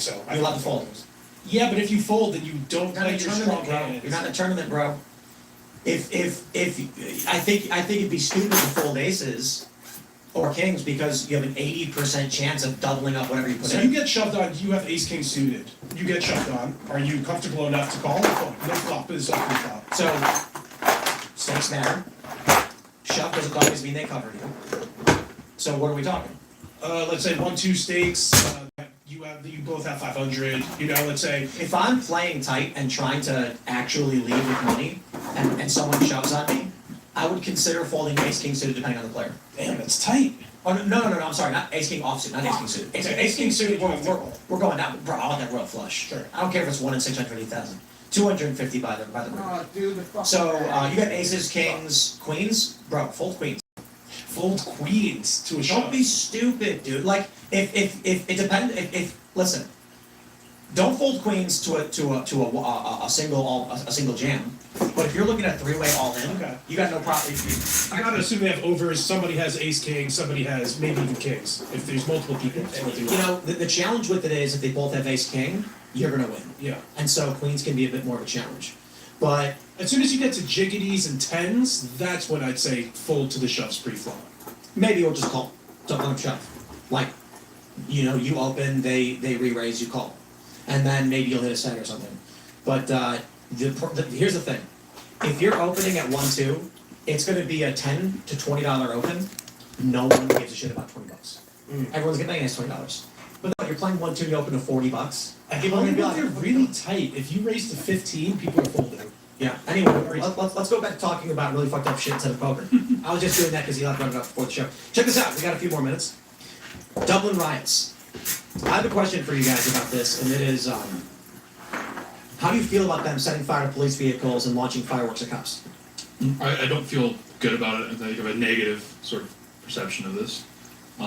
So You're allowed to fold. Yeah, but if you fold, then you don't play your strong hand. You're not in a tournament, bro. If I think it'd be stupid to fold aces or kings because you have an 80% chance of doubling up whatever you put in. So you get shoved on. You have ace king suited. You get shoved on. Are you comfortable enough to call? No flop is open flop. So stakes matter. Shove doesn't always mean they covered you. So what are we talking? Let's say 1-2 stakes. You both have 500. You know, let's say if I'm playing tight and trying to actually lead with money, and someone shoves on me, I would consider folding ace king suited depending on the player. Damn, that's tight. Oh no, I'm sorry, not ace king offsuit, not ace king suited. Ace king suited, we're going down, bro. I want that royal flush. Sure. I don't care if it's 1 in 680,000, 250 by the room. Oh, dude, So you got aces, kings, queens, bro. Fold queens. Fold queens to a shove. Don't be stupid, dude. Like if it depends. If listen, don't fold queens to a single jam. But if you're looking at three-way all in, okay, you got no problem. I gotta assume they have overs. Somebody has ace king. Somebody has maybe even kings. If there's multiple people, you know the challenge with it is if they both have ace king, you're gonna win. Yeah. And so queens can be a bit more of a challenge. But as soon as you get to jiggities and tens, that's when I'd say fold to the shoves pre-flop. Maybe you'll just call. Don't let them shove. Like, you know, you open, they re-raise, you call, and then maybe you'll hit a set or something. But here's the thing: if you're opening at 1-2, it's going to be a $10 to $20 open. No one gives a shit about $20. Everyone's getting $20. But if you're playing 1-2, you open to $40. And people are going to be like, they're really tight. If you raise to 15, people are folding. Yeah. Anyway, let's go back to talking about really fucked up shit instead of poker. I was just doing that because he left running up before the show. Check this out. We got a few more minutes. Dublin riots. I have a question for you guys about this, and it is, how do you feel about them setting fire to police vehicles and launching fireworks at cops? I don't feel good about it. I think I have a negative sort of perception of this.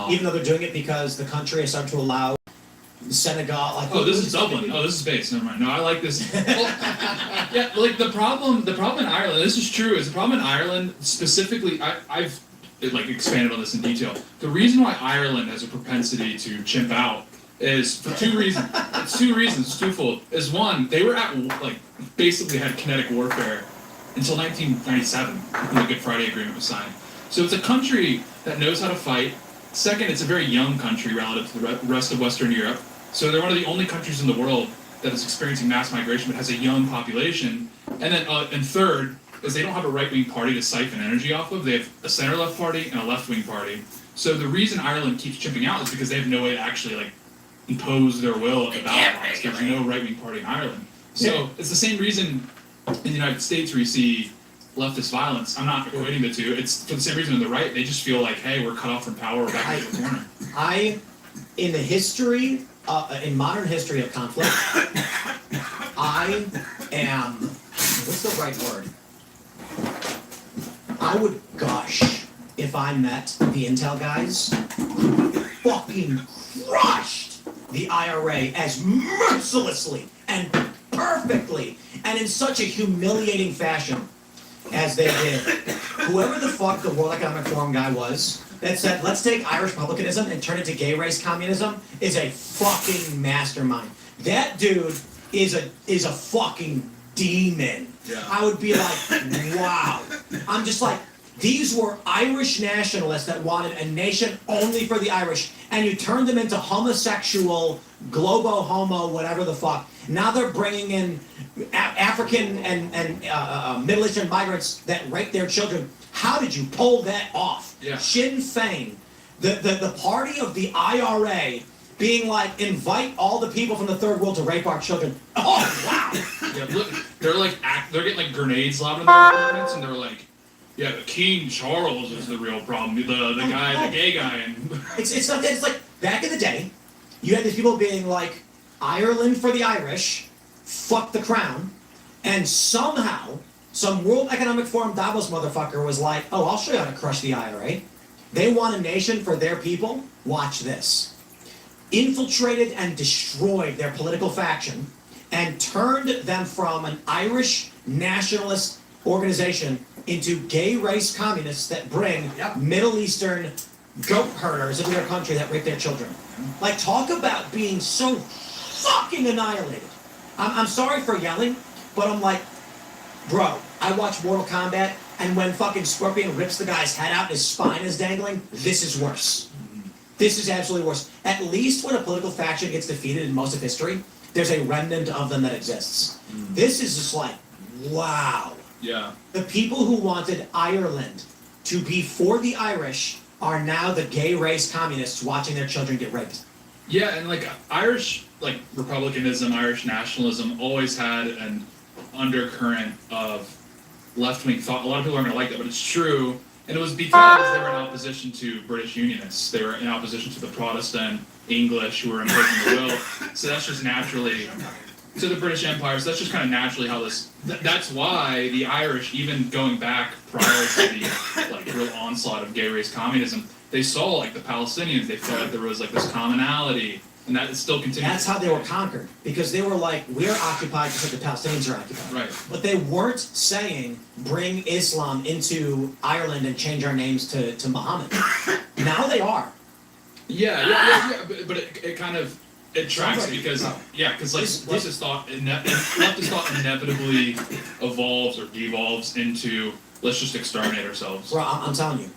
Even though they're doing it because the country is starting to allow Senegal. Like, oh, this is Dublin. Oh, this is base. Never mind. No, I like this. Well, yeah, like the problem in Ireland. This is true. Is the problem in Ireland specifically? I've like expanded on this in detail. The reason why Ireland has a propensity to chimp out is for two reasons. It's two reasons. It's twofold. Is one, they were at like basically had kinetic warfare until 1997 when the Good Friday Agreement was signed. So it's a country that knows how to fight. Second, it's a very young country relative to the rest of Western Europe. So they're one of the only countries in the world that is experiencing mass migration but has a young population. And then, and third, is they don't have a right-wing party to siphon energy off of. They have a center-left party and a left-wing party. So the reason Ireland keeps chipping out is because they have no way to actually like impose their will at the ballot box. There's no right-wing party in Ireland. So it's the same reason in the United States where you see leftist violence. I'm not equating the two. It's for the same reason on the right. They just feel like, hey, we're cut off from power. We're back in the corner. In the history, in modern history of conflict, I am, what's the right word? I would gush if I met the Intel guys who fucking crushed the IRA as mercilessly and perfectly and in such a humiliating fashion as they did. Whoever the fuck the World Economic Forum guy was that said, let's take Irish republicanism and turn it to gay race communism is a fucking mastermind. That dude is a fucking demon. Yeah. I would be like, wow. I'm just like, these were Irish nationalists that wanted a nation only for the Irish, and you turned them into homosexual, globo-homo, whatever the fuck. Now they're bringing in African and Middle Eastern migrants that rape their children. How did you pull that off? Yeah. Sinn Féin, the party of the IRA, being like, invite all the people from the third world to rape our children. Oh, wow. Yeah, look, they're getting like grenades lobbed in their apartments, and they're like, yeah, King Charles is the real problem. The gay guy, and it's not that. It's like back in the day, you had these people being like, Ireland for the Irish, fuck the crown, and somehow some World Economic Forum Davos motherfucker was like, oh, I'll show you how to crush the IRA. They want a nation for their people. Watch this. Infiltrated and destroyed their political faction and turned them from an Irish nationalist organization into gay race communists that bring Middle Eastern goat herders into their country that rape their children. Like, talk about being so fucking annihilated. I'm sorry for yelling, but I'm like, bro, I watch Mortal Kombat, and when fucking Scorpion rips the guy's head out and his spine is dangling, this is worse. This is absolutely worse. At least when a political faction gets defeated in most of history, there's a remnant of them that exists. This is just like, wow. Yeah. The people who wanted Ireland to be for the Irish are now the gay race communists watching their children get raped. Yeah, and like Irish, like republicanism, Irish nationalism always had an undercurrent of left-wing thought. A lot of people aren't gonna like that, but it's true. And it was because they were in opposition to British Unionists. They were in opposition to the Protestant English who were imposing the will. So that's just naturally to the British Empire. So that's just kind of naturally how this. That's why the Irish, even going back prior to the like real onslaught of gay race communism, they saw like the Palestinians. They felt like there was like this commonality, and that is still continuing. That's how they were conquered, because they were like, we're occupied just like the Palestinians are occupied. Right. But they weren't saying, bring Islam into Ireland and change our names to Muhammad. Now they are. Yeah. But it kind of it tracks Somebody- because no. because like This- leftist thought inevitably evolves or devolves into let's just exterminate ourselves. Bro, I'm telling you,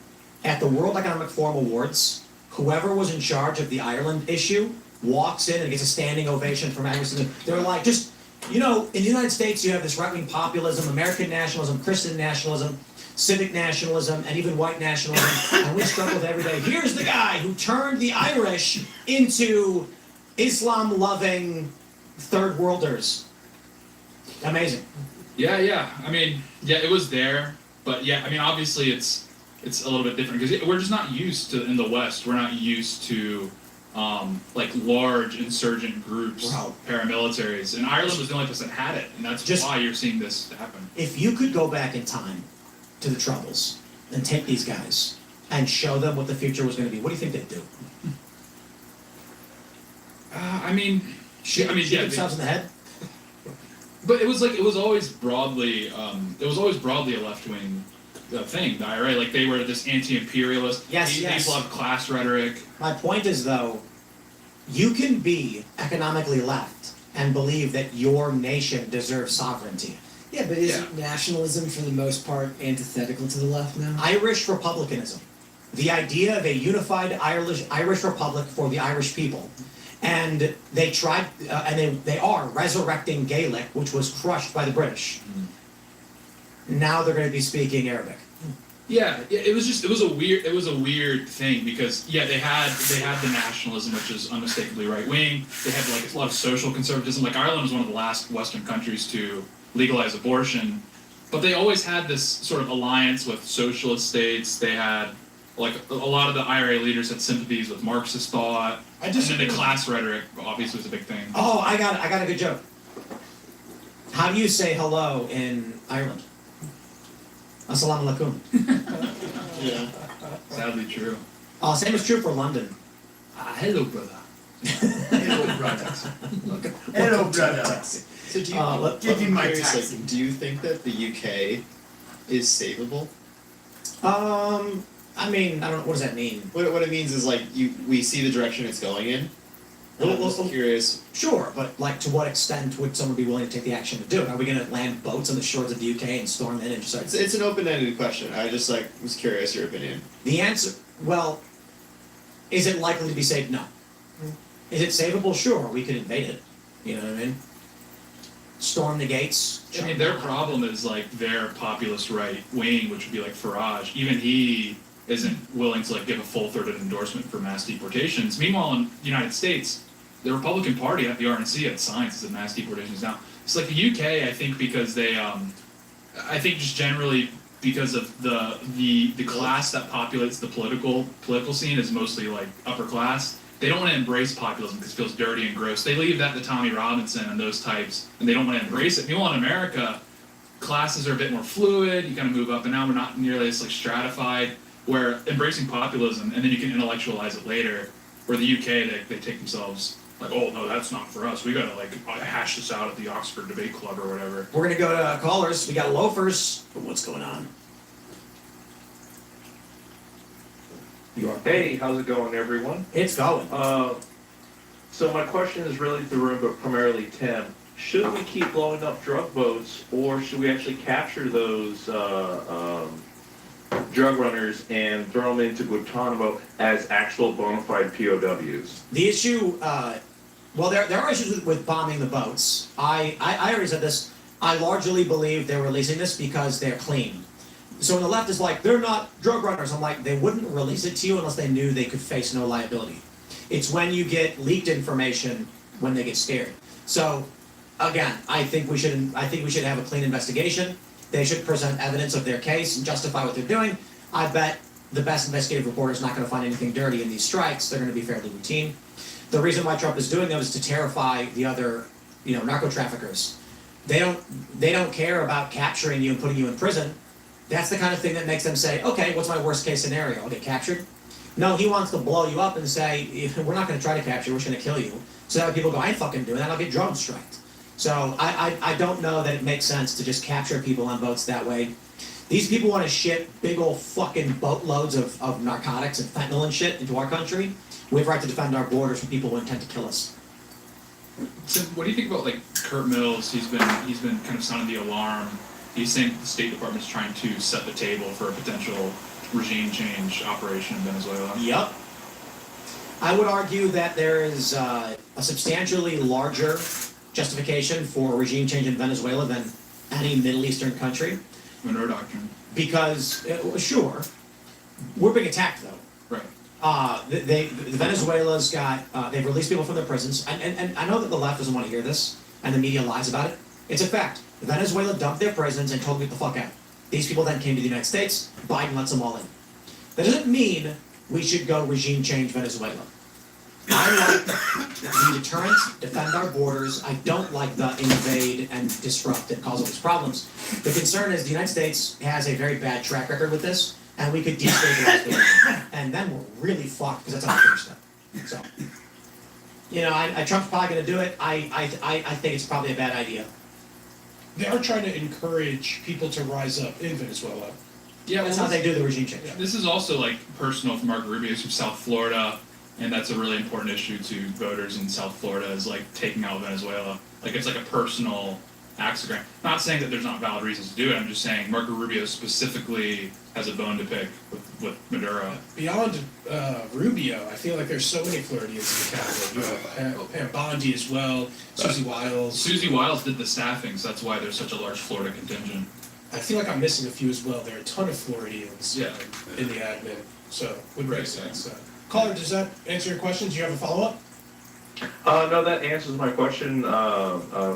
at the World Economic Forum Awards, whoever was in charge of the Ireland issue walks in and gets a standing ovation from every single. They're like, just, you know, in the United States you have this right-wing populism, American nationalism, Christian nationalism, civic nationalism, and even white nationalism, and we struggle with it every day. Here's the guy who turned the Irish into Islam-loving third worlders. Amazing. Yeah. I mean, yeah, it was there, but yeah, I mean, obviously it's a little bit different because we're just not used to in the West. We're not used to like large insurgent groups, Wow. paramilitaries, and Ireland was the only place that had it, and that's Just- why you're seeing this happen. If you could go back in time to the Troubles and take these guys and show them what the future was going to be, what do you think they'd do? I mean, Shoot yeah, themselves in the head? but it was always broadly a left wing thing. The IRA, like they were this anti-imperialist. Yes, they yes. used to love class rhetoric. My point is, though, you can be economically left and believe that your nation deserves sovereignty. Yeah, but isn't nationalism for the most part antithetical to the left now? Irish republicanism, the idea of a unified Irish republic for the Irish people, and they tried, and they are resurrecting Gaelic, which was crushed by the British. Now they're going to be speaking Arabic. Yeah, it was a weird thing because they had the nationalism, which is unmistakably right wing. They had like a lot of social conservatism. Like Ireland was one of the last Western countries to legalize abortion, but they always had this sort of alliance with socialist states. They had like a lot of the IRA leaders had sympathies with Marxist thought, and then the class rhetoric obviously was a big thing. Oh, I got a good joke. How do you say hello in Ireland? Assalamu alaikum. Yeah. Sadly true. Same is true for London. Hello, brother. Hello, brother. Hello, brother. So do you, Give you I'm my curious, taxi. like, do you think that the UK is savable? I mean, I don't know, what does that mean? What it means is like we see the direction it's going in. And I'm just curious. Sure, but like, to what extent would someone be willing to take the action to do it? Are we going to land boats on the shores of the UK and storm in and just start... It's an open-ended question. I just like was curious your opinion. The answer, well, is it likely to be saved? No. Is it savable? Sure, we could invade it. You know what I mean? Storm the gates. I mean, their problem is like their populist right wing, which would be like Farage. Even he isn't willing to like give a full-throated endorsement for mass deportations. Meanwhile, in the United States, the Republican Party at the RNC had signs that mass deportations now. It's like the UK, I think, because they, I think just generally because of the class that populates the political scene is mostly like upper class. They don't want to embrace populism because it feels dirty and gross. They leave that to Tommy Robinson and those types, and they don't want to embrace it. Meanwhile, in America, classes are a bit more fluid. You kind of move up and down. We're not nearly as like stratified. Where embracing populism and then you can intellectualize it later. Where the UK, they take themselves like, oh no, that's not for us. We gotta like hash this out at the Oxford Debate Club or whatever. We're going to go to callers. We got loafers. What's going on? You are. Hey, how's it going, everyone? It's going. So my question is really to Room, but primarily Tim. Should we keep blowing up drug boats, or should we actually capture those drug runners and throw them into Guantanamo as actual bona fide POWs? The issue, well, there are issues with bombing the boats. I already said this. I largely believe they're releasing this because they're clean. So when the left is like, they're not drug runners, I'm like, they wouldn't release it to you unless they knew they could face no liability. It's when you get leaked information when they get scared. So, again, I think we should have a clean investigation. They should present evidence of their case and justify what they're doing. I bet the best investigative reporter is not going to find anything dirty in these strikes. They're going to be fairly routine. The reason why Trump is doing them is to terrify the other, narco traffickers. They don't care about capturing you and putting you in prison. That's the kind of thing that makes them say, okay, what's my worst case scenario? I'll get captured? No, he wants to blow you up and say, we're not going to try to capture you, we're just going to kill you. So that way people go, I ain't fucking doing that, I'll get drone striked. So I don't know that it makes sense to just capture people on boats that way. These people want to ship big old fucking boatloads of narcotics and fentanyl and shit into our country. We have a right to defend our borders from people who intend to kill us. So what do you think about like Kurt Mills? He's been kind of sounding the alarm. He's saying the State Department's trying to set the table for a potential regime change operation in Venezuela. Yep. I would argue that there is a substantially larger justification for regime change in Venezuela than any Middle Eastern country. Monroe Doctrine. Because, sure, we're being attacked though. Right. The Venezuela's got, they've released people from their prisons, and I know that the left doesn't want to hear this, and the media lies about it. It's a fact. Venezuela dumped their prisons and told them to get the fuck out. These people then came to the United States, Biden lets them all in. That doesn't mean we should go regime change Venezuela. I like the deterrent, defend our borders. I don't like the invade and disrupt and cause all these problems. The concern is the United States has a very bad track record with this, and we could destabilize the region. And then we're really fucked, because that's not the first step. So, Trump's probably going to do it. I think it's probably a bad idea. They are trying to encourage people to rise up in Venezuela. Yeah, That's well, how they do the regime change. this is also like personal for Marco Rubio. He's from South Florida, and that's a really important issue to voters in South Florida. Is like taking out Venezuela. Like it's like a personal axe to grind. Not saying that there's not valid reasons to do it. I'm just saying Marco Rubio specifically has a bone to pick with Maduro. Beyond Rubio, I feel like there's so many Floridians in the cabinet. You have Pam Bondi as well, Susie Wiles. Susie Wiles did the staffing, so that's why there's such a large Florida contingent. I feel like I'm missing a few as well. There are a ton of Floridians Yeah. in the admin, so would Right. make sense. Caller, does that answer your question? Do you have a follow-up? No, that answers my question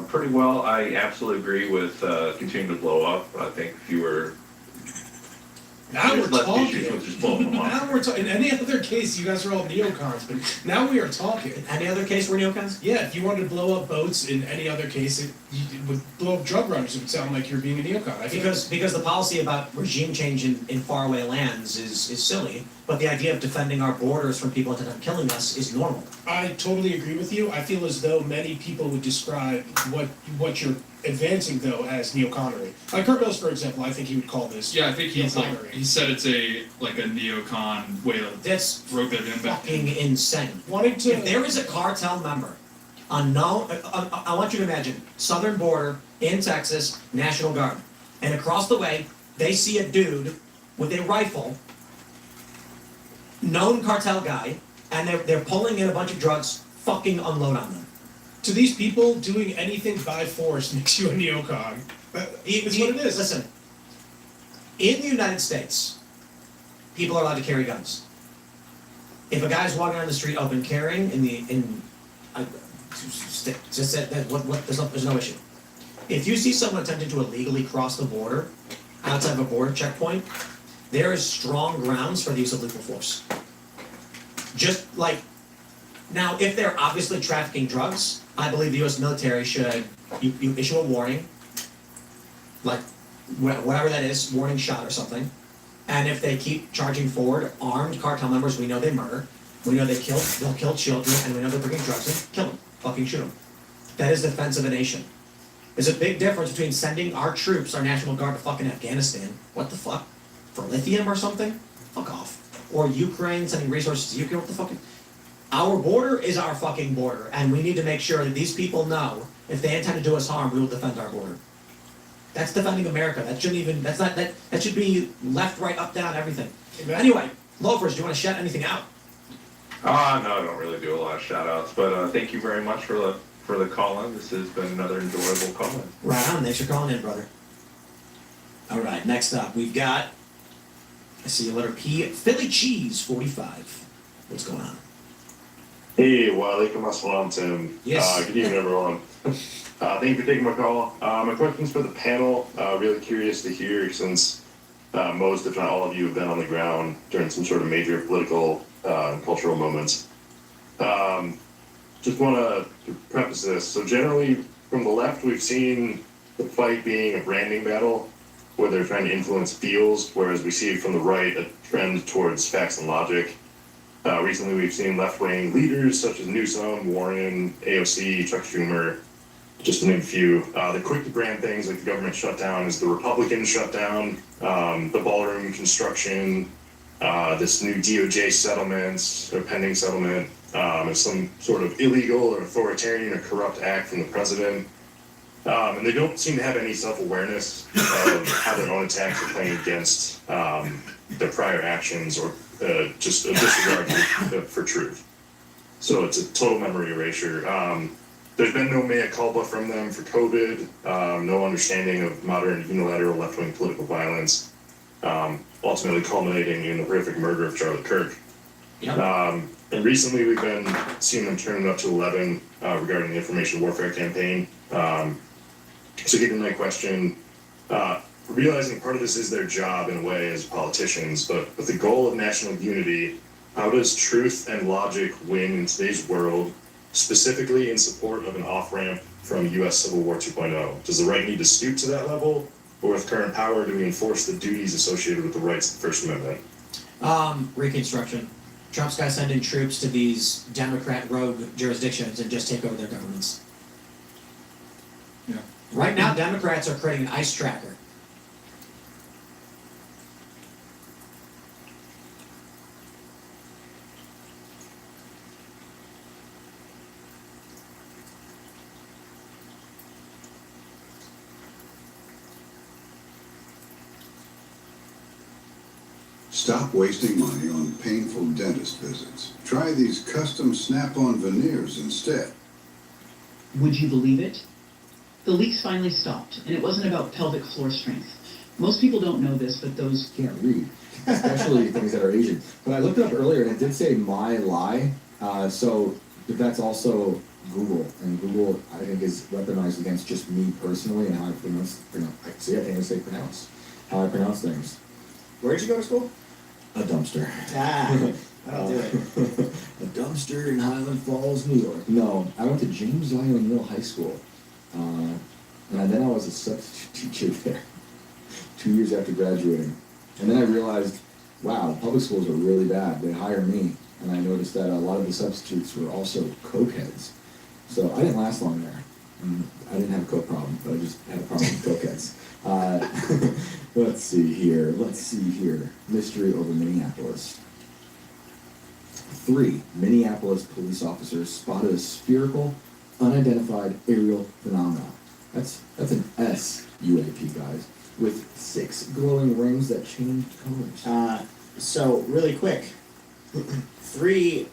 pretty well. I absolutely agree with continuing to blow up. I think fewer. Now we're There's less talking. issues with just blowing them up. Now we're talking. In any other case, you guys are all neocons, but now we are talking. In any other case, we're neocons? Yeah, if you wanted to blow up boats in any other case, it would blow up drug runners. It would sound like you're being a neocon. I feel Because the policy about regime change in faraway lands is silly, but the idea of defending our borders from people intent on killing us is normal. I totally agree with you. I feel as though many people would describe what you're advancing though as neoconnery. Like Kurt Mills, for example, I think he would call this. Yeah, I think he's like neoconnery. he said it's a neocon way to That's rope that in back. fucking insane. Wanting to. If there is a cartel member, I want you to imagine, southern border in Texas, National Guard, and across the way, they see a dude with a rifle, known cartel guy, and they're pulling in a bunch of drugs, fucking unload on them. To these people, doing anything by force makes you a neocon. It's what it is. Listen, in the United States, people are allowed to carry guns. If a guy's walking down the street open carrying there's no issue. If you see someone attempting to illegally cross the border outside of a border checkpoint, there is strong grounds for the use of lethal force. Just like, now if they're obviously trafficking drugs, I believe the US military should, you issue a warning, like whatever that is, warning shot or something, and if they keep charging forward, armed cartel members we know they murder, we know they'll kill children, and we know they're bringing drugs in, kill them, fucking shoot them. That is defense of a nation. There's a big difference between sending our troops, our National Guard, to fucking Afghanistan, what the fuck, for lithium or something? Fuck off. Or Ukraine, sending resources to Ukraine, what the fuck? Our border is our fucking border, and we need to make sure that these people know if they intend to do us harm, we will defend our border. That's defending America. That shouldn't even. That's not that. That should be left, right, up, down, everything. Anyway, loafers, do you want to shout anything out? No, I don't really do a lot of shout outs, but thank you very much for the call in. This has been another enjoyable call in. Right on. Thanks for calling in, brother. All right. Next up, we've got. I see a letter P. Philly Cheese 45. What's going on? Hey, walaikum assalam, Tim. Yes. Good evening, everyone. Thank you for taking my call. My question's for the panel. Really curious to hear, since most, if not all of you, have been on the ground during some sort of major political and cultural moments. Just want to preface this. So generally, from the left, we've seen the fight being a branding battle, where they're trying to influence feels, whereas we see from the right a trend towards facts and logic. Recently, we've seen left-wing leaders such as Newsom, Warren, AOC, Chuck Schumer, just to name a few. The quick to brand things like the government shutdown is the Republican shutdown, the ballroom construction, this new DOJ settlement or pending settlement, is some sort of illegal or authoritarian or corrupt act from the president. And they don't seem to have any self-awareness of how their own attacks are playing against their prior actions or just a disregard for truth. So it's a total memory erasure. There's been no mea culpa from them for COVID, no understanding of modern unilateral left-wing political violence, ultimately culminating in the horrific murder of Charlie Kirk. Yep. And recently we've been seeing them turn it up to 11 regarding the information warfare campaign. So getting my question, realizing part of this is their job in a way as politicians, but with the goal of national unity, how does truth and logic win in today's world, specifically in support of an off-ramp from US Civil War 2.0? Does the right need to stoop to that level, or with current power, do we enforce the duties associated with the rights of the First Amendment? Reconstruction. Trump's got to send in troops to these Democrat rogue jurisdictions and just take over their governments. Yeah. Right now, Democrats are creating an ICE tracker. Stop wasting money on painful dentist visits. Try these custom snap-on veneers instead. Would you believe it? The leaks finally stopped, and it wasn't about pelvic floor strength. Most people don't know this, but those... Can't read, especially things that are Asian. But I looked it up earlier, and it did say my lie. So that's also Google, and Google, I think, is weaponized against just me personally and how I pronounce I can't even say pronounce, how I pronounce things. Where'd you go to school? A dumpster. That'll do it. A dumpster in Highland Falls, New York. No, I went to James I. O'Neill High School. And then I was a substitute teacher there 2 years after graduating. And then I realized, wow, public schools are really bad. They hire me. And I noticed that a lot of the substitutes were also cokeheads. So I didn't last long there. I didn't have a coke problem, but I just had a problem with cokeheads. Let's see here. Mystery over Minneapolis. 3 Minneapolis police officers spotted a spherical, unidentified aerial phenomena. That's an S UAP, guys, with 6 glowing rings that changed colors. So really quick, 3.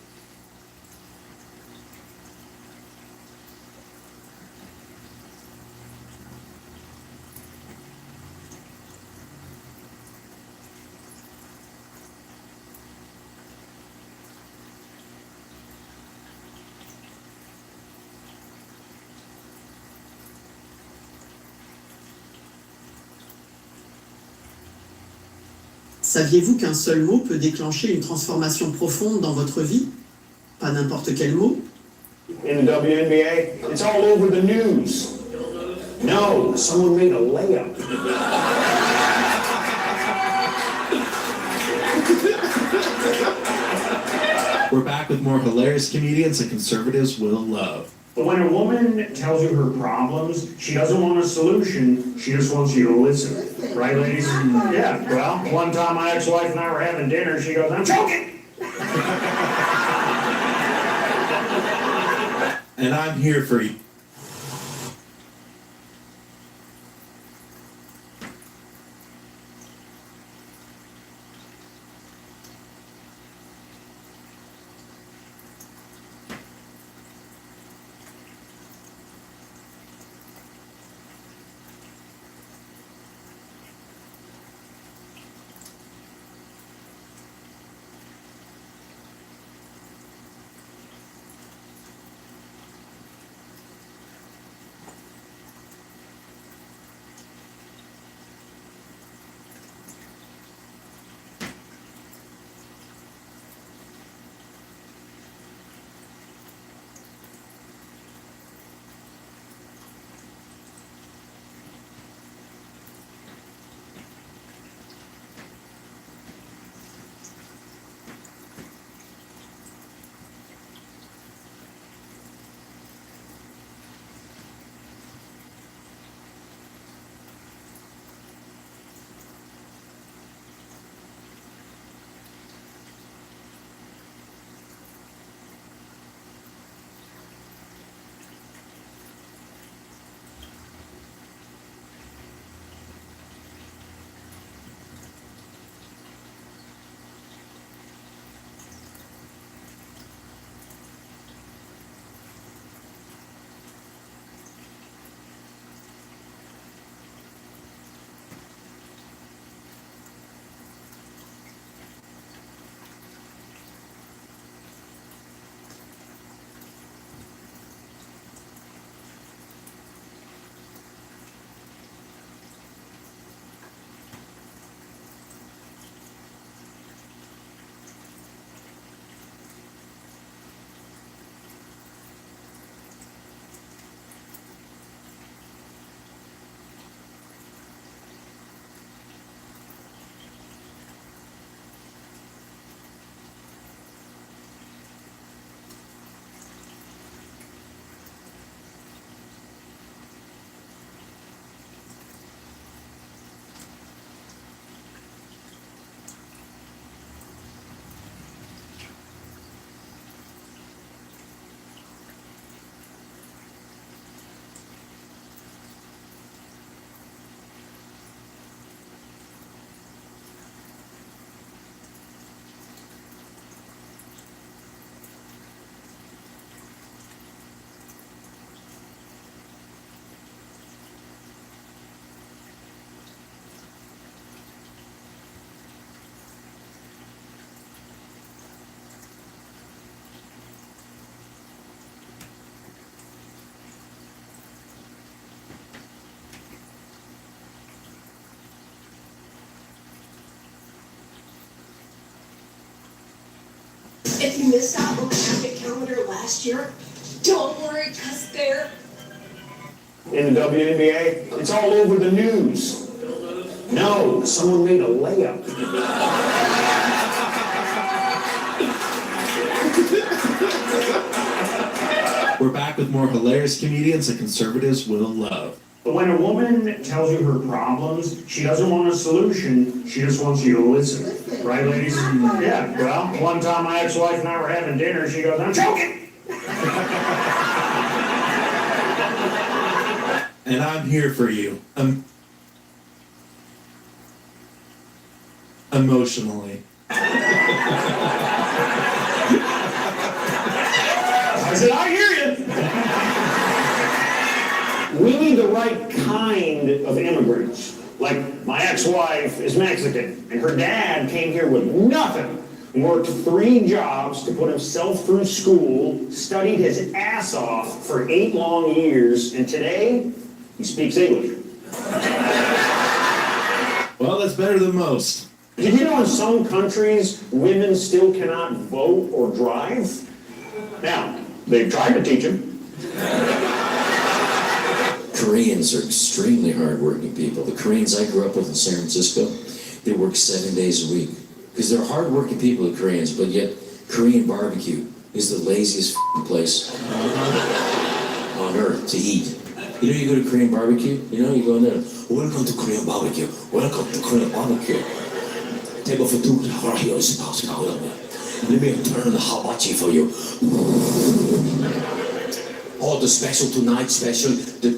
Saviez-vous qu'un seul mot peut déclencher une transformation profonde dans votre vie? Pas n'importe quel mot. In the WNBA, it's all over the news. No, someone made a layup. We're back with more hilarious comedians that conservatives will love. But when a woman tells you her problems, she doesn't want a solution, she just wants you to listen. Right, ladies? Yeah, well, one time my ex-wife and I were having dinner, she goes, "I'm choking!" And I'm here for you. If you missed out on the Advent calendar last year, don't worry, cause they're In the WNBA, it's all over the news. No, someone made a layup. We're back with more hilarious comedians that conservatives will love. But when a woman tells you her problems, she doesn't want a solution, she just wants you to listen. Right, ladies? Yeah, well, one time my ex-wife and I were having dinner, she goes, "I'm choking!" And I'm here for you. Emotionally. I said, I hear you. We need the right kind of immigrants. Like, my ex-wife is Mexican, and her dad came here with nothing. Worked 3 jobs to put himself through school, studied his ass off for 8 long years, and today, he speaks English. Well, that's better than most. Did you know in some countries, women still cannot vote or drive? Now, they've tried to teach them. Koreans are extremely hardworking people. The Koreans I grew up with in San Francisco, they work 7 days a week. Because they're hardworking people, the Koreans, but yet Korean barbecue is the laziest place on earth to eat. You know, you go to Korean barbecue, you know, you go in there, welcome to Korean barbecue, welcome to Korean barbecue. Table for 2, let me turn the hibachi for you. Oh, the special tonight special, the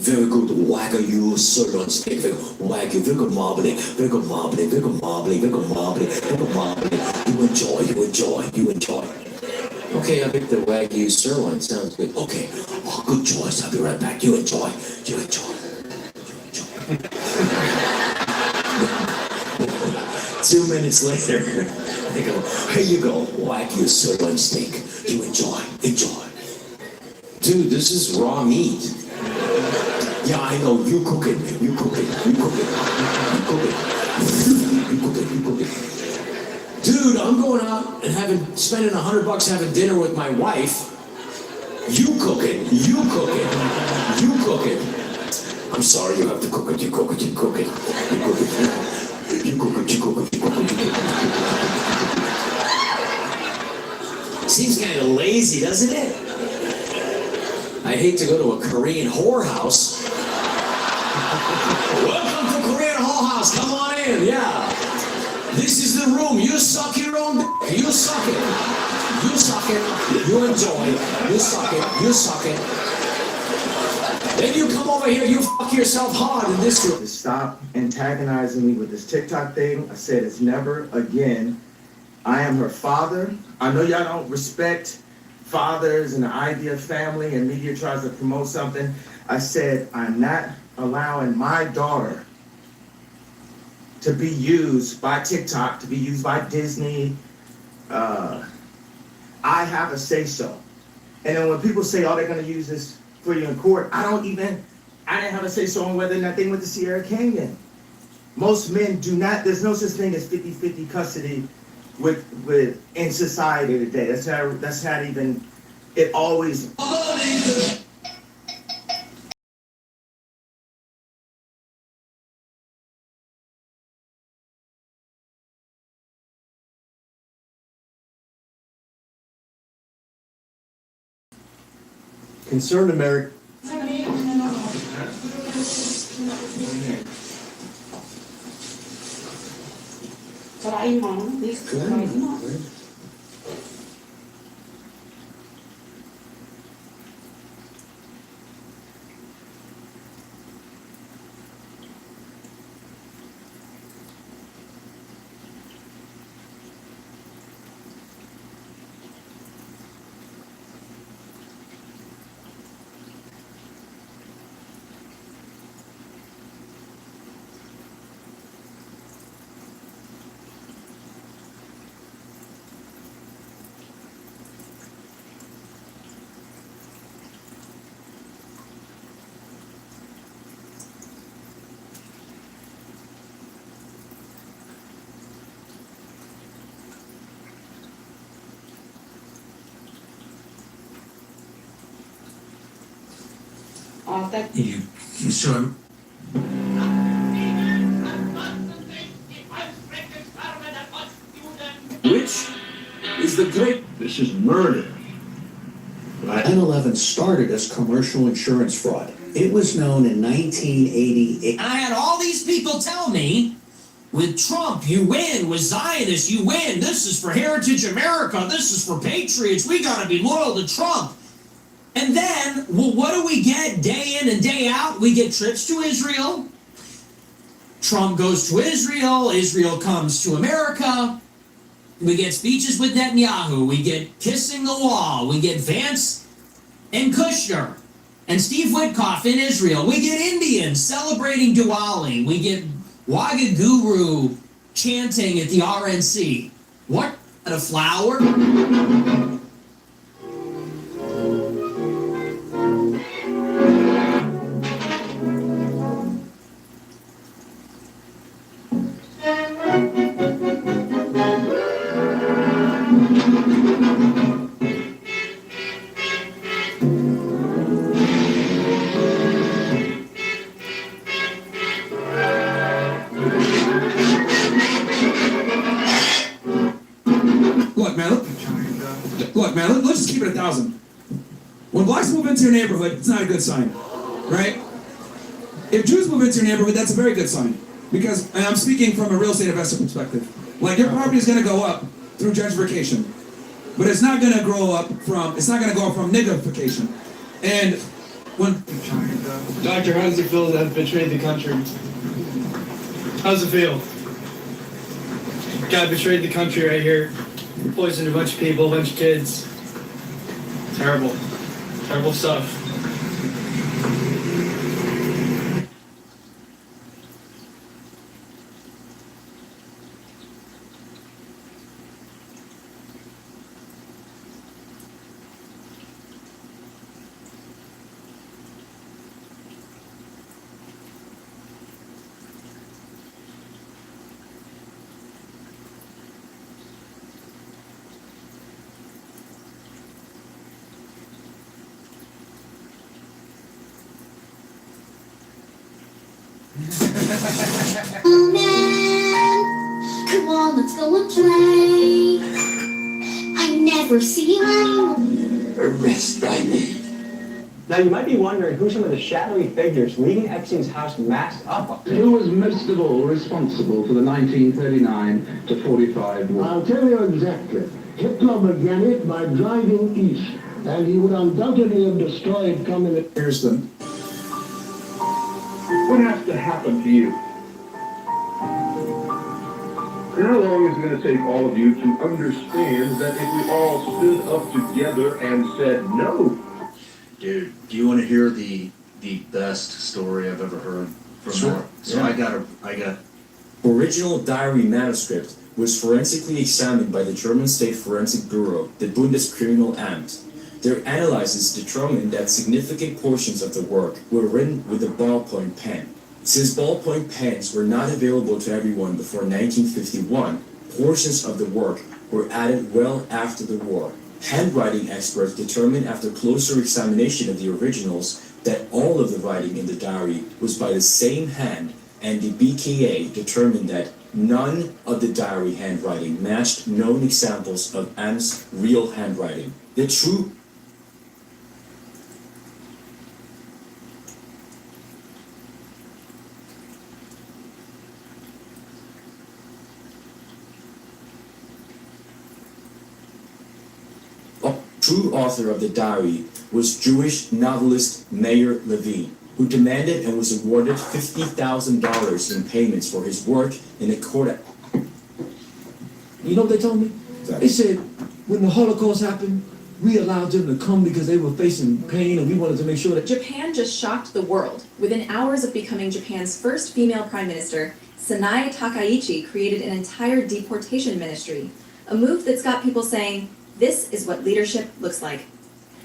very good Wagyu sirloin steak, very good marbling, very good marbling, very good marbling, very good marbling, very good marbling. You enjoy. Okay, I think the Wagyu sirloin sounds good. Okay, oh, good choice. I'll be right back. You enjoy. 2 minutes later, they go, here you go, Wagyu sirloin steak. You enjoy. Dude, this is raw meat. Yeah, I know, you cook it. Dude, I'm going out and spending $100 having dinner with my wife. You cook it. I'm sorry, you have to cook it. Seems kind of lazy, doesn't it? I hate to go to a Korean whorehouse. Welcome to Korean whorehouse. Come on in, yeah. This is the room. You suck your own dick. You suck it. You enjoy. You suck it. Then you come over here, you fuck yourself hard in this room. Stop antagonizing me with this TikTok thing. I said it's never again. I am her father. I know y'all don't respect fathers and the idea of family, and media tries to promote something. I said I'm not allowing my daughter to be used by TikTok, to be used by Disney. I have a say-so. And then when people say, oh, they're gonna use this for you in court, I didn't have a say-so on whether or not they went to Sierra Canyon. Most men do not, there's no such thing as 50-50 custody with in society today. That's not even, it always. Concerned American. You saw him? Which is the great... This is murder. 9/11 started as commercial insurance fraud. It was known in 1988. And I had all these people tell me, with Trump, you win. With Zionists, you win. This is for Heritage America. This is for Patriots. We gotta be loyal to Trump. And then, well, what do we get day in and day out? We get trips to Israel. Trump goes to Israel. Israel comes to America. We get speeches with Netanyahu. We get kissing the wall. We get Vance and Kushner and Steve Witkoff in Israel. We get Indians celebrating Diwali. We get YOULL chanting at the RNC. What a flower. Look, man, let's just keep it 1,000. When blacks move into your neighborhood, it's not a good sign, right? If Jews move into your neighborhood, that's a very good sign. Because, and I'm speaking from a real estate investor perspective, like your property is going to go up through gentrification, but it's not going to grow up from, it's not going to go up from niggification. And when Doctor, how does it feel to have betrayed the country? How does it feel? Guy betrayed the country right here. Poisoned a bunch of people, a bunch of kids. Terrible. Terrible stuff. Man, come on, let's go and play. I never see you. Arrest thy man. Now you might be wondering who some of the shadowy figures leaving Epstein's house masked up are. Who was most of all responsible for the 1939 to 45 war? I'll tell you exactly. Hitler began it by driving east, and he would undoubtedly have destroyed communism. Here's them. What has to happen to you? And how long is it going to take all of you to understand that if we all stood up together and said no? Dude, do you want to hear the best story I've ever heard from Sure. So Yeah. I got Original diary manuscript was forensically examined by the German State Forensic Bureau, the Bundeskriminalamt. Their analysis determined that significant portions of the work were written with a ballpoint pen. Since ballpoint pens were not available to everyone before 1951, portions of the work were added well after the war. Handwriting experts determined after closer examination of the originals that all of the writing in the diary was by the same hand, and the BKA determined that none of the diary handwriting matched known examples of M's real handwriting. The true true author of the diary was Jewish novelist Meir Levine, who demanded and was awarded $50,000 in payments for his work in a court. You know what they told me? They said, when the Holocaust happened, we allowed them to come because they were facing pain and we wanted to make sure that... Japan just shocked the world. Within hours of becoming Japan's first female prime minister, Sanae Takaichi created an entire deportation ministry, a move that's got people saying, this is what leadership looks like.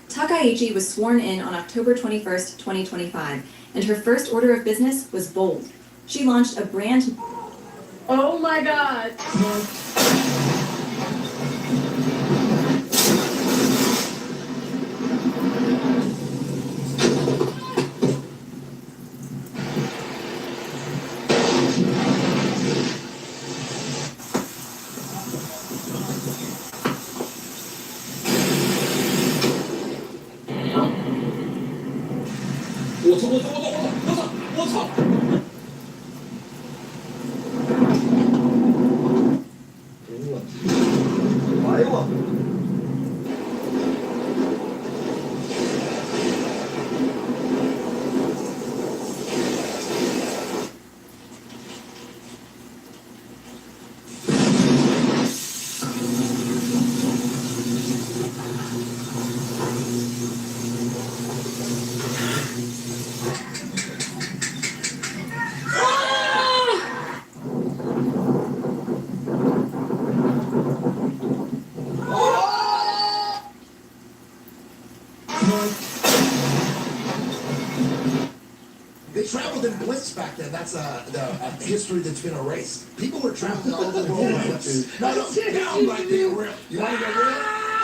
Takaichi was sworn in on October 21st, 2025, and her first order of business was bold. She launched a brand... Oh my God! They traveled in blimps back then. That's a history that's been erased. People were traveling all over the world. No, now I'm like being real. You want to go real?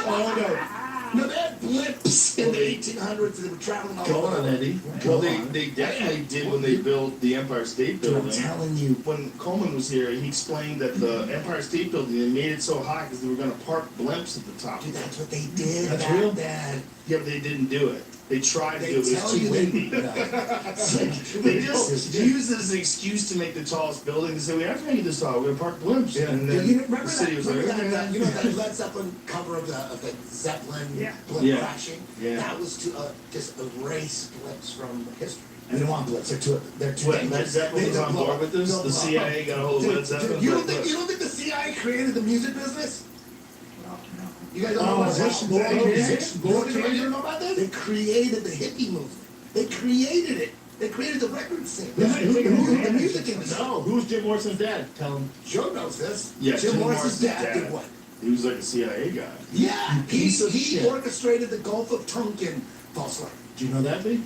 Oh, no. No, they had blimps in the 1800s. They were traveling all Go over. on, Eddie. Well, they definitely did when they built the Empire State Building. I'm telling you. When Coleman was here, he explained that the Empire State Building, they made it so high because they were going to park blimps at the top. Dude, that's what they did. That's back real? then. Yeah, but they didn't do it. They tried to They do it, it tell was too you windy. they- They just used it as an excuse to make the tallest building, and say, we have to make it this tall, we're gonna park blimps, and then You remember the city was like, remember that, "Okay." you know that Led Zeppelin cover of the Zeppelin blimp Yeah. crashing? Yeah. That was to just erase blips from history. I don't want blips. They're too What, dangerous. Led Zeppelin was They'll on blow board up. with this? They'll The blow up. CIA got a hold of Dude, Led Zeppelin? You Like, don't think the CIA created the music business? You guys don't Oh, know about musicians, that? they- musicians, You don't know about this? They created the hippie movement. They created it. They created the record scene. The music industry. No, who's Jim Morrison's dad? Tell him. Joe knows this. Yeah, Jim Morrison's dad did what? He was like a CIA guy. Yeah, Piece of he shit. orchestrated the Gulf of Tonkin false flag. Do you know that, B?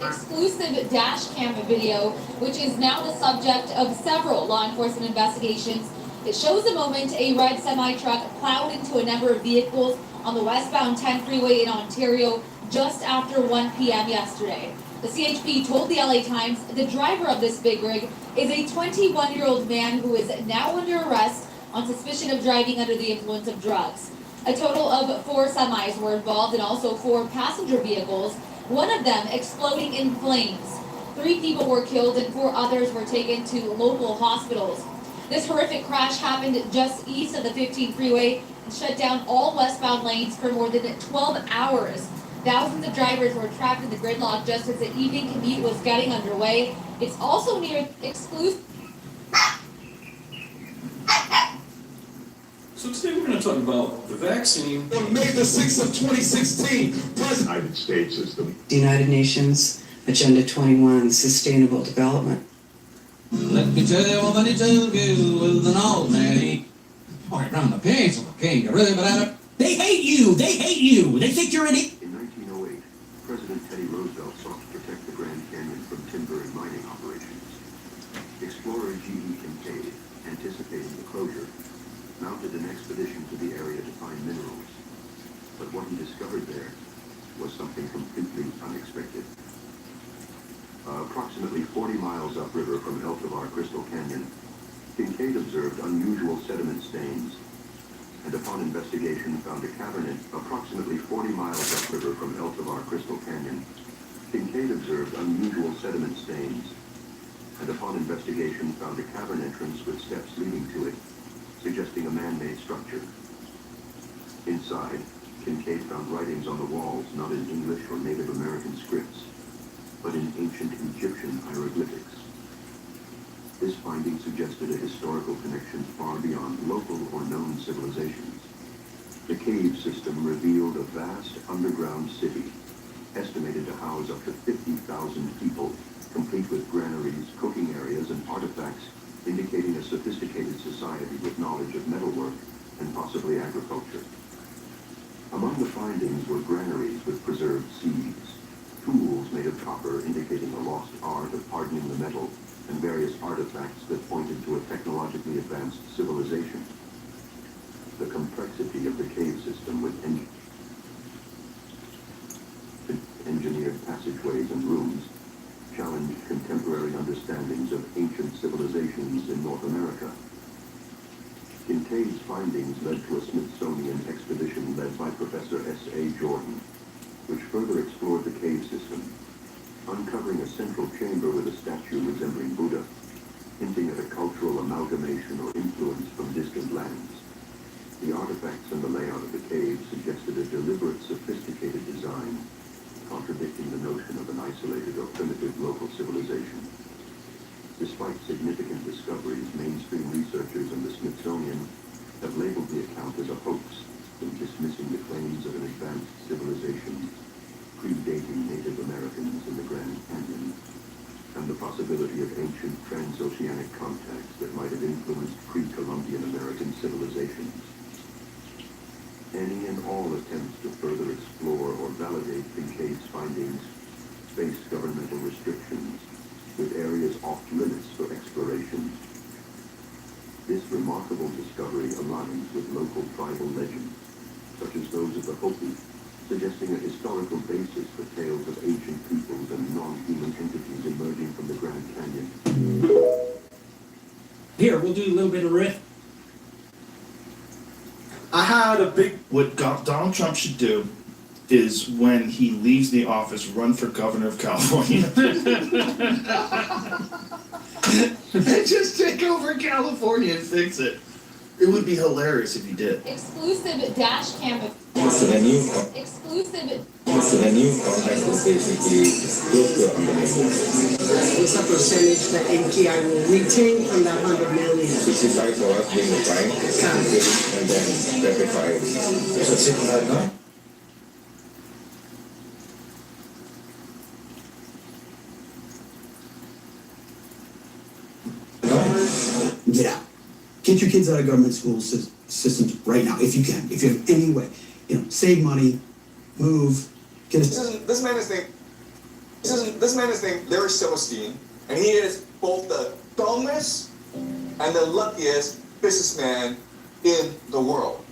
Exclusive dash cam video, which is now the subject of several law enforcement investigations. It shows the moment a red semi-truck plowed into a number of vehicles on the westbound 10 freeway in Ontario just after 1 p.m. yesterday. The CHP told the LA Times the driver of this big rig is a 21-year-old man who is now under arrest on suspicion of driving under the influence of drugs. A total of 4 semis were involved and also 4 passenger vehicles, one of them exploding in flames. 3 people were killed and 4 others were taken to local hospitals. This horrific crash happened just east of the 15 freeway and shut down all westbound lanes for more than 12 hours. Thousands of drivers were trapped in the gridlock just as the evening commute was getting underway. It's also near exclusive. So today we're going to talk about the vaccine. On May the 6th of 2016, The United States is the The United Nations Agenda 21, Sustainable Development. Let me tell you what it tell you with an old man. Right round the page, okay, really banana. They hate you! They hate you! They think you're an idiot! In 1908, President Teddy Roosevelt sought to protect the Grand Canyon from timber and mining operations. Explorer G.E. Kincaid, anticipating the closure, mounted an expedition to the area to find minerals. But what he discovered there was something completely unexpected. Approximately 40 miles upriver from El Tovar Crystal Canyon, Kincaid observed unusual sediment stains, and upon investigation found a cavern approximately 40 miles upriver from El Tovar Crystal Canyon. Kincaid observed unusual sediment stains, and upon investigation found a cavern entrance with steps leading to it, suggesting a man-made structure. Inside, Kincaid found writings on the walls not in English or Native American scripts, but in ancient Egyptian hieroglyphics. This finding suggested a historical connection far beyond local or known civilizations. The cave system revealed a vast underground city, estimated to house up to 50,000 people, complete with granaries, cooking areas, and artifacts indicating a sophisticated society with knowledge of metalwork and possibly agriculture. Among the findings were granaries with preserved seeds, tools made of copper indicating a lost art of hardening the metal, and various artifacts that pointed to a technologically advanced civilization. The complexity of the cave system with engineered passageways and rooms challenged contemporary understandings of ancient civilizations in North America. Kincaid's findings led to a Smithsonian expedition led by Professor S.A. Jordan, which further explored the cave system, uncovering a central chamber with a statue resembling Buddha, hinting at a cultural amalgamation or influence from distant lands. The artifacts and the layout of the cave suggested a deliberate, sophisticated design, contradicting the notion of an isolated or primitive local civilization. Despite significant discoveries, mainstream researchers and the Smithsonian have labeled the account as a hoax, in dismissing the claims of an advanced civilization predating Native Americans in the Grand Canyon, and the possibility of ancient transoceanic contacts that might have influenced pre-Columbian American civilizations. Any and all attempts to further explore or validate Kincaid's findings face governmental restrictions, with areas off limits for exploration. This remarkable discovery aligns with local tribal legends, such as those of the Hopi, suggesting a historical basis for tales of ancient peoples and non-human entities emerging from the Grand Canyon. Here, we'll do a little bit of riff. I had a big, what Donald Trump should do is when he leaves the office, run for governor of California. And just take over California and fix it. It would be hilarious if he did. Exclusive dash cam. So the new Exclusive. so the new contract is basically close to 100 million. What's the percentage that API will retain from that 100 million? 65 for us being the prime, and then 35. So 65 now? Get out. Get your kids out of government school systems right now, if you can. If you have any way, save money, move, get a. This man is named Larry Silverstein, and he is both the dumbest and the luckiest businessman in the world.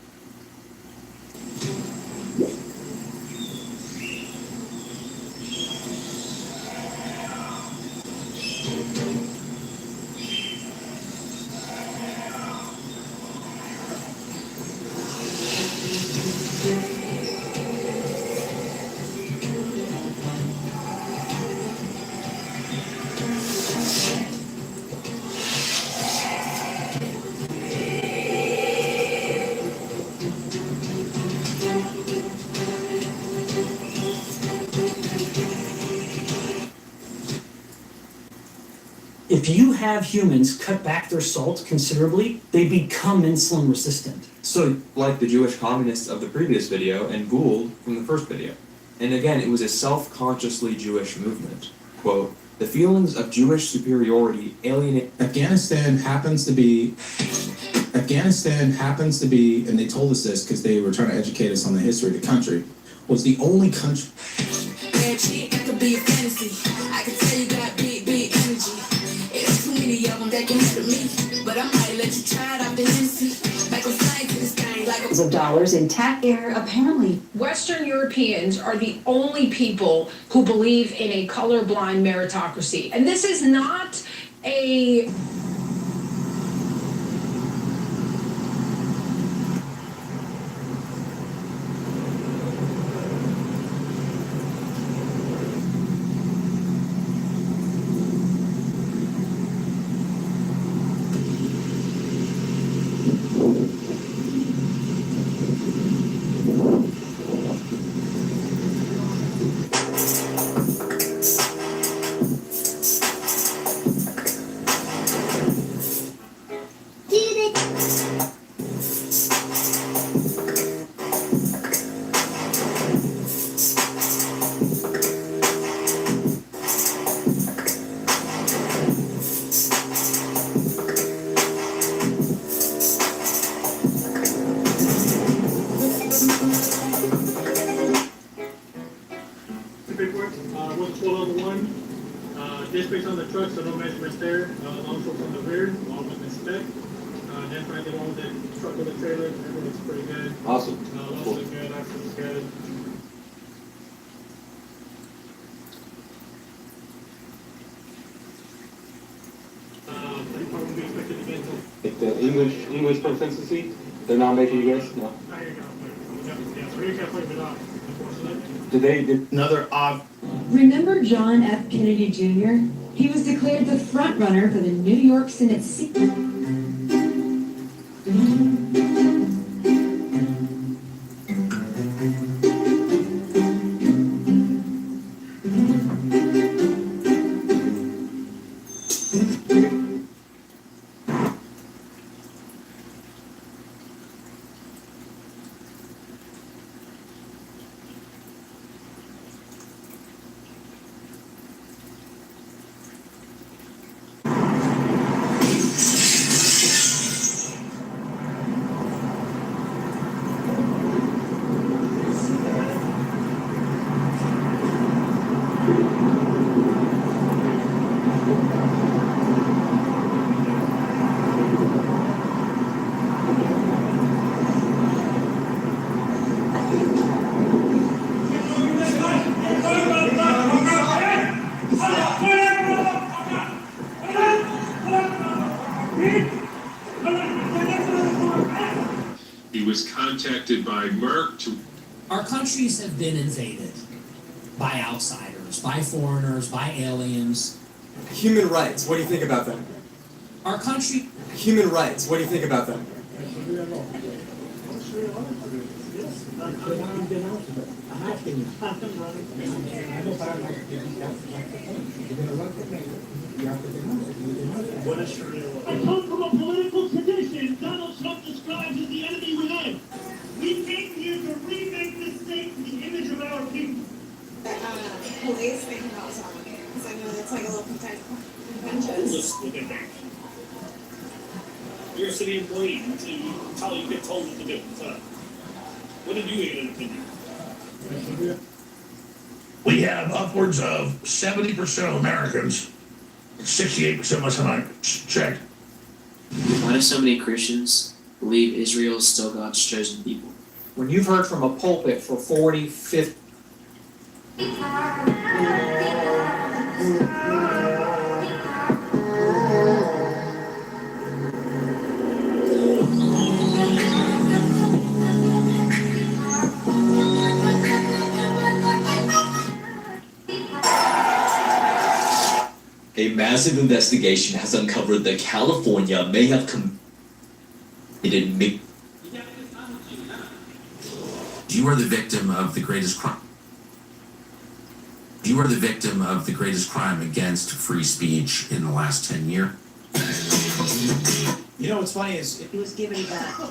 If you have humans cut back their salt considerably, they become insulin resistant. So, like the Jewish communists of the previous video and Gould from the first video. And again, it was a self-consciously Jewish movement. Quote, the feelings of Jewish superiority alienate... Afghanistan happens to be, and they told us this because they were trying to educate us on the history of the country, was the only country... It could be a fantasy. I can tell you got big energy. It's too many of them that can handle me. But I might let you try it out the Hennessy. Like a flight to this thing, like of dollars in tax air. Apparently, Western Europeans are the only people who believe in a colorblind meritocracy. And this is not a... Just based on the truck, so no measurements there. Also from the rear, all within spec. Then find the one that truck with the trailer, everything looks pretty good. Awesome. Also looks good, access is good. You probably be expected to get to. Like the English proficiency, they're not making you guys? No. There you go. Yeah, so you can't play it off, unfortunately. Did another odd. remember John F. Kennedy Jr.? He was declared the front runner for the New York Senate seat. He was contacted by Merck to Our countries have been invaded by outsiders, by foreigners, by aliens. Human rights, what do you think about them? Our country... Human rights, what do you think about them? I come from a political tradition Donald Trump describes as the enemy within. We came here to remake this state in the image of our people. Police thinking about something, because I know that's like a little contentious. You're a city employee. That's how you get told what to do. So, what did you get an opinion? We have upwards of 70% of Americans, 68% Muslims. Check. Why do so many Christians believe Israel is still God's chosen people? When you've heard from a pulpit for 40, 50... A massive investigation has uncovered that California may have committed You are the victim of the greatest crime. You are the victim of the greatest crime against free speech in the last 10 years. You know what's funny is... He was given that.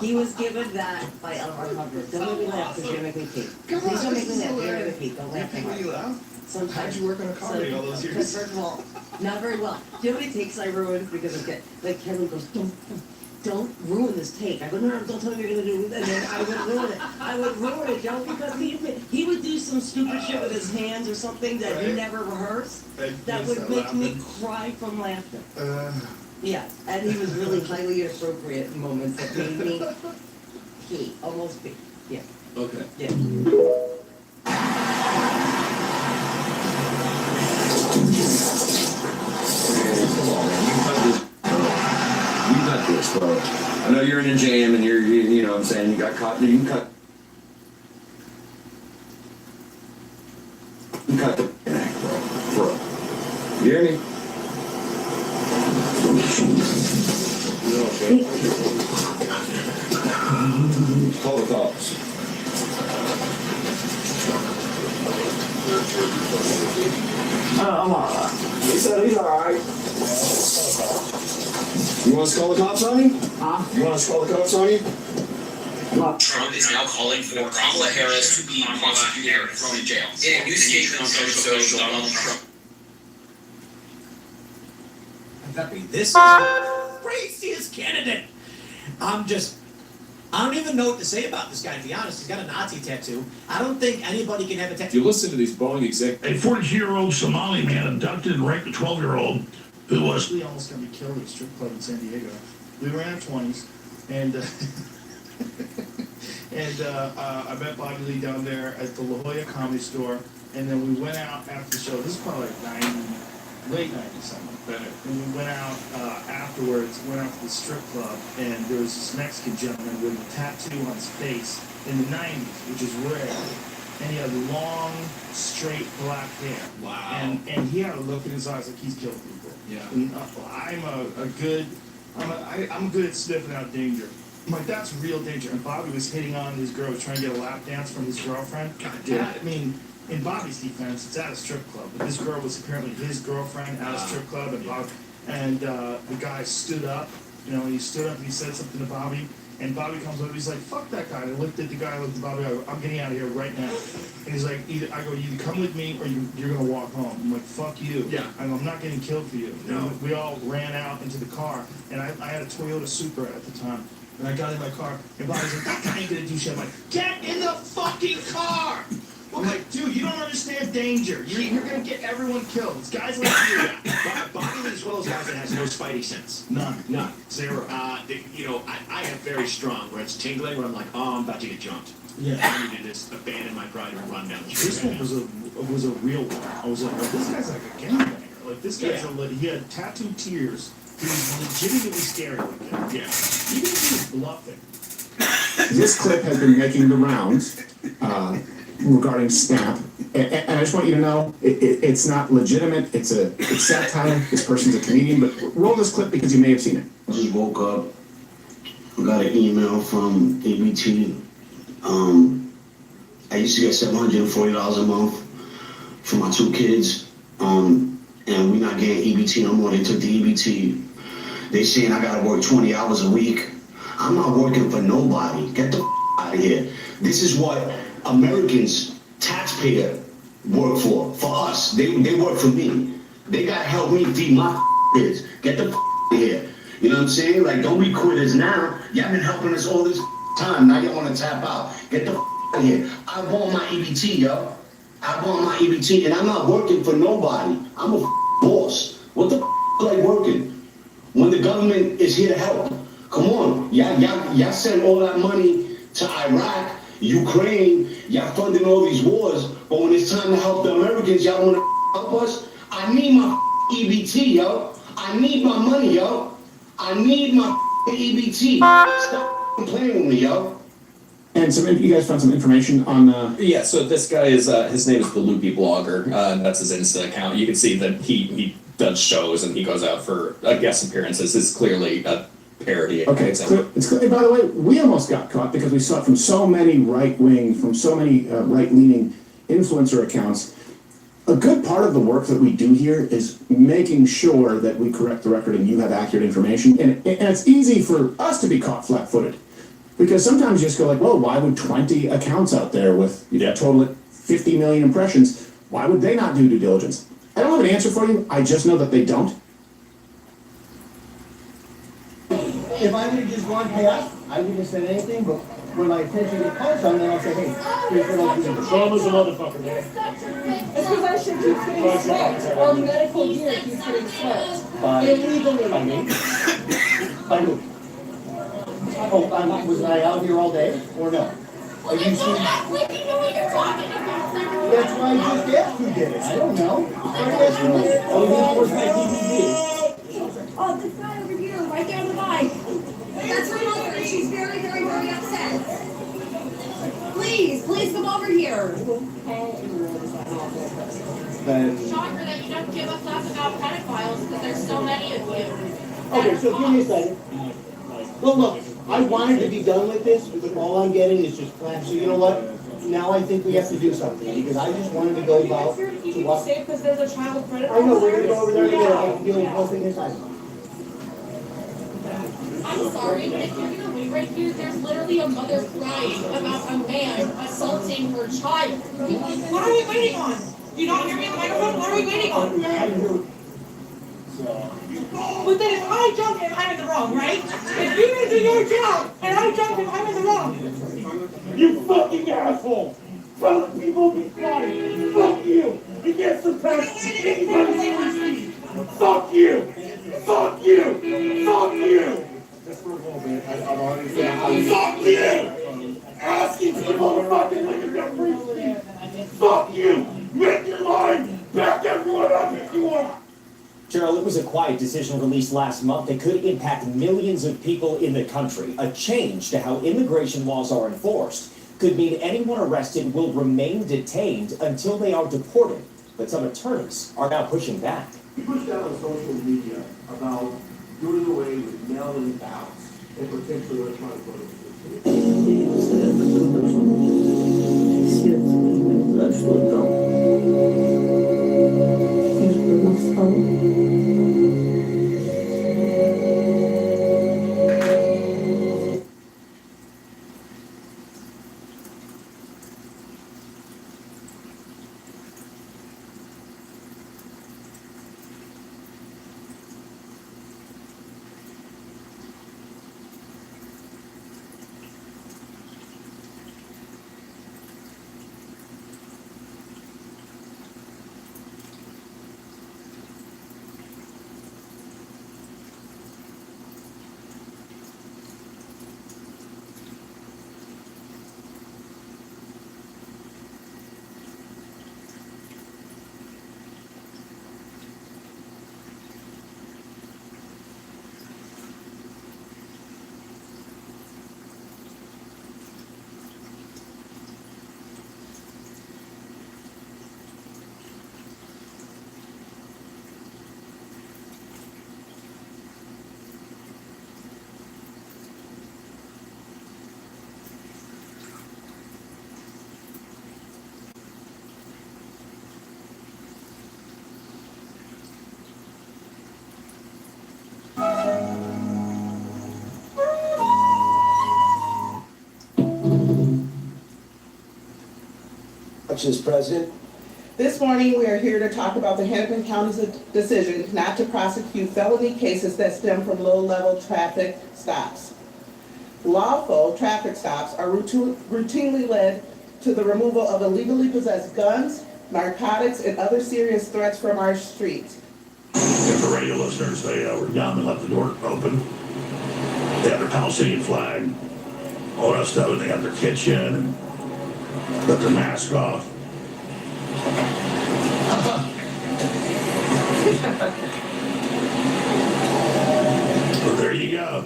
He was given that by Elmer Hubbard. Don't make me laugh because you're making me peak. Please don't make me laugh. You're making me peak. Don't laugh. Make me laugh? Sometimes. How'd you work on a comedy all those years? Because first of all, not very well. Do you know how many takes I ruined because of like Kevin goes, don't ruin this take. I go, no, don't tell me you're gonna do it, and then I would ruin it. I would ruin it, Joe, because he would do some stupid shit with his hands or something that you never rehearsed. That would make me cry from laughter. Yeah, and he was really highly inappropriate in moments that made me pee, almost pee. Yeah. Okay. Yeah. You got this, bro. I know you're in a jam and you know what I'm saying, you got caught, you can cut the neck, bro. You hear me? Call the cops. I'm alright. He said he's alright. You want us to call the cops on you? Huh? You want us to call the cops on you? Trump is now calling for Kamala Harris to be prosecuted and thrown in jail. In a new statement on social, Donald Trump. This is the craziest candidate. I don't even know what to say about this guy, to be honest. He's got a Nazi tattoo. I don't think anybody can have a tattoo. You listen to these Boeing executives. A 42-year-old Somali man abducted and raped a 12-year-old who was almost going to be killed at a strip club in San Diego. We were in our 20s, and I met Bobby Lee down there at the La Jolla Comedy Store, and then we went out after the show. This is probably like late 90s, something like that. And we went out afterwards, went out to the strip club, and there was this Mexican gentleman with a tattoo on his face in the 90s, which is rare. And he had long, straight black hair. Wow. And he had a look in his eyes like he's killed people. Yeah. And I'm good at sniffing out danger. I'm like, that's real danger. And Bobby was hitting on his girl, trying to get a lap dance from his girlfriend. God damn. I mean, in Bobby's defense, it's at a strip club. But this girl was apparently his girlfriend at a strip club, and the guy stood up. You know, he stood up and he said something to Bobby. And Bobby comes over, he's like, fuck that guy. And I looked at the guy, I looked at Bobby, I go, I'm getting out of here right now. And he's like, either come with me or you're going to walk home. I'm like, fuck you. Yeah. I go, I'm not getting killed for you. No. And we all ran out into the car. And I had a Toyota Supra at the time. And I got in my car, and Bobby's like, that guy ain't going to do shit. I'm like, get in the fucking car! I'm like, dude, you don't understand danger. You're going to get everyone killed. It's guys like you. Bobby Lee's one of those guys that has no spidey sense. None. Zero. I have very strong, where it's tingling, where I'm like, oh, I'm about to get jumped. Yeah. I need to just abandon my pride and run down the street. This one was a real one. I was like, oh, this guy's like a gangbanger. Like, this guy's he had tattooed tears. He was legitimately scary looking. Yeah. Even if he was bluffing. This clip has been making the rounds regarding SNAP, and I just want you to know it's not legitimate. It's satire. This person's a comedian, but roll this clip because you may have seen it. I just woke up, got an email from ABT. I used to get $740 a month for my 2 kids, and we're not getting EBT no more. They took the EBT. They saying I gotta work 20 hours a week. I'm not working for nobody. Get the out of here. This is what Americans, taxpayer, work for us. They work for me. They gotta help me feed my kids. Get the out of here. You know what I'm saying? Like, don't be quitters now. Y'all been helping us all this time. Now y'all wanna tap out. Get the out of here. I want my EBT, yo. I want my EBT, and I'm not working for nobody. I'm a boss. What the like working? When the government is here to help. Come on, y'all send all that money to Iraq, Ukraine, y'all funding all these wars, but when it's time to help the Americans, y'all wanna help us? I need my EBT, yo. I need my money, yo. I need my EBT. Stop playing with me, yo. And you guys found some information on Yeah, so this guy is his name is the Loopy Blogger. That's his Insta account. You can see that he does shows and he goes out for guest appearances. It's clearly a parody. Okay, it's clear. By the way, we almost got caught because we saw it from so many right-wing, from so many right-leaning influencer accounts. A good part of the work that we do here is making sure that we correct the record and you have accurate information. And it's easy for us to be caught flat-footed. Because sometimes you just go like, whoa, why would 20 accounts out there with total 50 million impressions, why would they not do due diligence? I don't have an answer for you, I just know that they don't. If I would have just gone past, I wouldn't have said anything, but when my attention gets called on, then I'll say, hey, here's what I'll do. Trauma's a motherfucker, man. It's because I should keep getting swept. Our medical gear keeps getting swept. Illegally. By me? By who? Oh, was I out here all day, or no? Are you seeing? That's why I just asked who did it. I don't know. Oh, this was my DVD. Oh, this guy over here, right there on the bike. That's her mother, and she's very, very, very upset. Please come over here. Shocker that you don't give a fuck about pedophiles because there's so many of you. Okay, so give me a second. Well, look, I wanted to be done with this, but all I'm getting is just flash. So you know what? Now I think we have to do something, because I just wanted to go about to what. Say because there's a child predator. I know, we're gonna go over there together. I'm dealing with one thing this time. I'm sorry, but if you're gonna wait right here, there's literally a mother crying about a man assaulting her child. What are we waiting on? Do you not hear me on the microphone? What are we waiting on? But then if I jump him, I'm in the wrong, right? If you guys do your job and I jump him, I'm in the wrong. You fucking asshole! Telling people to be quiet. Fuck you! You can't suppress anybody's free speech. Fuck you! Fuck you! Fuck you! Just for a moment, I'm already saying. Fuck you! Asking people to fucking look at their free speech. Fuck you! Make your mind! Back everyone up if you want! Gerald, it was a quiet decision released last month that could impact millions of people in the country. A change to how immigration laws are enforced could mean anyone arrested will remain detained until they are deported. But some attorneys are now pushing back. You pushed out on social media about doing away with mail-in ballots and potentially electronic voting. elections, President. This morning, we are here to talk about the Hennepin County's decision not to prosecute felony cases that stem from low-level traffic stops. Lawful traffic stops are routinely led to the removal of illegally possessed guns, narcotics, and other serious threats from our streets. If the radio listeners, they were young and left the door open. They had their Palestinian flag, all that stuff, and they got their kitchen and took their mask off. Well, there you go.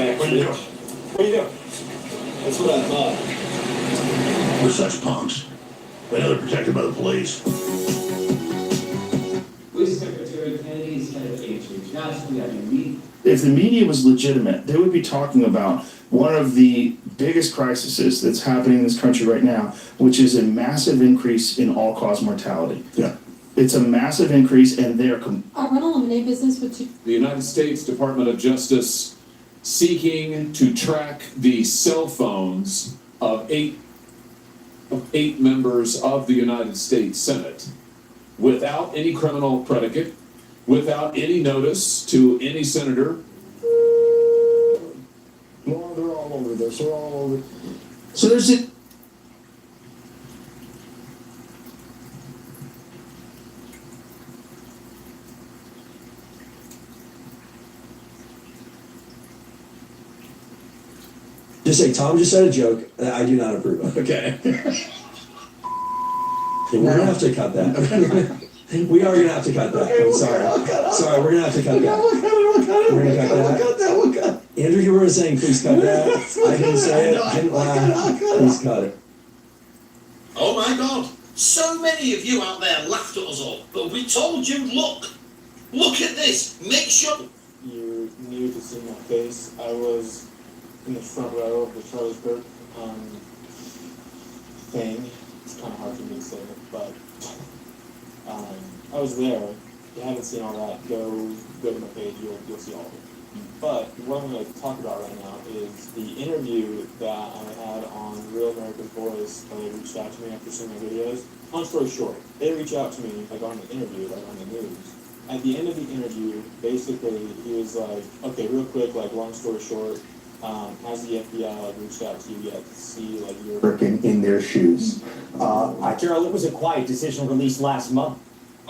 What are you doing? What are you doing? That's what I thought. We're such punks. We know they're protected by the police. Police Secretary Kennedy's head of agency. Nationally, I mean, If the media was legitimate, they would be talking about one of the biggest crises that's happening in this country right now, which is a massive increase in all-cause mortality. Yeah. It's a massive increase, and they're I run a lemonade business with two. The United States Department of Justice seeking to track the cell phones of eight members of the United States Senate without any criminal predicate, without any notice to any senator. No, they're all over this. They're all over. So there's a. Just say, Tom just said a joke that I do not approve of. Okay. Okay, we're gonna have to cut that. We are gonna have to cut that. I'm sorry. Sorry, we're gonna have to cut that. We're gonna cut that. We'll cut. Andrew, you were saying, please cut that. I didn't say it, didn't laugh. Please cut it. Oh my God! So many of you out there laughed at us all, but we told you, look at this, make sure. You needed to see my face. I was in the front row of the Charlottesburg thing. It's kind of hard for me to say it, but I was there. If you haven't seen all that, go to my page, you'll see all of it. But what I'm going to talk about right now is the interview that I had on Real America's Voice. They reached out to me after seeing my videos. Long story short, they reached out to me like on the interview, like on the news. At the end of the interview, basically, he was like, okay, real quick, like long story short, has the FBI like reached out to you yet to see like your Working in their shoes. Carol, it was a quiet decision released last month.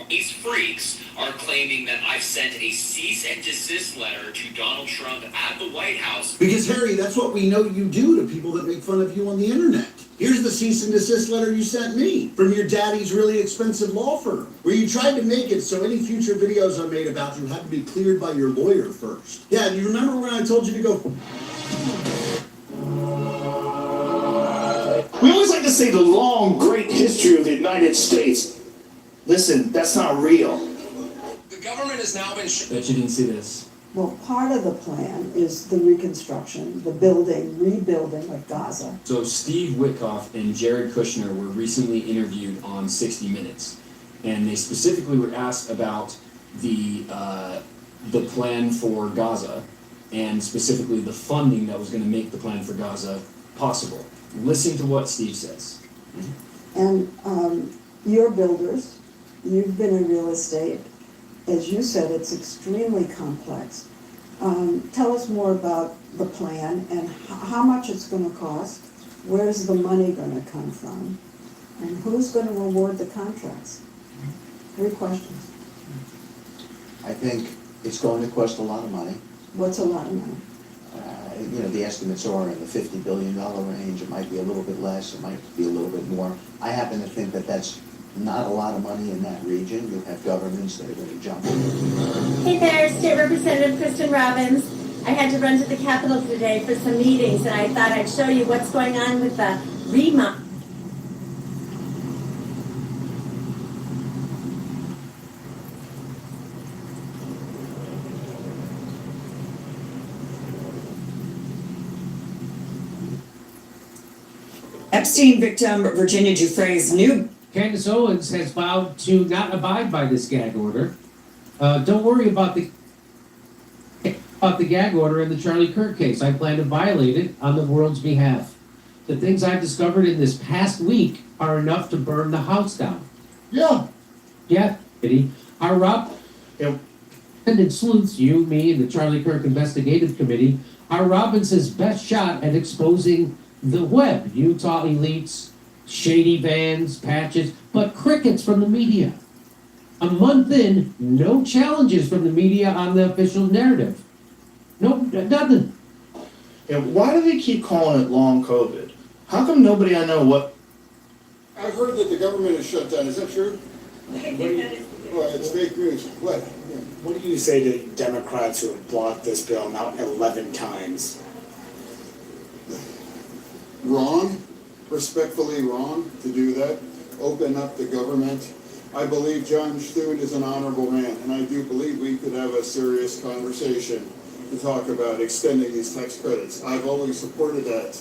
These freaks are claiming that I've sent a cease and desist letter to Donald Trump at the White House. Because, Harry, that's what we know you do to people that make fun of you on the internet. Here's the cease and desist letter you sent me from your daddy's really expensive law firm, where you tried to make it so any future videos I made about you had to be cleared by your lawyer first. Yeah, do you remember when I told you to go? We always like to say the long, great history of the United States. Listen, that's not real. The government has now been. Bet you didn't see this. Well, part of the plan is the reconstruction, the rebuilding of Gaza. So Steve Witkoff and Jared Kushner were recently interviewed on 60 Minutes, and they specifically were asked about the plan for Gaza, and specifically the funding that was going to make the plan for Gaza possible. Listen to what Steve says. And you're builders, you've been in real estate. As you said, it's extremely complex. Tell us more about the plan and how much it's going to cost, where's the money going to come from, and who's going to award the contracts? 3 questions. I think it's going to cost a lot of money. What's a lot of money? The estimates are in the $50 billion range. It might be a little bit less, it might be a little bit more. I happen to think that that's not a lot of money in that region. You'll have governments that are going to jump in. Hey there, State Representative Kristen Robbins. I had to run to the Capitol today for some meetings, and I thought I'd show you what's going on with the remodel. Epstein victim Virginia Giuffre's new... Candace Owens has vowed to not abide by this gag order. Don't worry about the... about the gag order in the Charlie Kirk case. I plan to violate it on the world's behalf. The things I've discovered in this past week are enough to burn the house down. Yeah. Yeah, Kitty. Our Rob and sleuths, you, me, and the Charlie Kirk Investigative Committee, are Robinson's best shot at exposing the web. Utah elites, shady vans, patches, but crickets from the media. A month in, no challenges from the media on the official narrative. Nope, nothing. Yeah, why do they keep calling it long COVID? How come nobody I know what? I've heard that the government is shut down. Is that true? Well, it's fake news. What? What do you say to Democrats who have blocked this bill now 11 times? Wrong, respectfully wrong to do that. Open up the government. I believe John Thune is an honorable man, and I do believe we could have a serious conversation to talk about extending these tax credits. I've always supported that.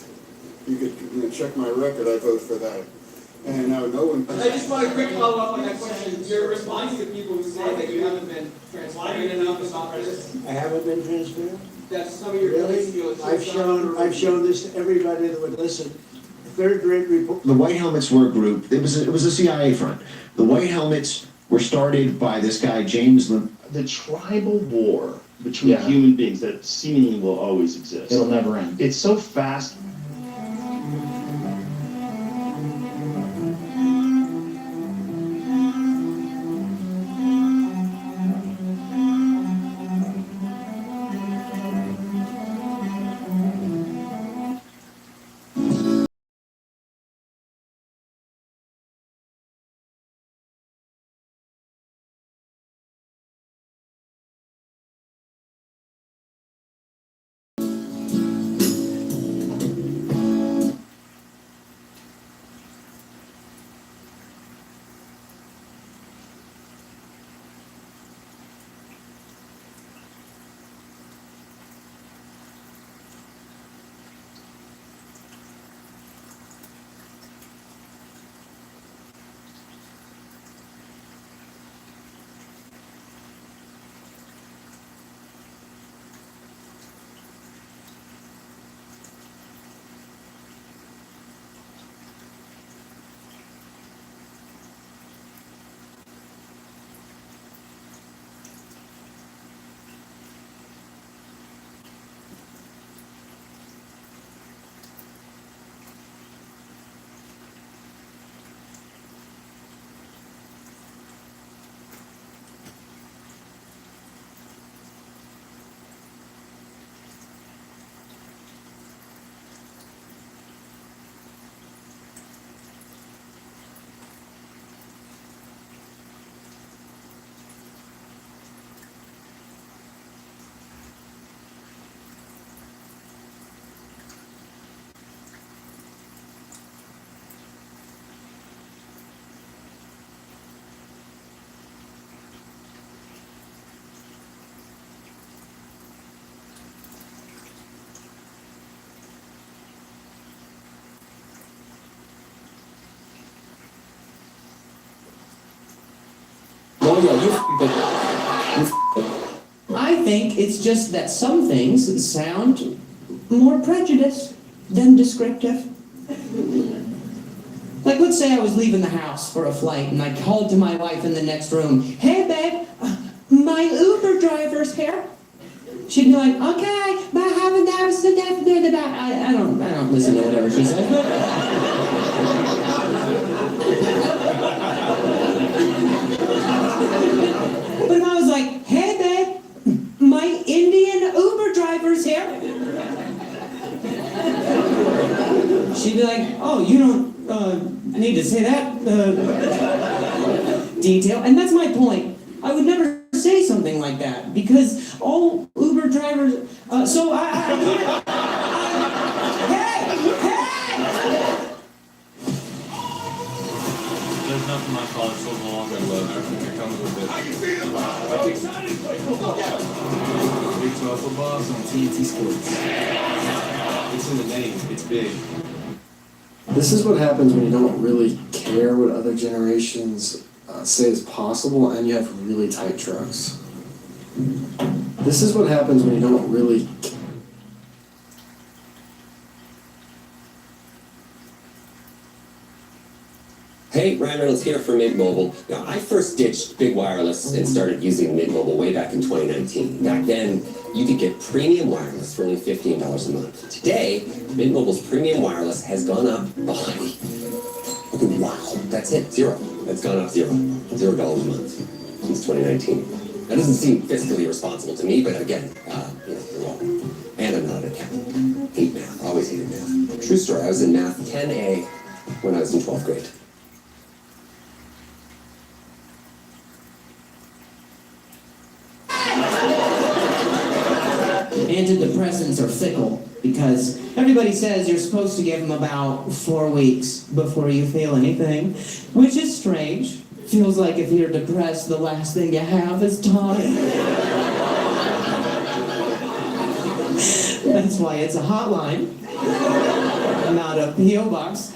You could check my record, I vote for that. And now no one... I just want a quick follow-up on that question. You're responding to people who say that you haven't been transparent enough about this. I haven't been transparent? That's some of your Really? feels. I've shown this to everybody that would listen. Third-rate report. The White Helmets were a group. It was a CIA front. The White Helmets were started by this guy, James The tribal war between human beings that seemingly will always exist. It'll never end. It's so fast. I think it's just that some things sound more prejudiced than descriptive. Like, let's say I was leaving the house for a flight and I called to my wife in the next room, "Hey babe, my Uber driver's here." She'd be like, "Okay, bye, have a nice day." I don't listen to whatever she says. But if I was like, "Hey babe, my Indian Uber driver's here," she'd be like, "Oh, you don't need to say that detail." And that's my point. I would never say something like that because all Uber drivers. So I can't. There's nothing my college football longer love. Everything comes with it. How you feeling, Bob? I'm excited to play football. Big 12 football is on TNT Sports. It's in the name. It's big. This is what happens when you don't really care what other generations say is possible and you have really tight trucks. This is what happens when you don't really. Hey, Ryan Reynolds here for Mint Mobile. Now, I first ditched big wireless and started using Mint Mobile way back in 2019. Back then, you could get premium wireless for only $15 a month. Today, Mint Mobile's premium wireless has gone up by, wow, that's it, zero. It's gone up $0 a month since 2019. That doesn't seem fiscally responsible to me, but again, you're welcome. And I'm not an accountant. Hate math, always hated math. True story, I was in math 10A when I was in 12th grade. Antidepressants are fickle because everybody says you're supposed to give them about 4 weeks before you feel anything, which is strange. Feels like if you're depressed, the last thing you have is time. That's why it's a hotline, not a P.O. box.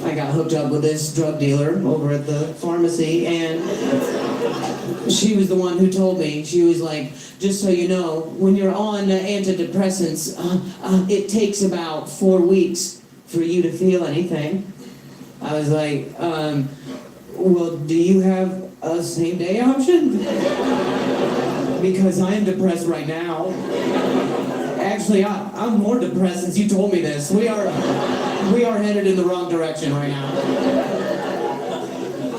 I got hooked up with this drug dealer over at the pharmacy, and she was the one who told me. She was like, just so you know, when you're on antidepressants, it takes about 4 weeks for you to feel anything. I was like, well, do you have a same-day option? Because I am depressed right now. Actually, I'm more depressed since you told me this. We are headed in the wrong direction right now.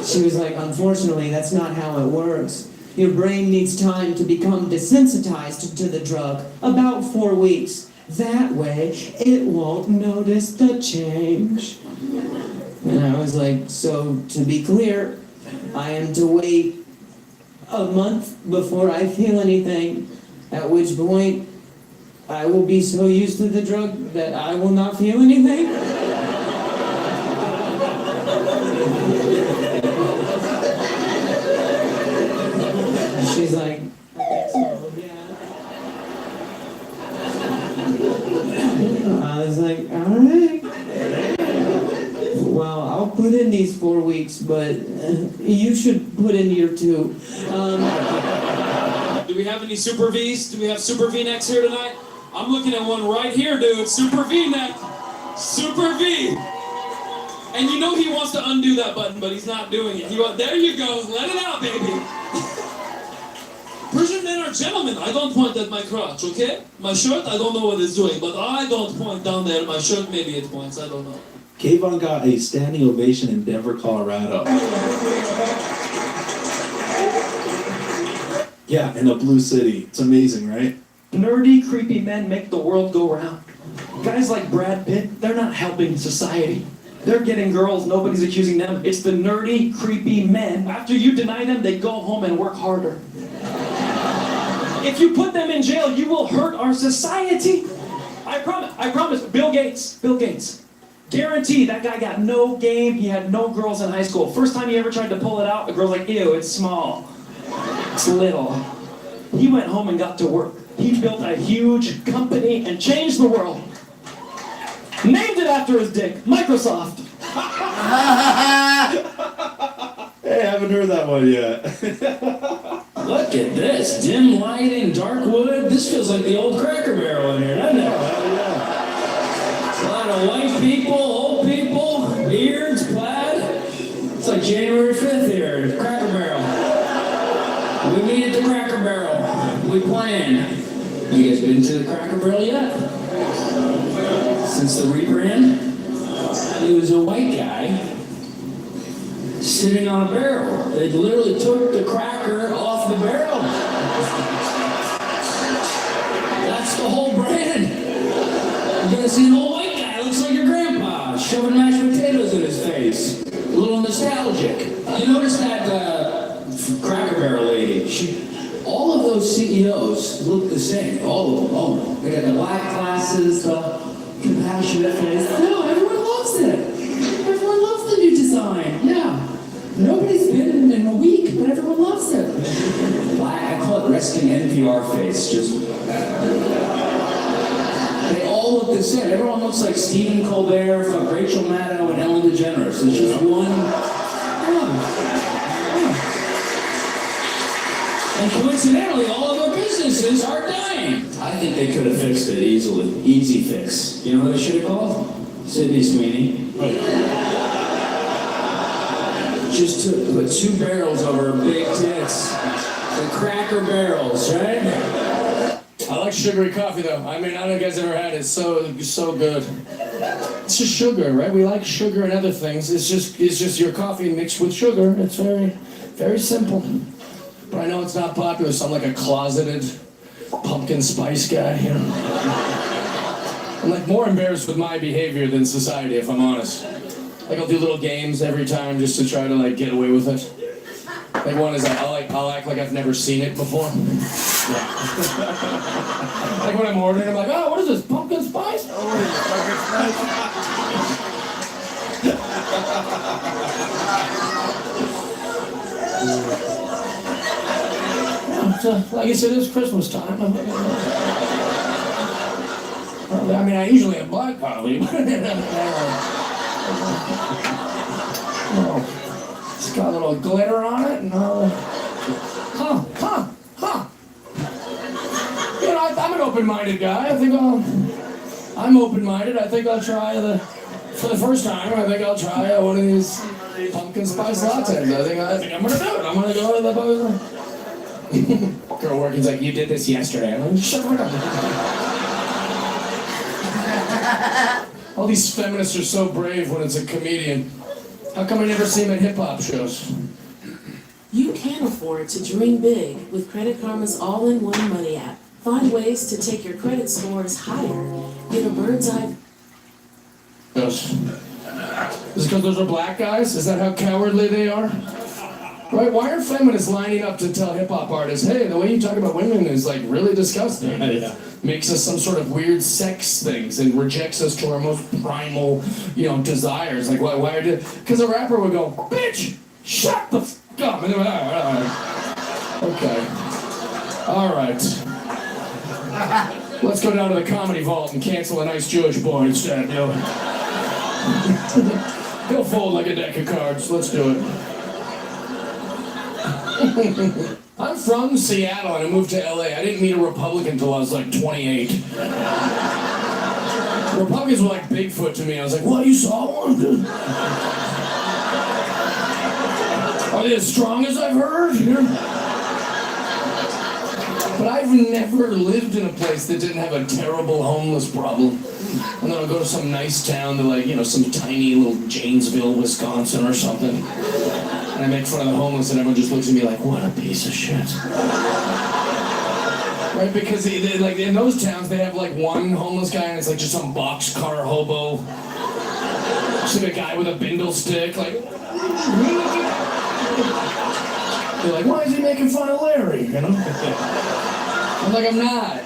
She was like, unfortunately, that's not how it works. Your brain needs time to become desensitized to the drug, about 4 weeks. That way, it won't notice the change. And I was like, so to be clear, I am to wait a month before I feel anything, at which point I will be so used to the drug that I will not feel anything. She's like, so, yeah. I was like, all right. Well, I'll put in these 4 weeks, but you should put in your 2. Do we have any Super Vs? Do we have Super V-necks here tonight? I'm looking at one right here, dude. Super V-neck. Super V. And you know he wants to undo that button, but he's not doing it. There you go. Let it out, baby. Persian men are gentlemen. I don't point at my crotch, okay? My shirt, I don't know what it's doing, but I don't point down there. My shirt, maybe it points. I don't know. Kayvon got a standing ovation in Denver, Colorado. Yeah, in a blue city. It's amazing, right? Nerdy, creepy men make the world go round. Guys like Brad Pitt, they're not helping society. They're getting girls, nobody's accusing them. It's the nerdy, creepy men. After you deny them, they go home and work harder. If you put them in jail, you will hurt our society. I promise. Bill Gates. Guarantee that guy got no game, he had no girls in high school. First time he ever tried to pull it out, the girl's like, ew, it's small. It's little. He went home and got to work. He built a huge company and changed the world. Named it after his dick, Microsoft. Hey, I haven't heard that one yet. Look at this. Dim lighting, dark wood. This feels like the old Cracker Barrel in here, doesn't it? A lot of white people, old people, beards, plaid. It's like January 5th here at Cracker Barrel. We meet at the Cracker Barrel. We plan. You guys been to the Cracker Barrel yet? Since the rebrand? He was a white guy sitting on a barrel. They literally took the cracker off the barrel. That's the whole brand. You're gonna see an old white guy, looks like your grandpa, shoving mashed potatoes in his face. A little nostalgic. You notice that Cracker Barrel lady? All of those CEOs look the same. All of them. Oh, they got the black glasses, the compassionate face. No, everyone loves it. Everyone loves the new design. Yeah. Nobody's been in a week, but everyone loves it. I call it resting NPR face. Just they all look the same. Everyone looks like Stephen Colbert, from Rachel Maddow, and Ellen DeGeneres. It's just one. And coincidentally, all of their businesses are dying. I think they could have fixed it easily. Easy fix. You know what they should have called? Sydney Sweeney. Just put 2 barrels over her big tits. The Cracker Barrels, right? I like sugary coffee though. I mean, I don't know if you guys ever had it. It's so good. It's just sugar, right? We like sugar and other things. It's just your coffee mixed with sugar. It's very, very simple. But I know it's not popular, so I'm like a closeted pumpkin spice guy, you know? I'm like more embarrassed with my behavior than society, if I'm honest. Like I'll do little games every time just to try to like get away with it. Like one is I'll act like I've never seen it before. Like when I'm ordering, I'm like, oh, what is this, pumpkin spice? Oh, pumpkin spice. Like I said, it's Christmas time. I mean, I usually have black coffee. It's got a little glitter on it, and You know, I'm an open-minded guy. I'm open-minded. I think I'll try for the first time, I think I'll try one of these pumpkin spice lattes. I think I'm gonna do it. I'm gonna go to the girl working's like, you did this yesterday. I'm like, shut up. All these feminists are so brave when it's a comedian. How come I never see them at hip-hop shows? You can afford to dream big with Credit Karma's all-in-one money app. Find ways to take your credit scores higher. Get a bird's eye. Is it because those are black guys? Is that how cowardly they are? Right? Why are feminists lining up to tell hip-hop artists, hey, the way you talk about women is like really disgusting. Yeah. Makes us some sort of weird sex things and rejects us to our most primal, desires. Like, why are you? Because a rapper would go, bitch, shut the f*** up. And okay. All right. Let's go down to the comedy vault and cancel a nice Jewish boy instead. He'll fold like a deck of cards. Let's do it. I'm from Seattle and I moved to LA. I didn't meet a Republican until I was like 28. Republicans were like Bigfoot to me. I was like, what, you saw one? Are they as strong as I've heard? But I've never lived in a place that didn't have a terrible homeless problem. And then I'll go to some nice town to some tiny little Janesville, Wisconsin or something. And I make fun of the homeless and everyone just looks at me like, what a piece of shit. Right, because like in those towns they have like one homeless guy and it's like just some boxcar hobo. Just like a guy with a bindle stick, like. They're like, why is he making fun of Larry, I'm like, I'm not.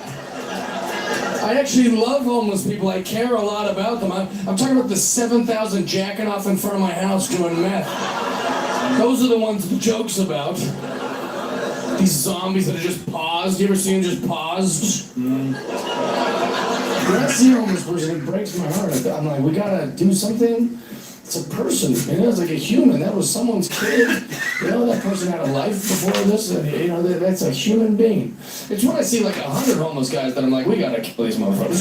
I actually love homeless people. I care a lot about them. I'm talking about the 7,000 jacking off in front of my house doing meth. Those are the ones the joke's about. These zombies that are just paused. You ever seen them just paused? When I see a homeless person, it breaks my heart. I'm like, we gotta do something. It's a person, it's like a human. That was someone's kid. That person had a life before this, and that's a human being. It's when I see like 100 homeless guys that I'm like, we gotta kill these motherfuckers.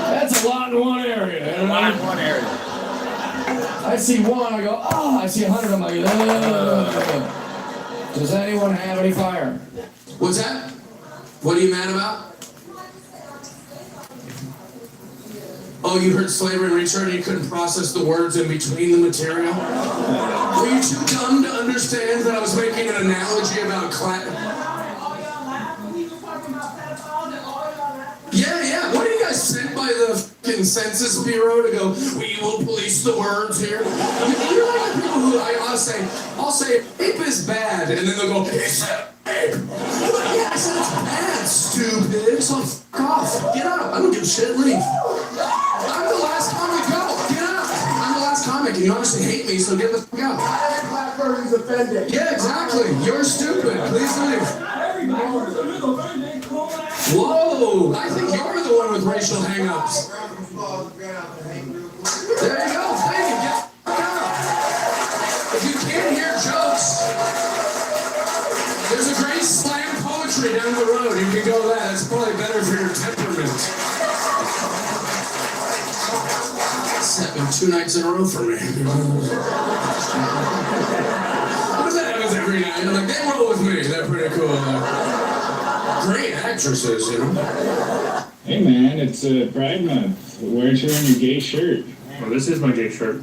That's a lot in one area. A lot in one area. I see one, I go, oh, I see 100, I'm like, does anyone have any fire? What's that? What are you mad about? Oh, you heard slavery and return, you couldn't process the words in between the material? Were you too dumb to understand that I was making an analogy about Yeah, what are you guys sent by the fucking Census Bureau to go, we will police the words here? You're like the people who, I'll say, ape is bad, and then they'll go, he said ape. Yeah, I said it's bad, stupid, so fuck off. Get up, I don't give a shit, leave. I'm the last comic, go, get up. I'm the last comic, and you obviously hate me, so get the fuck out. Blackbird's offended. Yeah, exactly, you're stupid, please leave. Whoa! I think you're the one with racial hang-ups. There you go, thank you, get out. If you can't hear jokes, 2 nights in a row for me. But that happens every night. I'm like, they roll with me. They're pretty cool. Great actresses, you know. Hey man, it's Pride Month. Where's your gay shirt? Well, this is my gay shirt.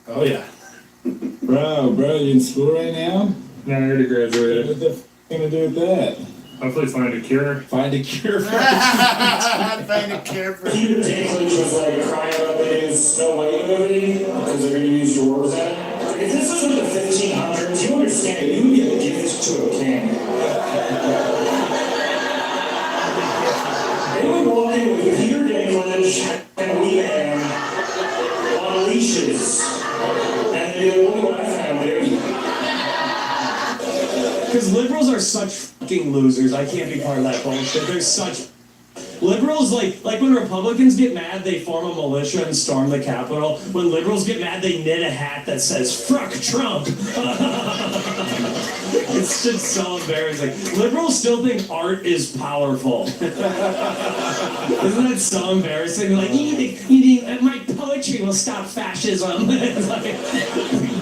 Oh yeah. Bro, you in school right now? No, I already graduated. What the f gonna do with that? Hopefully find a cure. Find a cure for Find a cure for Peter Dinklage was like crying about the new Snow White movie because they're going to use yours in it. If this was in the 1500s, you understand you would get a gift to a king. They would walk in with Peter Dinklage and Wee-Man on leashes. And they'd be like, look what I found, dude. Because liberals are such fucking losers. I can't be part of that bullshit. They're such liberals. Like when Republicans get mad, they form a militia and storm the Capitol. When liberals get mad, they knit a hat that says "Fuck Trump." It's just so embarrassing. Liberals still think art is powerful. Isn't that so embarrassing? Like, my poetry will stop fascism. It's like,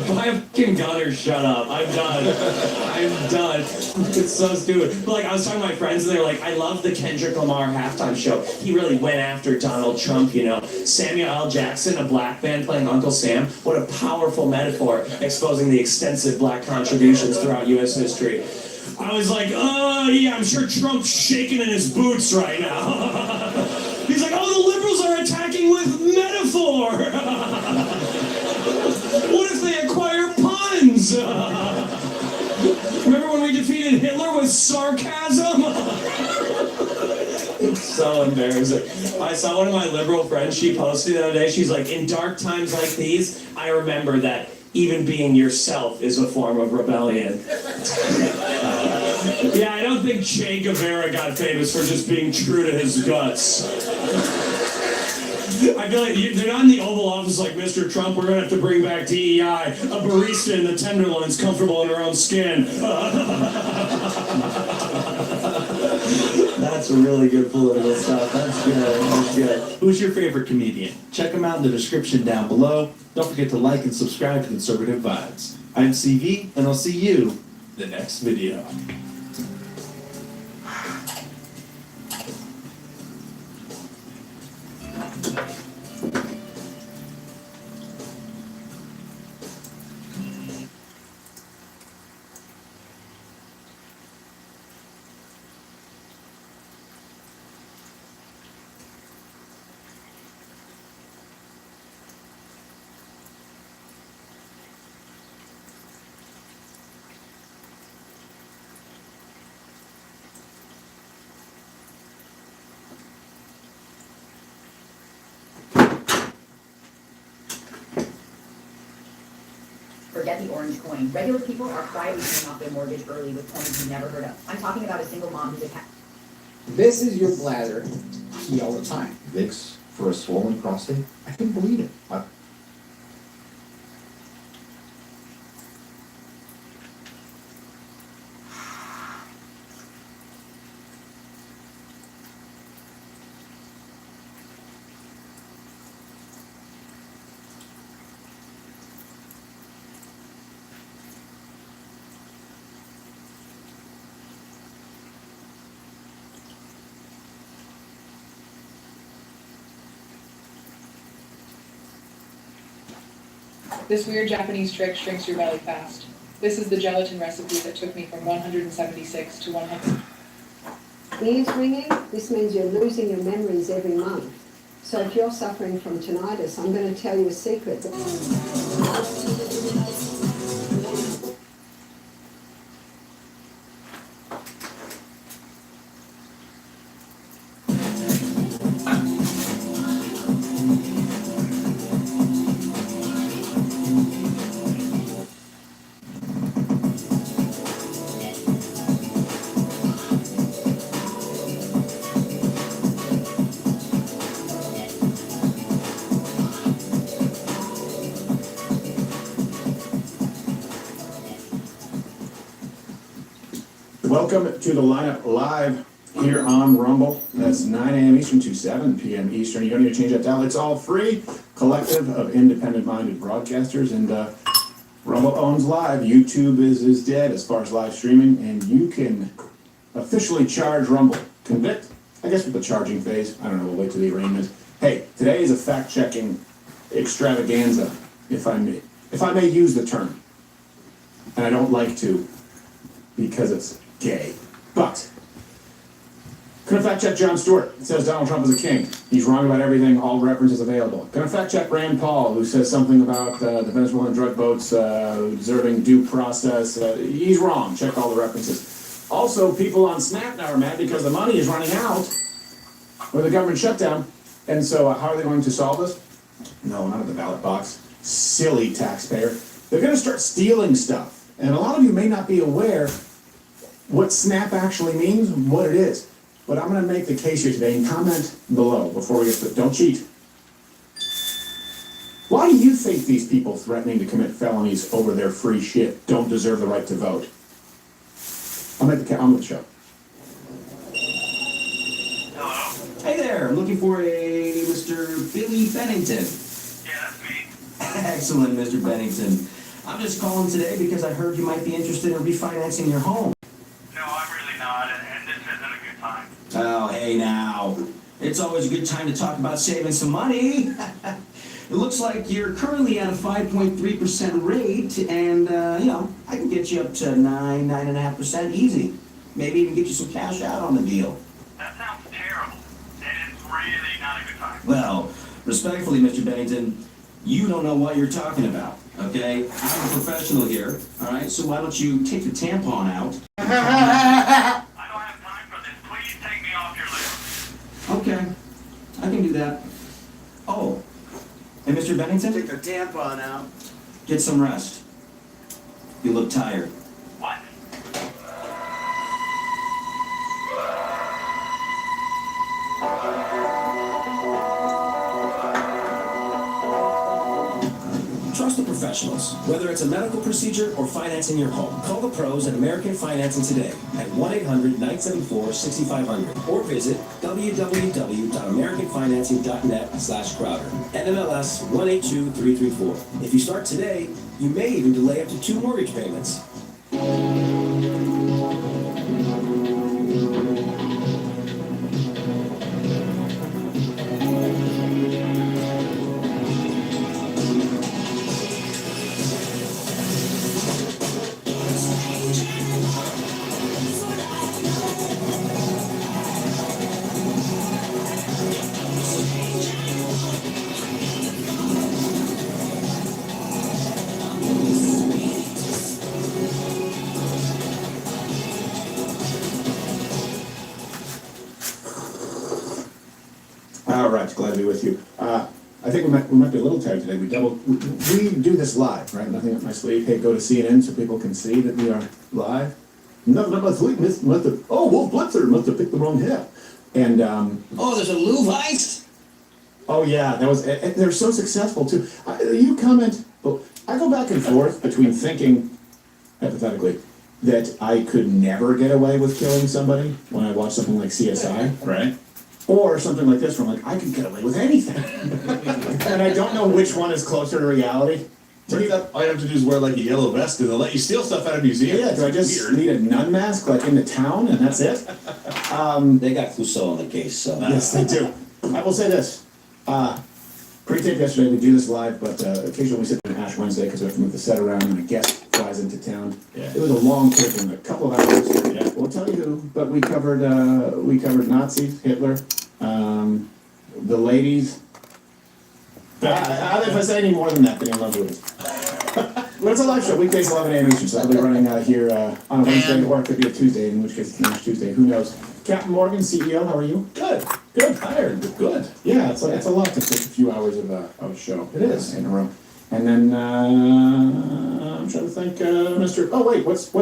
buy a fucking gun or shut up. I'm done. It's so stupid. But like, I was talking to my friends and they're like, I love the Kendrick Lamar halftime show. He really went after Donald Trump, you know. Samuel L. Jackson, a black man playing Uncle Sam. What a powerful metaphor exposing the extensive black contributions throughout U.S. history. I was like, oh yeah, I'm sure Trump's shaking in his boots right now. He's like, oh, the liberals are attacking with metaphor. What if they acquire puns? Remember when we defeated Hitler with sarcasm? It's so embarrassing. I saw one of my liberal friends, she posted the other day, she's like, in dark times like these, I remember that even being yourself is a form of rebellion. Yeah, I don't think Che Guevara got famous for just being true to his guts. I feel like they're not in the Oval Office like, Mr. Trump, we're going to have to bring back DEI. A barista in the Tenderloins comfortable in her own skin. That's really good political stuff. That's good. Who's your favorite comedian? Check them out in the description down below. Don't forget to like and subscribe to Conservative Vibes. I'm CV, and I'll see you in the next video. Forget the orange coin. Regular people are quietly paying off their mortgage early with coins you never heard of. I'm talking about a single mom who's a cat. This is your bladder pee all the time. Vicks for a swollen prostate? I couldn't believe it. This weird Japanese trick shrinks your belly fast. This is the gelatin recipe that took me from 176 to 100. Ears ringing, this means you're losing your memories every month. So if you're suffering from tinnitus, I'm going to tell you a secret. Welcome to the Lineup Live here on Rumble. That's 9 a.m. Eastern to 7 p.m. Eastern. You don't need to change that dial. It's all free. Collective of independent-minded broadcasters, and Rumble owns live. YouTube is dead as far as live streaming, and you can officially charge Rumble. Convict? I guess with the charging phase. I don't know. We'll wait till the arraignment. Hey, today is a fact-checking extravaganza, if I may use the term. And I don't like to because it's gay. But gonna fact check Jon Stewart. It says Donald Trump is a king. He's wrong about everything. All references available. Gonna fact check Rand Paul, who says something about the Venezuelan drug boats deserving due process. He's wrong. Check all the references. Also, people on Snap now are mad because the money is running out with the government shutdown. And so, how are they going to solve this? No, not at the ballot box. Silly taxpayer. They're gonna start stealing stuff. And a lot of you may not be aware what SNAP actually means, what it is. But I'm going to make the case here today, and comment below before we get to it. Don't cheat. Why do you think these people threatening to commit felonies over their free shit don't deserve the right to vote? I'm at the show. Hello? Hey there, I'm looking for a Mr. Billy Bennington. Yeah, that's me. Excellent, Mr. Bennington. I'm just calling today because I heard you might be interested in refinancing your home. No, I'm really not, and this isn't a good time. Oh, hey now. It's always a good time to talk about saving some money. It looks like you're currently at a 5.3% rate, and, I can get you up to 9.5% easy. Maybe even get you some cash out on the deal. That sounds terrible. It is really not a good time. Well, respectfully, Mr. Bennington, you don't know what you're talking about, okay? I'm a professional here, all right? So why don't you take the tampon out? I don't have time for this. Please take me off your list. Okay, I can do that. Oh, and Mr. Bennington? Take the tampon out. Get some rest. You look tired. What? Trust the professionals. Whether it's a medical procedure or financing your home, call the pros at American Financing today at 1-800-974-6500 or visit www.americanfinancing.net/Crowder. NMLS 182334. If you start today, you may even delay up to 2 mortgage payments. All right, glad to be with you. I think we might be a little tired today. We do this live, right? Nothing up my sleeve. Hey, go to CNN so people can see that we are live. Nothing up my sleeve. Wolf Blitzer must have picked the wrong hip. And there's a Louvre heist? Oh yeah, that was. They're so successful too. You comment. Well, I go back and forth between thinking, hypothetically, that I could never get away with killing somebody when I watch something like CSI, right? Or something like this, where I'm like, I could get away with anything. And I don't know which one is closer to reality. All you have to do is wear like a yellow vest and they'll let you steal stuff out of museums. Yeah, do I just need a nun mask like in the town and that's it? They got Clouseau on the case, so. Yes, they do. I will say this. Pre-tape yesterday, we do this live, but occasionally we sit in Ash Wednesday because we have to move the set around and a guest flies into town. Yeah. It was a long tape in a couple of hours. Yeah. We'll tell you who, but we covered Nazis, Hitler, the ladies. If I say any more than that, then you'll know who it is. But it's a live show, weekdays 11 a.m. Eastern, so I'll be running here on a Wednesday, or it could be a Tuesday, in which case it's next Tuesday, who knows. Captain Morgan, CEO, how are you? Good. Tired, but good. Yeah, it's a lot to take a few hours of a show. It is. In a row. And then, I'm trying to think, Mr. Oh wait, what's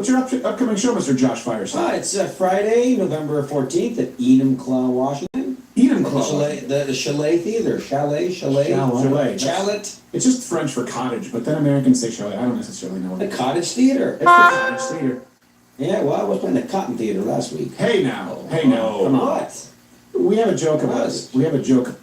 your upcoming show, Mr. Josh Fireside? It's Friday, November 14th at Enumclaw, Washington. Enumclaw. The Chalet Theater. Chalet. It's just French for cottage, but then Americans say chalet. I don't necessarily know what the Cottage Theater. It's the Cottage Theater. Yeah, well, I was playing the Cotton Theater last week. Hey now, come on. What? We have a joke about this. We have a joke.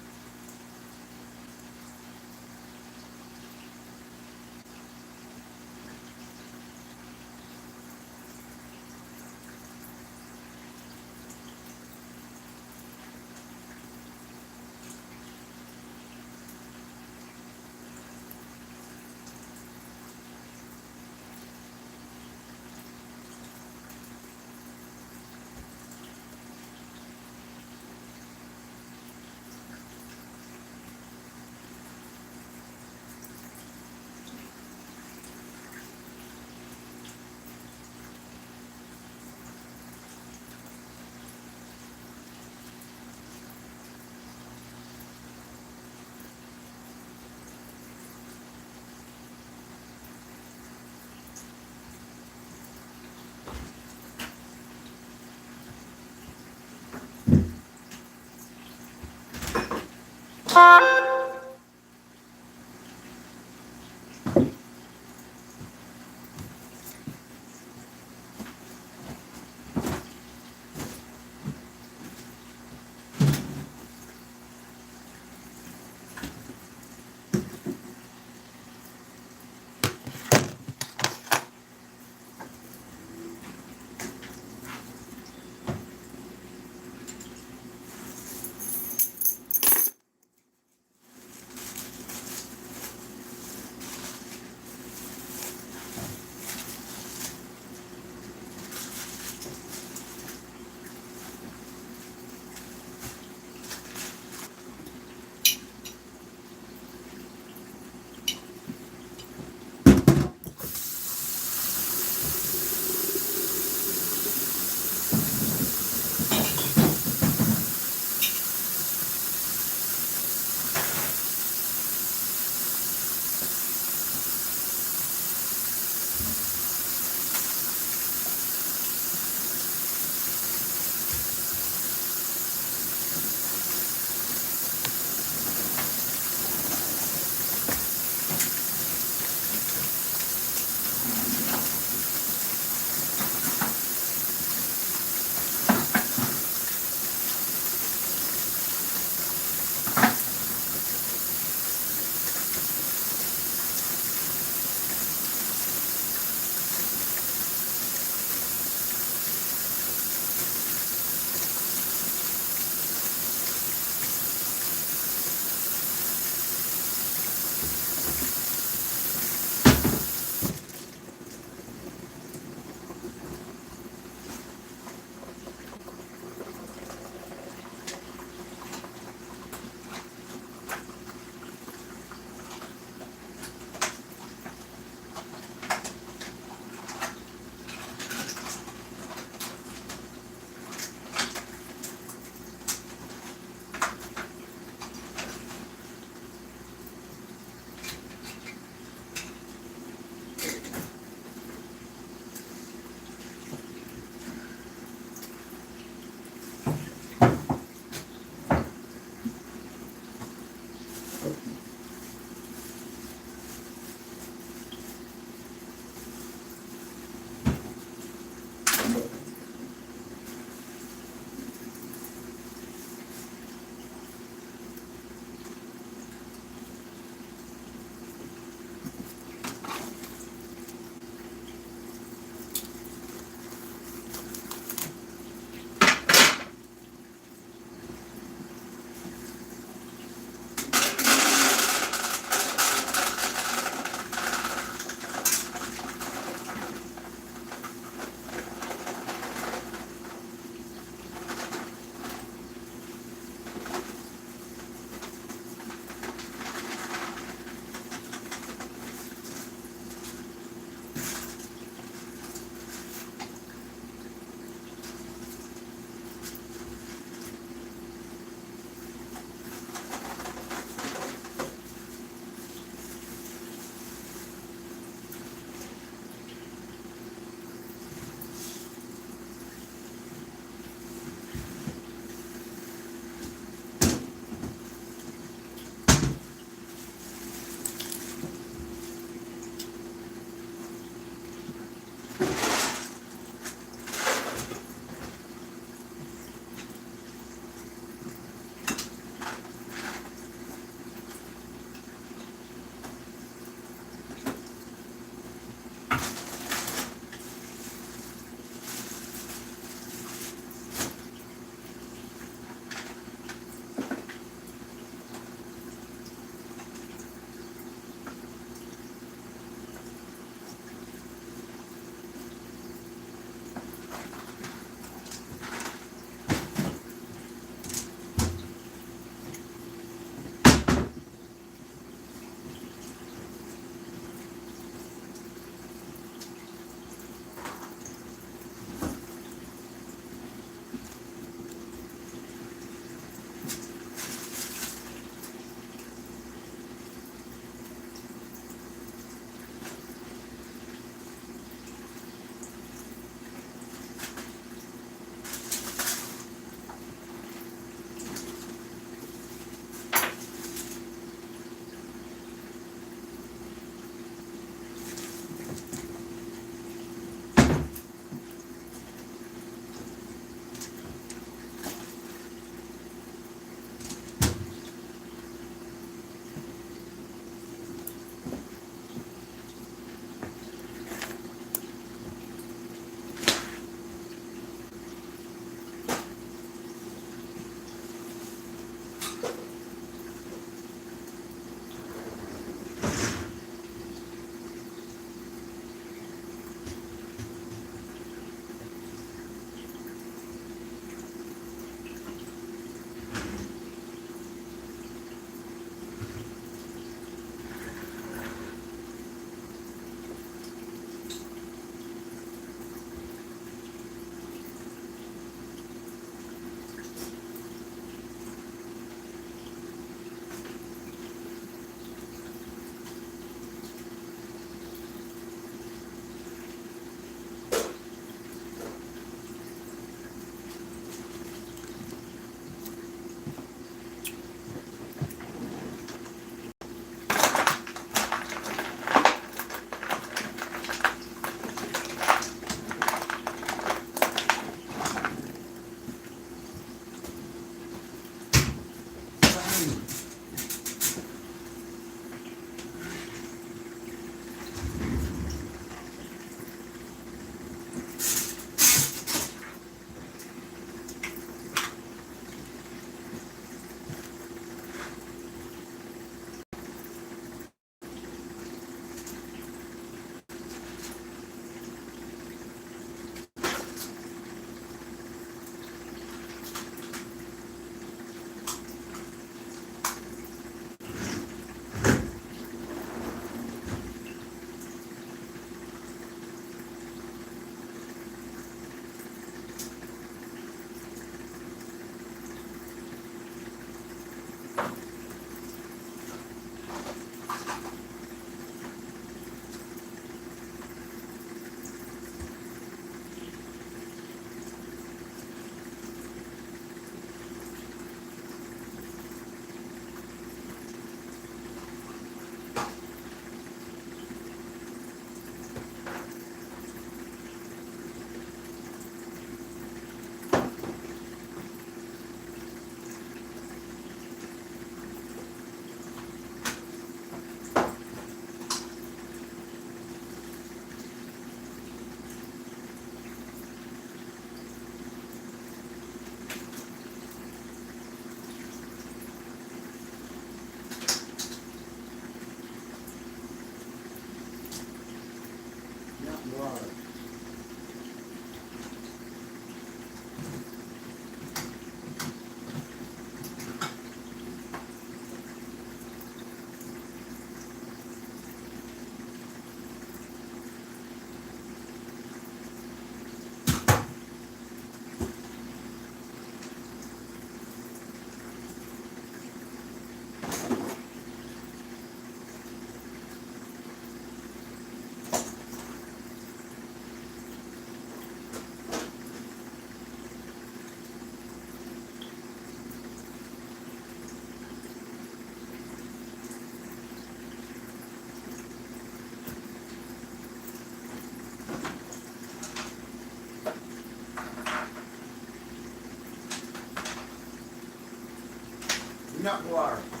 Nut water.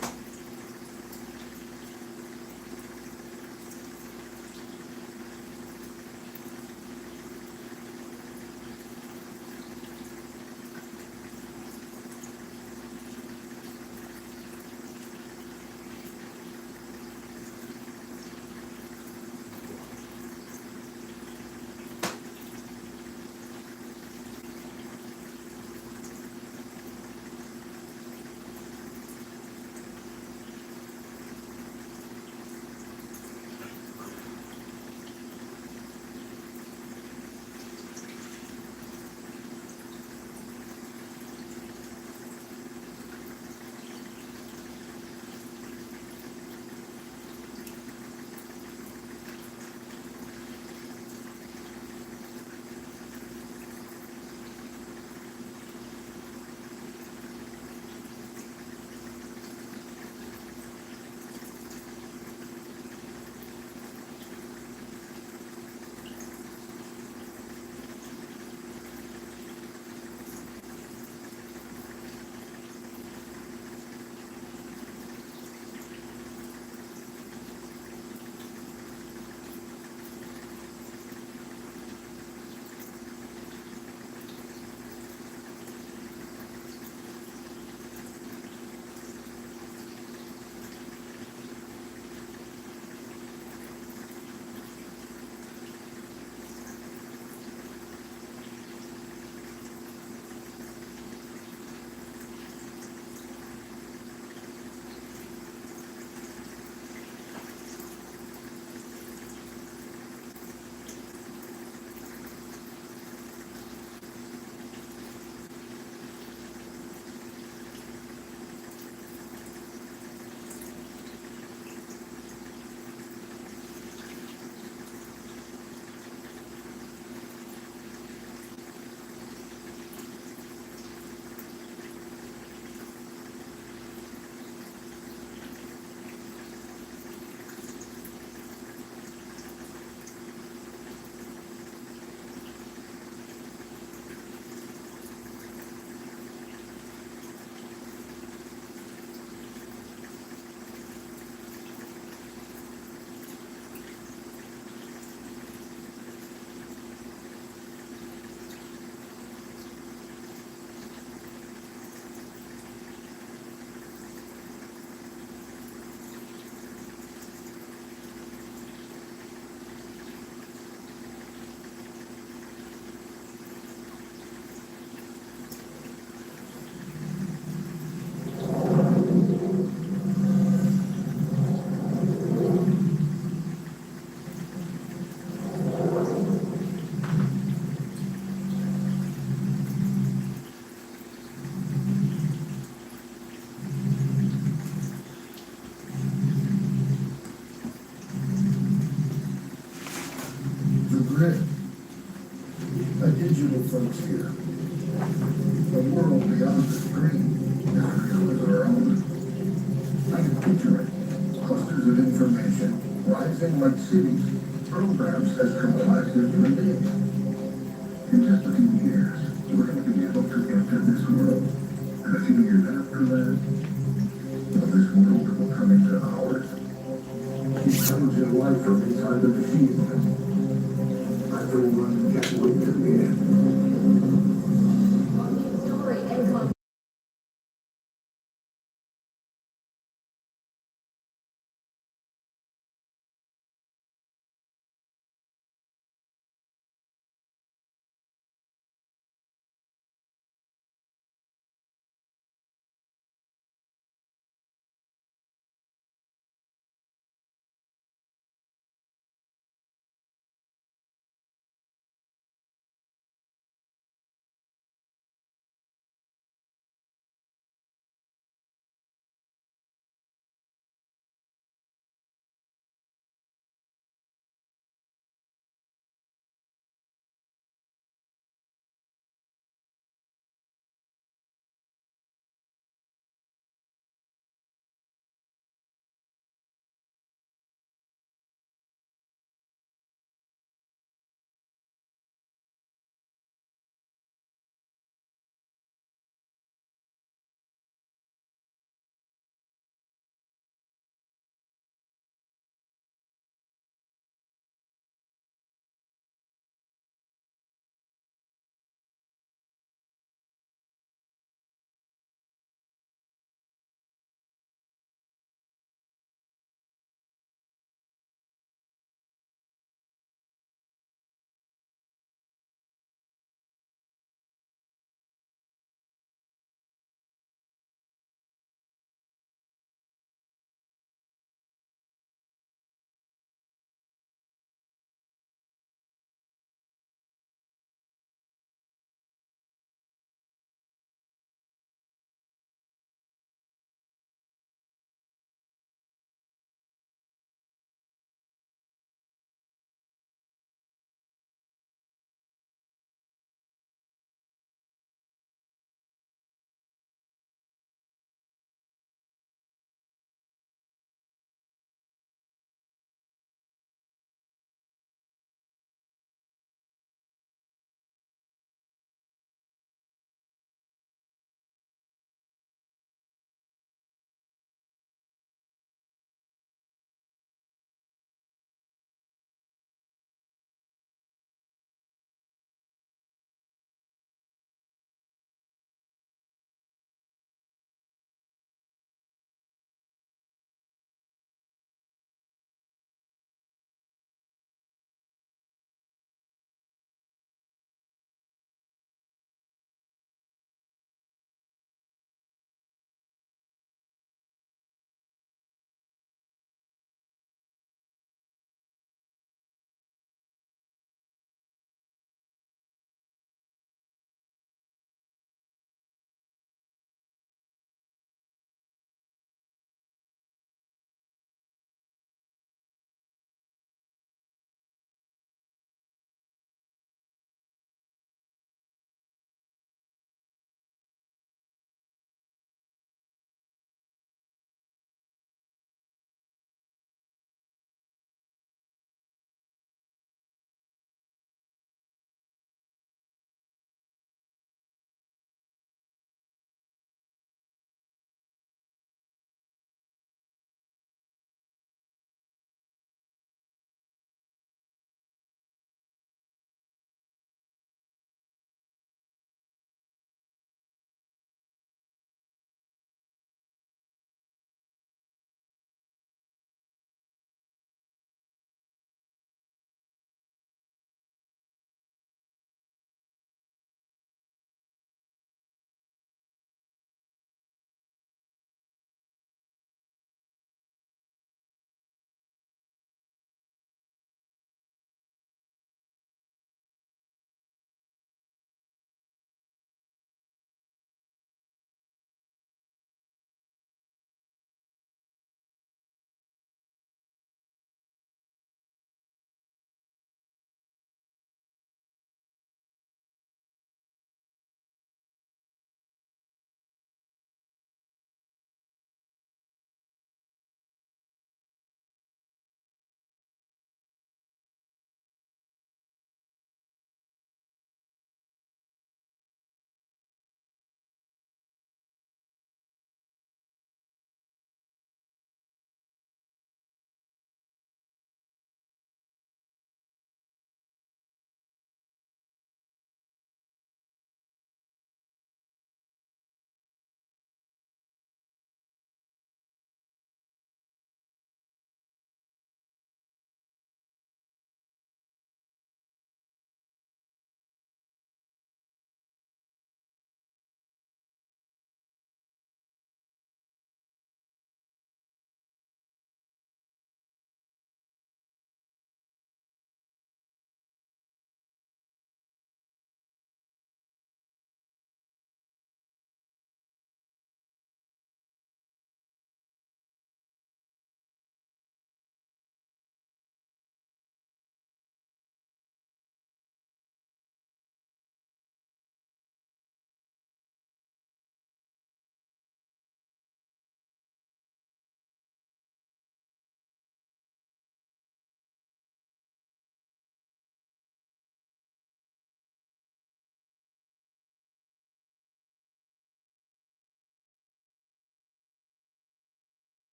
A digital frontier. A world beyond the screen. Now is our own. I can picture it. Clusters of information, rising like cities, programs as complex as human beings. In just a few years, we're going to be able to enter this world. And a few years after that, well, this world will come into ours. Intelligent life from inside the machine. Everyone can't wait to be in.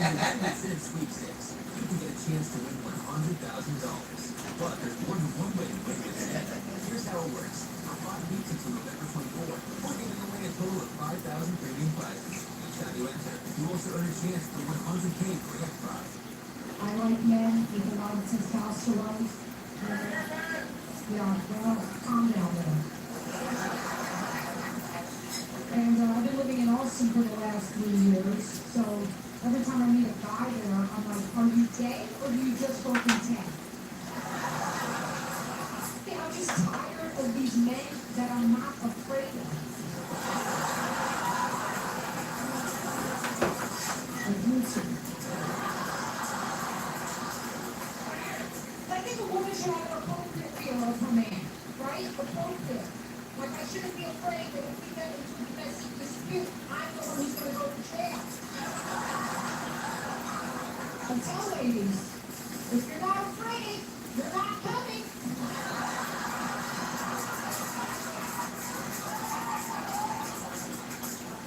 Since sweepstakes, you can get a chance to win $100,000. But there's more than one way to win this. Here's how it works. For 5 weeks until November 24th, we're giving away a total of 5,000 premium prizes. Each time you enter, you also earn a chance to win $100K grand prize. I like men with a lot of testosterone. Yeah, well, calm down there. And I've been living in Austin for the last 3 years, so every time I meet a guy there, I'm like, are you gay or do you just work in tech? Yeah, I'm just tired of these men that I'm not afraid of. I think a woman should have an appropriate fear of her man, right? Appropriate. Like I shouldn't be afraid that if we get into a domestic dispute, I'm the one who's gonna go to jail. And tell ladies, if you're not afraid, you're not coming.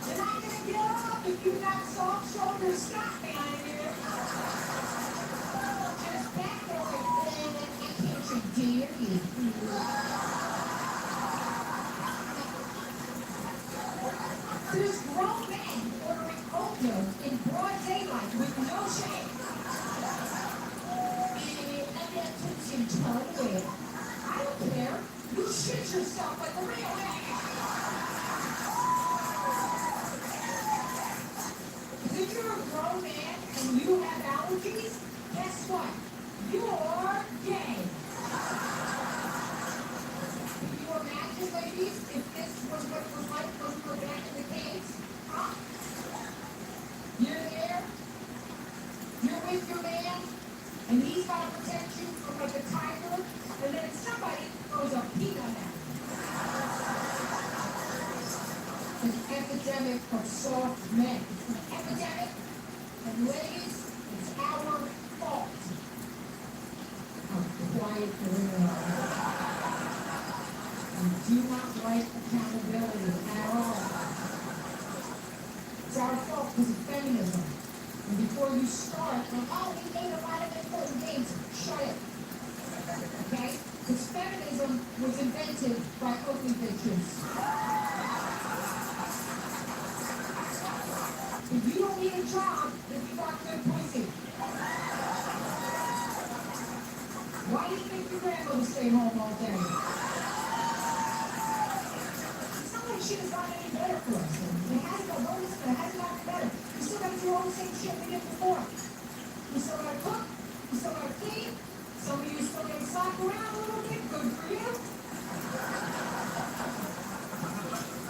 You're not gonna get up if you've got soft shoulder Scott behind you. Just back there like, I can't dare you. There's grown men ordering opium in broad daylight with no shame. I don't care. You shit yourself like a real man. If you're a grown man and you have allergies, guess what? You're gay. Can you imagine, ladies, if this was what it was like when we were back in the caves? Huh? You're there, you're with your man, and he's got to protect you from like a tiger, and then somebody throws a peanut at you. An epidemic of soft men. It's an epidemic, and ladies, it's our fault. How quiet you are. We do not like accountability at all. It's our fault because of feminism. And before you start, like, oh, we made a lot of important games, shut it. Okay? Because feminism was invented by ugly bitches. If you don't need a job, if you got good pussy. Why do you think your grandmother stayed home all day? It's not like shit has gotten any better for us. It hasn't gotten worse, but it hasn't gotten better. We still gotta do all the same shit we did before. We still gotta cook, we still gotta clean. Some of you still gotta slap around a little bit, good for you.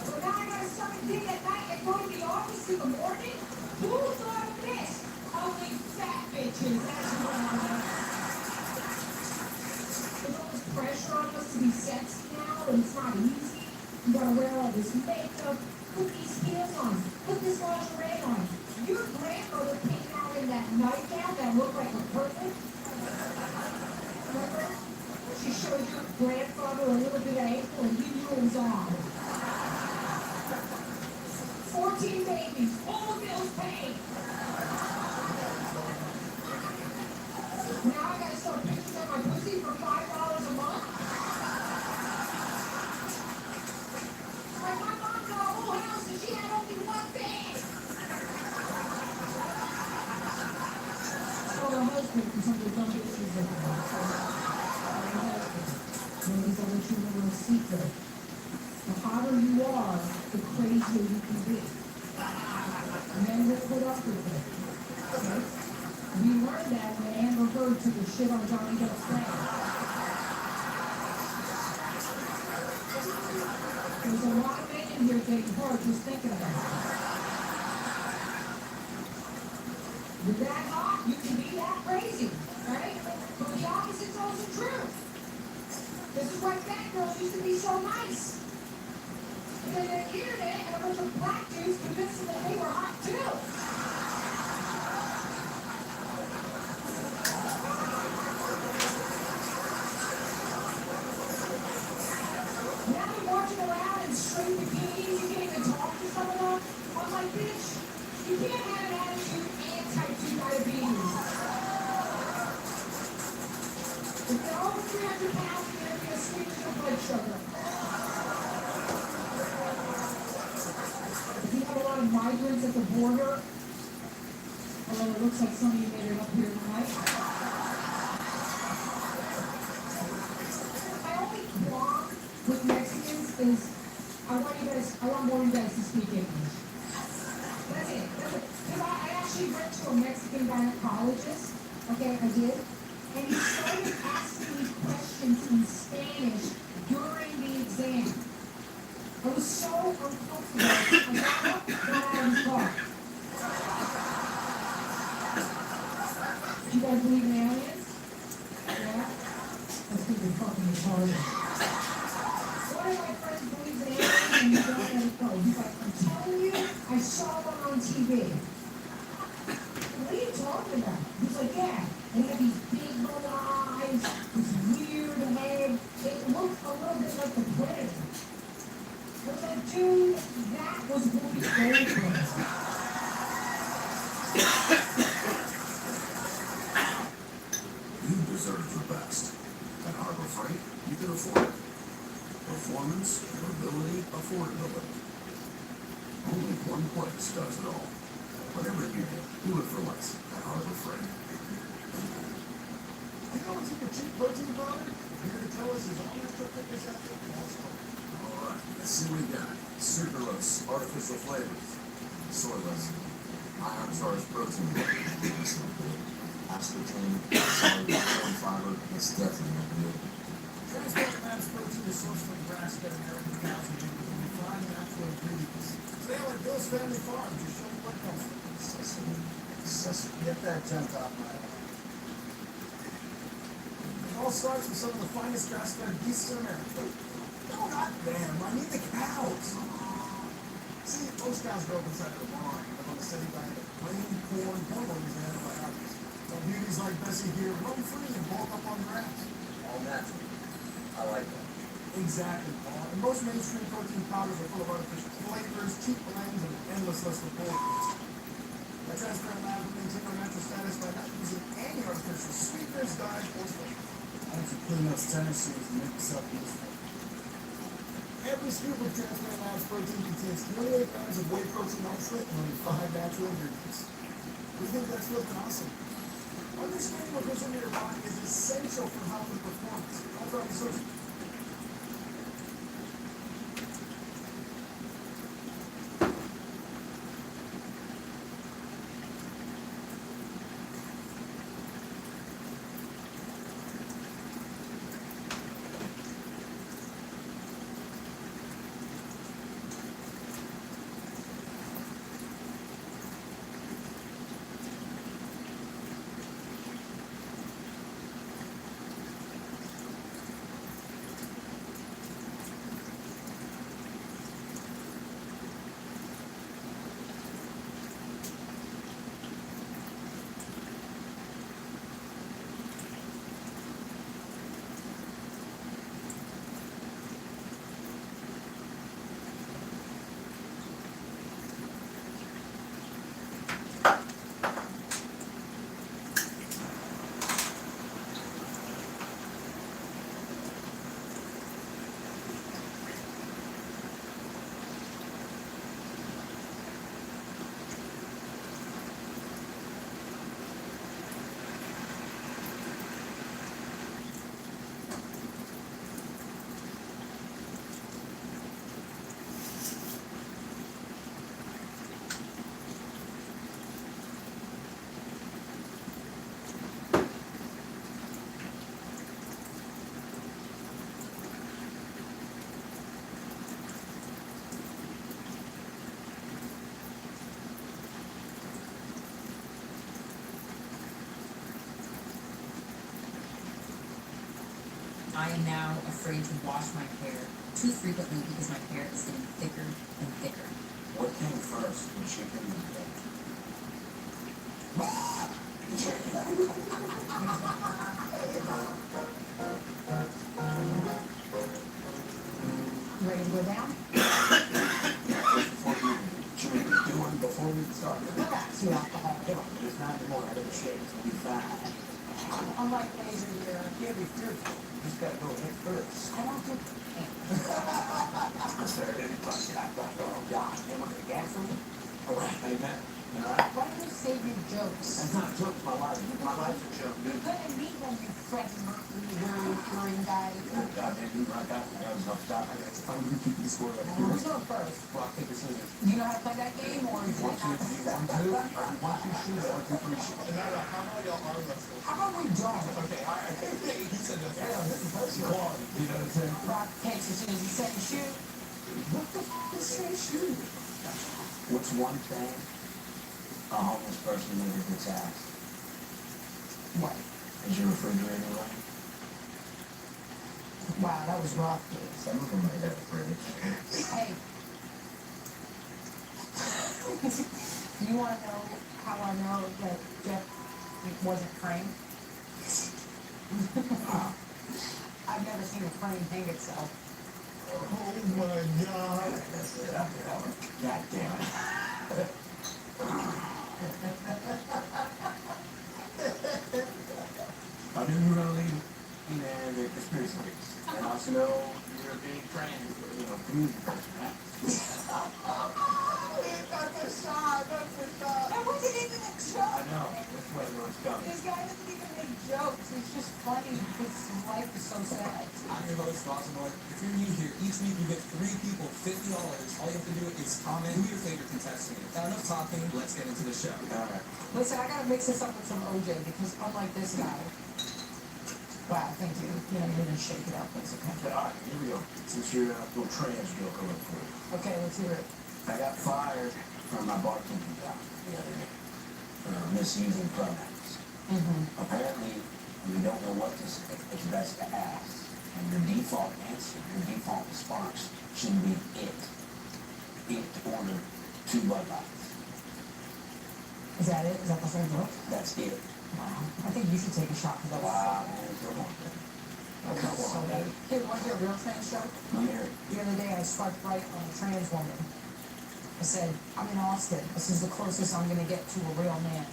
So now I gotta start a day at night and go to the office in the morning? Who thought of this? Ugly fat bitches, that's what I want. There's all this pressure on us to be sexy now, and it's not easy. You gotta wear all this makeup, put these heels on, put this lingerie on. Your grandmother came out in that nightgown that looked like a purple. Remember? She showed your grandfather a little bit of ankle and he knew it was on. 14 babies, all the bills paid. Now I gotta start pictures of my pussy for $5 a month. Like my mom got a whole house and she had only one bed. So her husband can some of the dumb bitches that ladies, I'll let you know a secret. The hotter you are, the crazier you can be. Men will put up with it. Okay? We learned that when Amber Heard took a shit on Johnny Depp's bed. There's a lot of men in here getting hurt just thinking about it. You're that hot, you can be that crazy, right? But the opposite's also true. This is why fat girls used to be so nice. Because the internet and a bunch of black dudes convinced them that they were hot too. Now they're marching around in straight bikinis, you can't even talk to some of them. I'm like, bitch, you can't have an attitude and type 2 300 pounds and they're gonna squeeze your blood sugar. If you have a lot of migrants at the border, although it looks like some of you made it up here tonight. My only qualm with Mexicans is I want more of you guys to speak English. That's it. Because I actually went to a Mexican gynecologist. Okay, I did. And he started asking me questions in Spanish during the exam. I was so uncomfortable. I got up, got out of the car. Do you guys believe in aliens? Yeah? That's because you're fucking retarded. One of my friends believes in aliens and he don't let it go. He's like, I'm telling you, I saw one on TV. What are you talking about? He's like, yeah. And he had these big blue eyes, this weird head. It looked a little bit like the Predator. I was like, dude, that was Whoopi Goldberg. You deserve the best. At Harbor Freight, you can afford it. Performance, durability, affordability. Only one place does it all. Whatever you do it for less at Harbor Freight. You know what's in the cheap protein powder? You're gonna tell us is all extra thickness after Alright, let's see what we got. Sucralose, artificial flavors. Soyless. Ion source protein. Aspartame, solid corn fiber. It's definitely not good. Transparent Labs protein is sourced from grass-fed American cows and chickens with refined natural ingredients. Stay like Bill's Family Farm. Just show me what comes from it. Sesame. Get that junk off my line. It all starts with some of the finest grass-fed beasts in America. No, not them. I need the cows. See, most cows grow up inside of a barn, live on the city diet of grain, corn, hormones, and antibiotics. So beauties like Bessie here roam free and bulk up on grass. All natural. I like that. Exactly, Paul. And most mainstream protein powders are full of artificial flavors, cheap blends, and an endless list of benefits. My Transparent Lab will maintain our natural status by not using any artificial sweeteners, dyes, or flavors. I have to clean those Tennessees and make myself useful. Every scoop of Transparent Labs protein contains 28 grams of whey protein isolate and only 5 natural ingredients. We think that's flipping awesome. Understanding what goes into your body is essential for health and performance. That's our research. I am now afraid to wash my hair too frequently because my hair is getting thicker and thicker. What came first, the chicken and the egg? Ready to go down? Before we start, relax, you alcohol. Come on, there's not anymore. I didn't shave. It's gonna be fine. Unlike laser here. You can't be fearful. You just gotta go head first. I don't do Sir, anybody, I thought, oh God, am I gonna gas him? All right, amen. All right? Why do you save your jokes? That's not jokes, my life. My life's a joke, You're dude. gonna meet them, you Freddie Mercury, recurring guy. Goddamn, you right out. That was off stop. I'm gonna keep you square up. Who's going first? Rock, paper, scissors. You know how to play that game, or is it 1, 2, 3, 1, 2. 1, 2, shoot. 1, 2, 3, shoot. No, how about y'all arm wrestle? How about we don't? Okay, all right. You said that. Yeah, this is personal. You know what I'm saying? Rock, paper, scissors, you say shoot. What the f*** is say shoot? What's one thing a homeless person never gets asked? What? Is your refrigerator running? Wow, that was rough, dude. Some of them might have a fridge. Hey. You wanna know how I know that Jeff wasn't framed? I've never seen a frame hang itself. Oh my God. God damn it. I knew you were gonna leave and the conspiracy theories. And I also know you're a big fan of, community person, right? That's a shot, that's a shot. That wasn't even a joke. I know, that's why everyone's coming. This guy doesn't even make jokes, it's just funny because his life is so sad. I'm your host, Rosamond. If you're new here, each week you get 3 people, $50. All you have to do is comment who your favorite contestant is. Now, enough talking, let's get into the show. All right. Listen, I gotta mix this up with some OJ because unlike this guy, wow, thank you. You know, you didn't shake it up, but it's okay. All right, here we go. Since you're a little trans joke, I'll look for it. Okay, let's hear it. I got fired from my bartending job the other day for misusing pronouns. Apparently, you don't know what to say. It's best to ask. And your default answer, your default response should be it. It ordered 2 Bud Lights. Is that it? Is that the whole book? That's it. Wow. I think you should take a shot for that. Wow, man, come on. Come So on, bad. man. Hey, want to hear a real trans joke? Let me hear it. The other day I swiped right on a trans woman. I said, I'm in Austin. This is the closest I'm gonna get to a real man.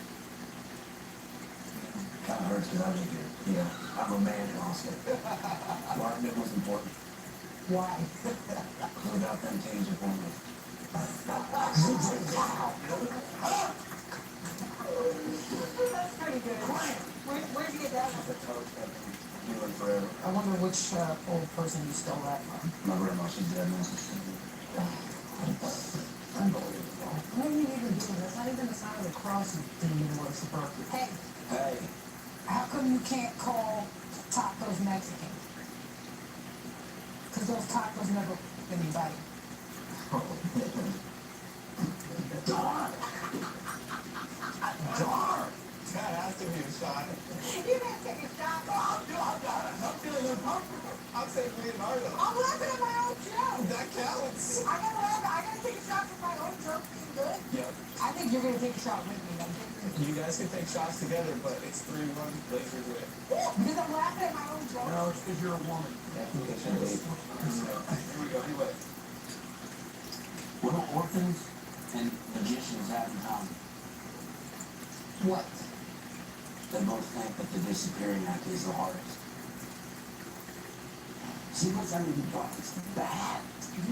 Kind of hurts because I live here. Yeah, I'm a man in Austin. Mark Nichols important. Why? Without them things are pointless. That's pretty good. Where'd you get that one? The coach that you and forever. I wonder which old person you stole that from. My grandma, she's dead now. Unbelievable. What are you even doing? That's not even the sign of the cross, you demon worshiper. Hey, Hey, how come you can't call tacos Mexican? Because those tacos never anybody. darn. Darn. That has to be a shot. You can't take a shot. I'm feeling uncomfortable. I'll take Leonardo. I'm laughing at my own joke. That counts. I gotta take a shot for my own joke being good. Yep. I think you're gonna take a shot with me. You guys can take shots together, but it's 3-1 Blazers win. Because I'm laughing at my own joke. No, it's because you're a woman. Here we go. Anyway. What do orphans and magicians have in common? What? They both think that the disappearing act is the hardest. See what's under the block? It's bad.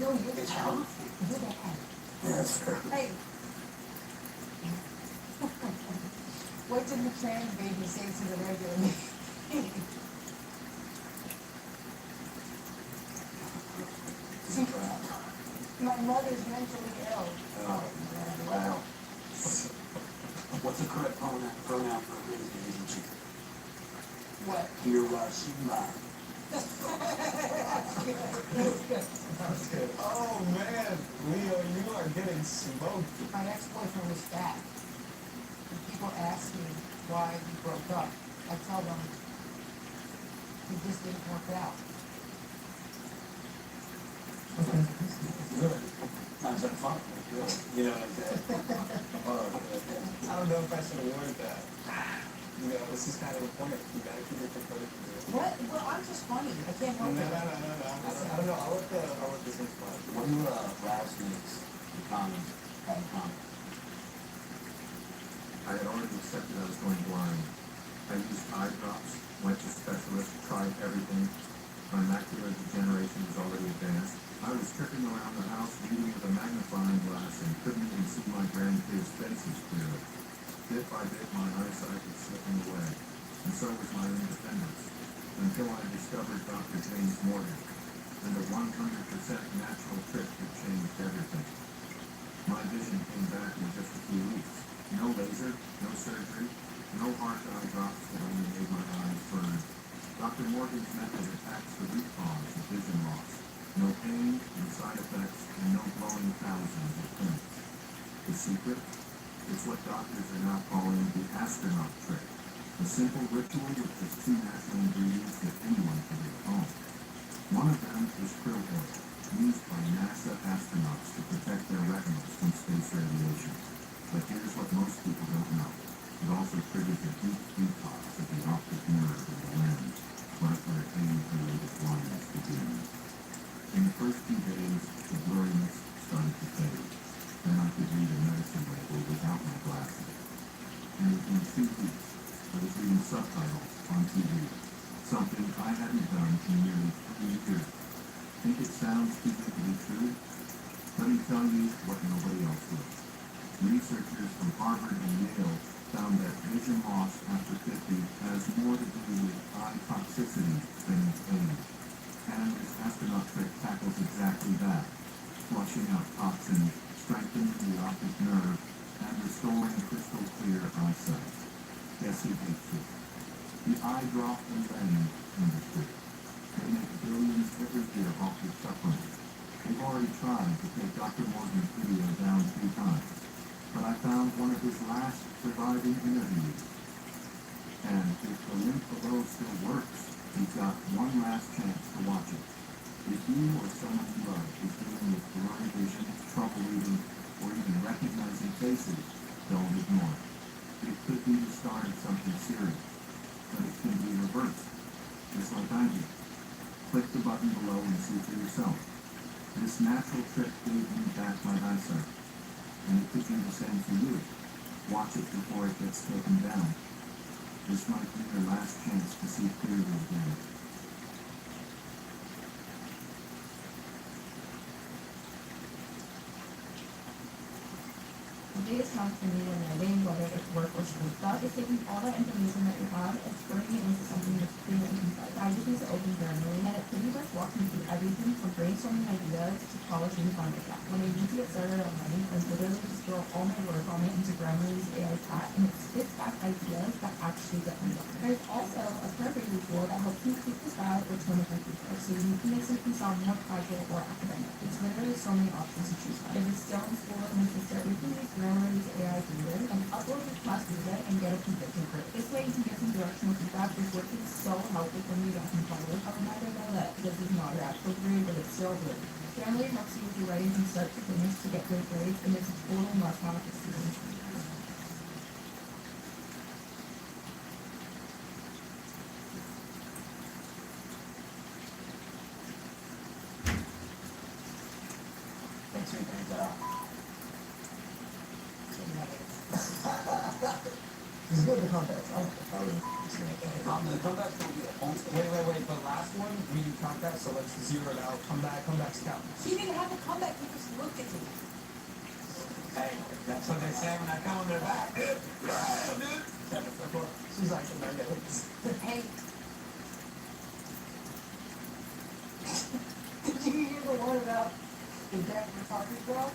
No, you're It's hurtful. You're bad. Yes, sir. Hey. What did the trans baby say to the regular baby? My mother's mentally ill. Oh, wow. What's the correct pronoun for a crazy agency? What? Hiroshima. That's good. Oh, man. Leo, you are getting smoked. My ex-boyfriend was fat. When people ask me why we broke up, I tell them we just didn't work out. Good. Sounds like fun. Good. You know what I'm saying? I don't know if I should have worded that. You know, this is kind of the point. You gotta keep it competitive. What? Well, I'm just funny. I can't help it. No. I don't know. I'll let this one fly. What do rattlesnakes in common have in common? I had already accepted I was going blind. I used eye drops My macular degeneration was already advanced. I was tripping around the house reading with a magnifying glass and couldn't even see my grandkids' faces clearly. Bit by bit, my eyesight was slipping away, and so was my independence, until I discovered Dr. James Morgan, and a 100% natural trick that changed everything. My vision came back in just a few weeks. No laser, no surgery, no harsh eye drops that only made my eyes burn. Dr. Morgan's method attacks the root cause of vision loss. No pain, no side effects, and no blowing thousands of clinics. The secret? It's what doctors are now calling the astronaut trick. A simple ritual with just 2 natural ingredients that anyone can do at home. One of them is krill oil, used by NASA astronauts to protect their retinas from space radiation. But here's what most people don't know. It also triggers a deep detox of the optic nerve in the lens, right where age-related blindness begins. In the first few days, the blurriness started to fade. Then I could read a medicine label without my glasses. And within 2 weeks, I was reading subtitles on TV, something I hadn't done in nearly 3 years. Think it sounds too good to be true? Let me tell you what nobody else will. Researchers from Harvard and Yale found that vision loss after 50 has more to do with eye toxicity than with age. And this astronaut trick tackles exactly that, flushing out toxins, strengthening the optic nerve, and restoring crystal clear eyesight. Guess who hates it? The eye drop and lens industry. They make billions every year off your suffering. They've already tried to take Dr. Morgan's video down 3 times, but I found one of his last surviving interviews. And if the link below still works, you've got one last chance to watch it. If you or someone you love is dealing with blurry vision, trouble reading, or even recognizing faces, don't ignore it. It could be the start of something serious, but it can be reversed, just like I did. Click the button below and see for yourself. This natural trick gave me back my eyesight, and it could be the same for you. Watch it before it gets taken down. This might be your last chance to see clearly again. The biggest challenge for me when writing, whether it's work or school stuff, is taking all that information that you have and turning it into something that's clear and concise. I just use an open journal, and it pretty much walks me through everything from brainstorming ideas to polishing the final draft. When I need to get started on writing, I literally just throw all my work on it into Grammarly's AI chat, and it spits back ideas that actually get me done. There's also a paraphrasing tool that helps me tweak the style or tone of my paper, so you can make something sound more casual or academic. It's literally so many options to choose from. If it's still in school and it's necessary, you can use Grammarly's AI reader and upload your class data and get a conviction for it. This way you can get some directional feedback. This work is so helpful when you don't comply with. I'll remind you that this is not your actual grade, but it's still good. Grammarly helps you with your writing from start to finish to get good grades, and it's a total must-have for students. Thanks for your time. This is good to contacts. The contacts will be at home. Wait. The last one, we do contacts, so let's zero it out. Comeback's count. He didn't have to come back, he just looked at me. Hey, that's what they say when I come on their back. She's like the nuggets. Hey. Did you hear the one about the deaf retarded girl?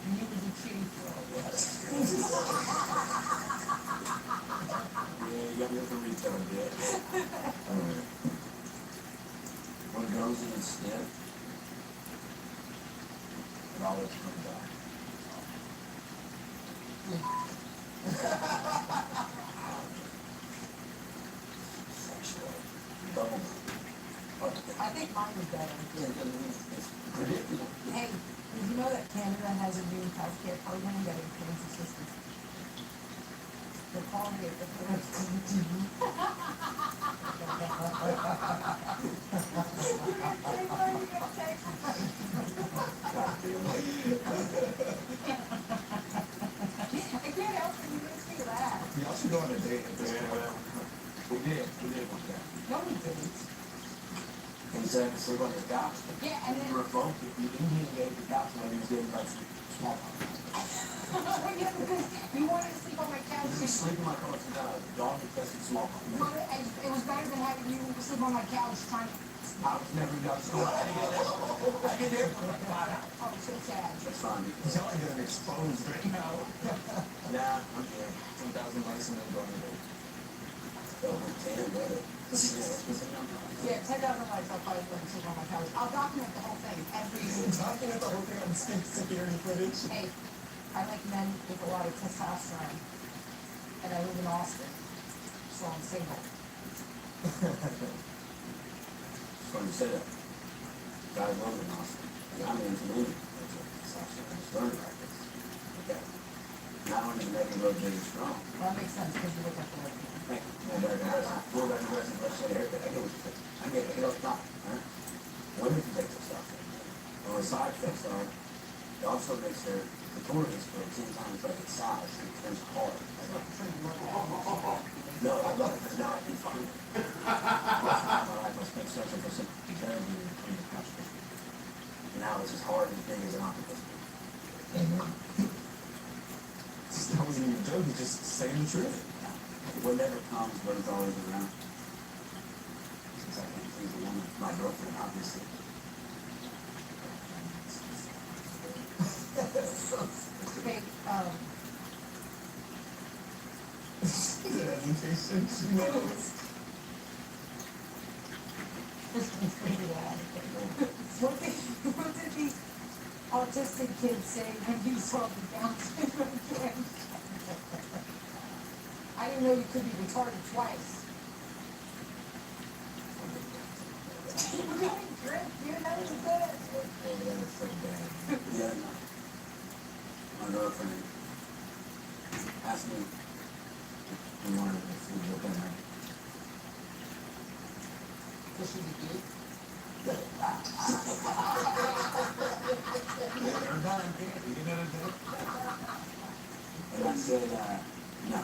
You was a cheese girl. Yeah, you got me up for retard, yeah. Alright. One goes in the snip, and all that's comes out. Sexual. Double. I think mine was better. It's predictable. Hey, did you know that Canada has a new healthcare program that improves assistance? The quality of the I can't help it, you makes me laugh. We also go on a date at this point. We did one day. No, we didn't. And he said I could sleep on his couch. Yeah, and then. You revoked it. You didn't gave the couch when he was getting like smallpox. Yeah, because you wanted to sleep on my couch. You sleep on my couch and a dog infested smallpox. Well, it was better than having you sleep on my couch trying to. I was never got school. I get there. Oh, so sad. That's fine. He's only getting exposed right now. Nah, I'm here. 10,000 bucks and then going to bed. Oh, damn, brother. Yeah, 10,000 likes, I'll probably let you sleep on my couch. I'll document the whole thing, Document the whole thing on security footage. Hey, I like men with a lot of testosterone. And I live in Austin, so I'm single. Funny you say that. Guys love it in Austin. Like, I'm into women. That's actually, I'm just learning about this. Okay. Not only to make a road really strong. Well, that makes sense, because you look at the right people. Thank you. And full record dressing, let's say haircut. I get what you're saying. I get it. It don't stop. Alright? Women can take this stuff. On the side effects are, it also makes their clitoris for 10 times like its size. It turns hard. No, I love it. It's not. It's fun. My life, I spent searching for something terribly in the couch. And now it's as hard and big as an octopus. That wasn't even a joke. He's just saying the truth. Whatever comes, but it's always around. Since I can't please a woman, my girlfriend, obviously. Okay, What did the autistic kid say when you saw the Down syndrome kid? I didn't know you could be retarded twice. You're doing great, dude. That was good. Yeah, no. My girlfriend asked me if we wanted to see the open night. Does she be cute? And I said, no.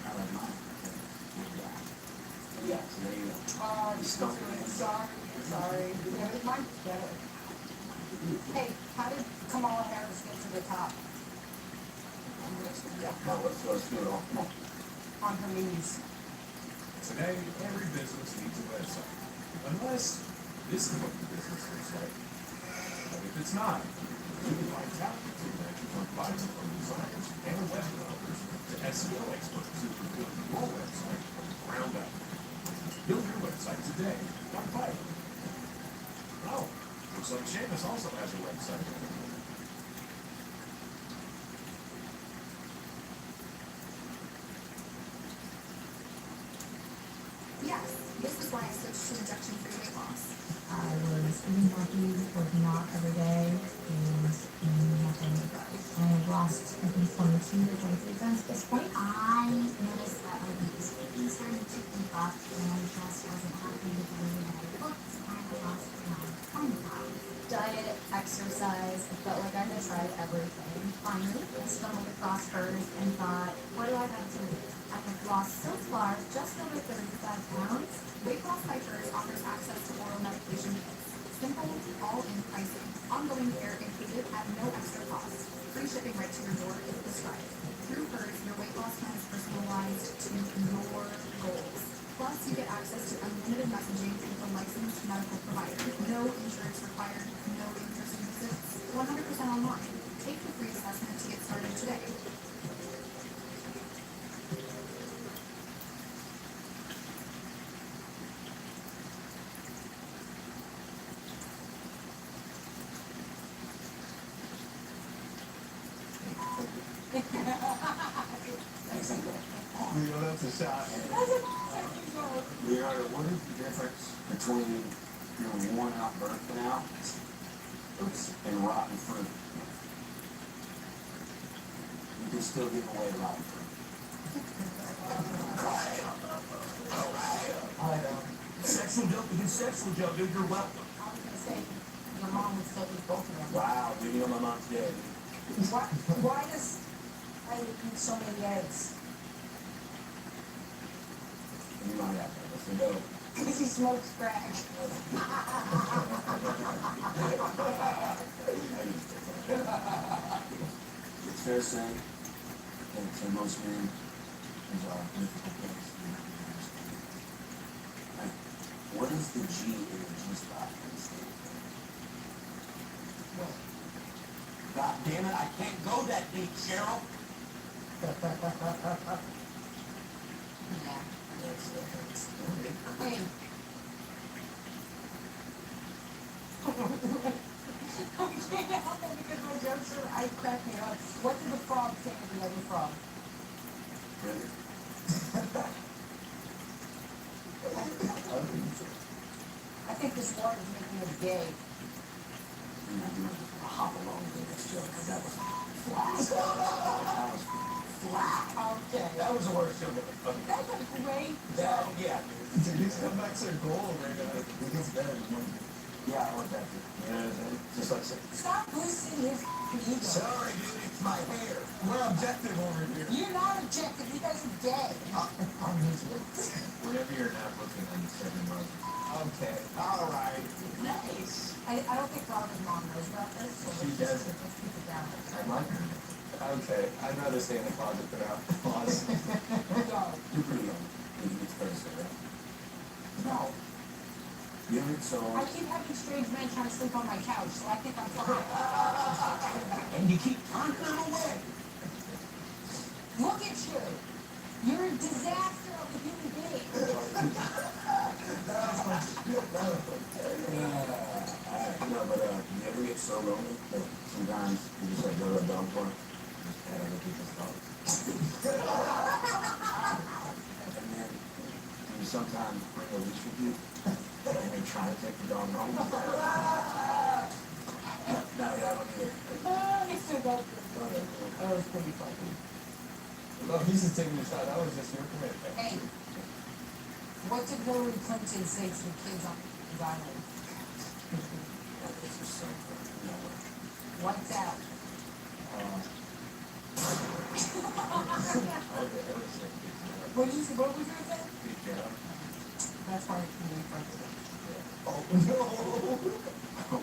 I like mine. Yeah, so there you go. Oh, sorry. Yeah, mine's better. Hey, how did Kamala Harris get to the top? Now let's do it all. Come on. On her knees. Today, every business needs a website. Unless this is what the business looks like. But if it's not, you can find talented team managers on Fiverr from designers and web developers to SEO experts who can build your website from the ground up. Build your website today on Fiverr. Oh, looks like Seamus also has a website. Yes, this is why I switched to injection-free weight loss. I was eating healthy, working out every day, and nothing. I have lost, I think, 22 or 23 pounds at this point. I noticed that my eating started to keep up, and I just wasn't happy with the way that I looked, and I lost around 20 pounds. Diet, exercise, I felt like I had tried everything. Finally, I stumbled across hers and thought, what do I have to lose? I have lost so far just over 35 pounds. Weight Loss PIKER offers access to oral medication kits. Simple, all-in pricing. Ongoing care included at no extra cost. Free shipping right to your door if prescribed. Through hers, your weight loss plan is personalized to your goals. Plus, you get access to unlimited messaging with a licensed medical provider. No insurance required, no in-person visits, 100% online. Take the free assessment to get started today. That's a shot. Leonardo, what is the difference between your worn out birth canal and rotten fruit? You can still give away rotten fruit. Sexual joke against sexual joke, dude, you're welcome. I was gonna say, your mom would still eat both of them. Wow, dude, you know my mom's dead. Why does I eat so many eggs? You might have to. So go. Because he smokes crack. It's fair to say that most men are mythical place. What is the G in the G spot in the state? God damn it, I can't go that deep, Cheryl. Hey. I can't help it because my jokes are, I crack me up. What did the frog say to the other frog? I think this water is making us gay. I'll hop along with the next joke because that was flat. Okay. That was the worst joke ever. That's a great That, joke. yeah, dude. These comebacks are gold, man. It gets better. Yeah, I want that too. Just like say. Stop boosting his ego. Sorry, dude, it's my hair. We're objective over here. You're not objective, you guys are gay. I'm usually. Whenever you're not looking on 7 months. Okay, alright. Nice. I don't think Robin's mom knows about this, so She doesn't. let's keep it down. I like her. Okay, I'd rather stay in the closet than out. Honestly. You're pretty young. It's fair to say that. No. You know, so. I keep having strange men trying to sleep on my couch, so I think I'm fine. And you keep turning them away. Look at you. You're a disaster of a human being. No, but you ever get so lonely that sometimes you just like go to a dog park and just pet other people's dogs? And then you sometimes bring a leash with you and they try to take the dog home. No, yeah, I don't either. That was pretty funny. Well, he's just taking a shot. That was just your commitment. Hey, what did Hillary Clinton say to the kids on his island? It's just so funny. No way. Lights out. What was you gonna say? That's why it's being president. Oh, no.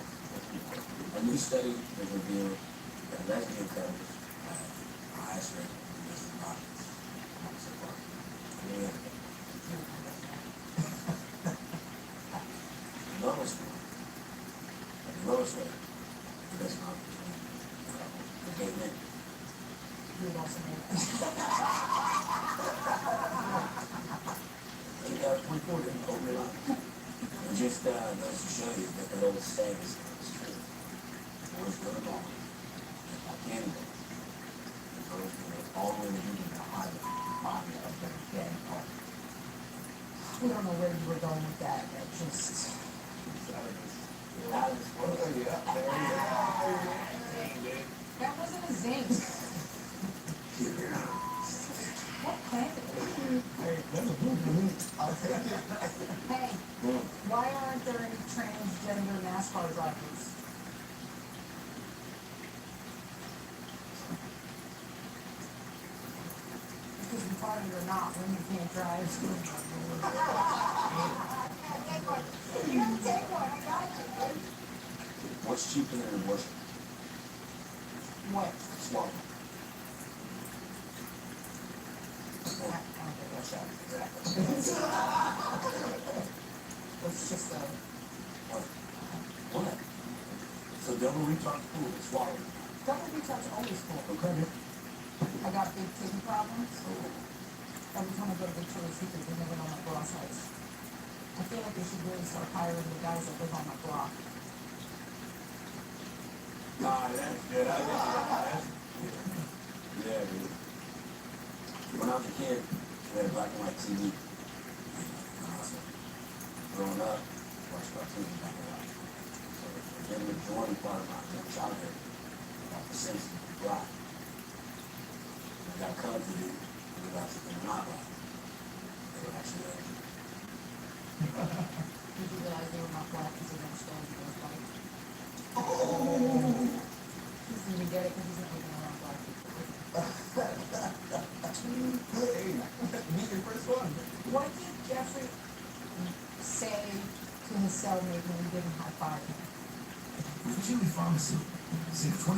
A new study has revealed that lesbian couples are highest rate of domestic violence among so far. The lowest rate of domestic violence between gay men. You would also make And 24 didn't open it up. It just goes to show you that the old saying is true. Boys go to ball. I can't go. The girls go all the way to the high body of their dead partner. We don't know where you were going with that. That just. Out of this world. That wasn't a zing. What planet? Hey, why aren't there any transgender NASCAR drivers? Because you party or not, women can't drive. You gotta take one, I got you. What's cheaper than an abortion? What? Swallow. It's just a. What? So double retard food is swallowing. Double retard's always cool. Okay. I got big kidney problems. Every time I go to Victoria's Secret, they never know my bra size. I feel like they should really start hiring the guys that live on my block. Nah, that's good. Yeah, dude. When I was a kid, we had a black and white TV. Growing up, I watched cartoons black and white. So the majority part of my childhood, the Simpsons, black. I got color to do, and realized that they're not black. They were actually Asian. Did you realize they were not black because they understand you was white? Oh! He doesn't even get it because he's not looking around black people. Hey, meet your first one. What did Jeffrey say to his cellmate when he didn't high five him? With Chewy Pharmacy, save 20%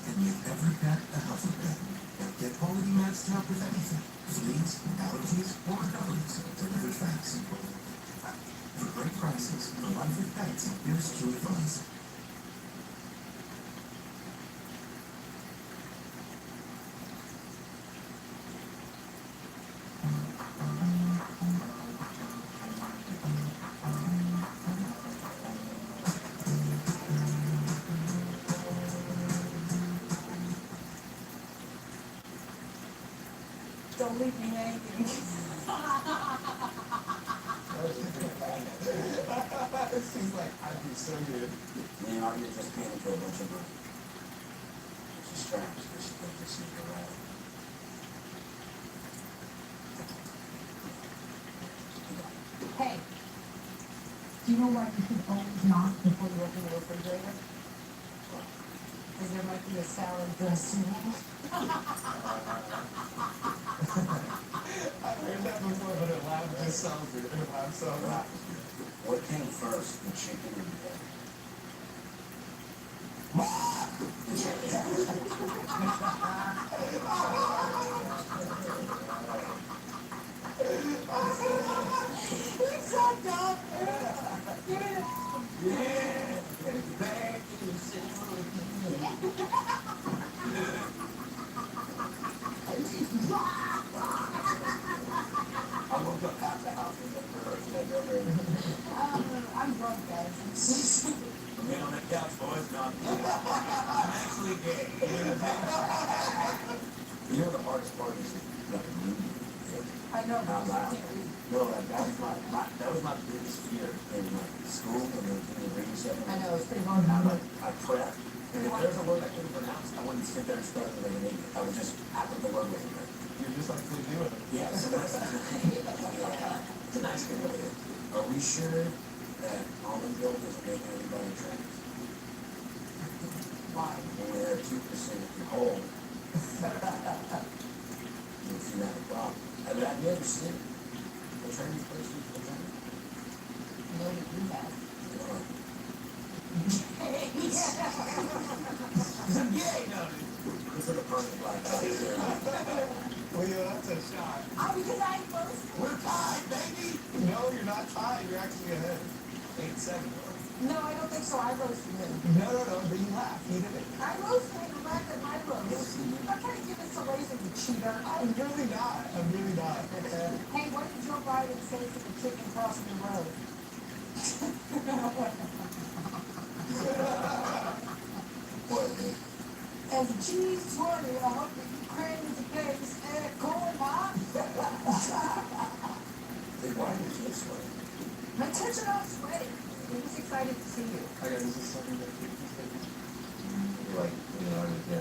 and give every pet a healthy pet. Get quality meds to help with anything. Fleas, allergies, or recoveries delivered fast. For great prices, for life with pets, here's Chewy Pharmacy. Don't leave me hanging. She's like, I'd be so good. Man, I'm just paying for a bunch of money. She's strapped because she can't just sneak around. Hey, do you know why you should always knock before you open the refrigerator? Because there might be a salad dressing. I heard that before, but it laughed just sounds good. It laughed so loud. What came first, the chicken or the egg? You're so dumb. I woke up half the house was up for her today. I'm drunk, guys. Man on that couch, boys. No, I'm actually gay. You know the hardest part is like a movie. I know, but Not I loud. can't read. No, like that was my biggest fear in like school and in the reading stuff. I know, it's pretty hard. I prepped. And if there's a word I couldn't pronounce, I wouldn't sit there and start with an idiot. I would just act like the word wasn't there. You're just like they do it. Yeah, so that's it's a nice thing. Are we sure that almond milk doesn't make anybody trans? Why? When they're 2% whole, you see that a problem. Have you ever seen a trans person with a trans? No, you have. I'm gay, no. This is a perfect black guy. Well, that's a shot. Because I first. We're tied, baby. No, you're not tied. You're actually ahead. 8-7. No, I don't think so. I roasted him. No, but you laughed. You did it. I roasted him and laughed at my roast. I'm trying to give this away to the cheater. I'm really not. Hey, what did Joe Biden say to the chicken crossing the road? As G20, I hope that Ukraine is a place and a coma. Why did you sweat? My tits are not sweating. I'm just excited to see you. Okay, this is something that you Like, you know, the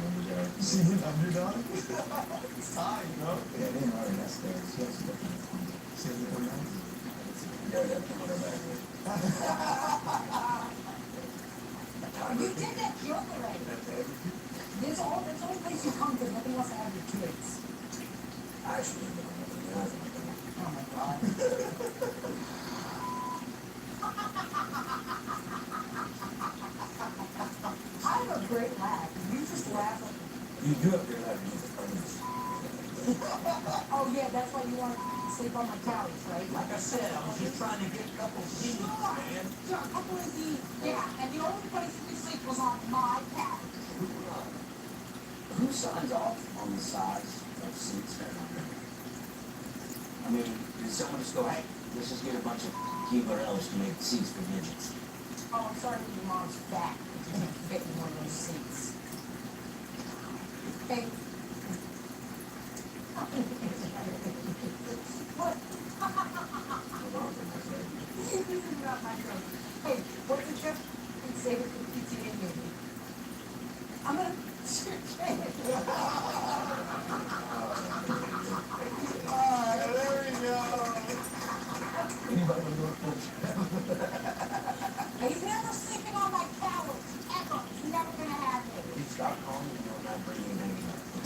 underdog. She's an underdog? It's time, you know? Yeah, they are. That's there. She has to look in the corner. She has a good night. Yeah, we got to put her back here. You did that joke already. That's the only place you come because nothing else to have your kids. I actually didn't know nothing. Oh my God. I have a great laugh. You just laugh at me. You do have good laugh. You just Oh yeah, that's why you want to sleep on my couch, right? Like I said, I was just trying to get a couple of Z's, man. Sure, a couple of Z's. Yeah, and the only place you could sleep was on my couch. Who signs off on the size of seats that are there? I mean, did someone just go, hey, let's just get a bunch of Keebler elves to make seats for midgets? Oh, I'm sorry that your mom's fat. You can't fit in one of those seats. Hey. What? This is not my joke. Hey, what's the trip? And save it for the PTA meeting. I'm gonna... There we go. Anybody want to go to He's never sleeping on my couch, ever. He's never gonna have me. Stop calling me, I'm not bringing anything up.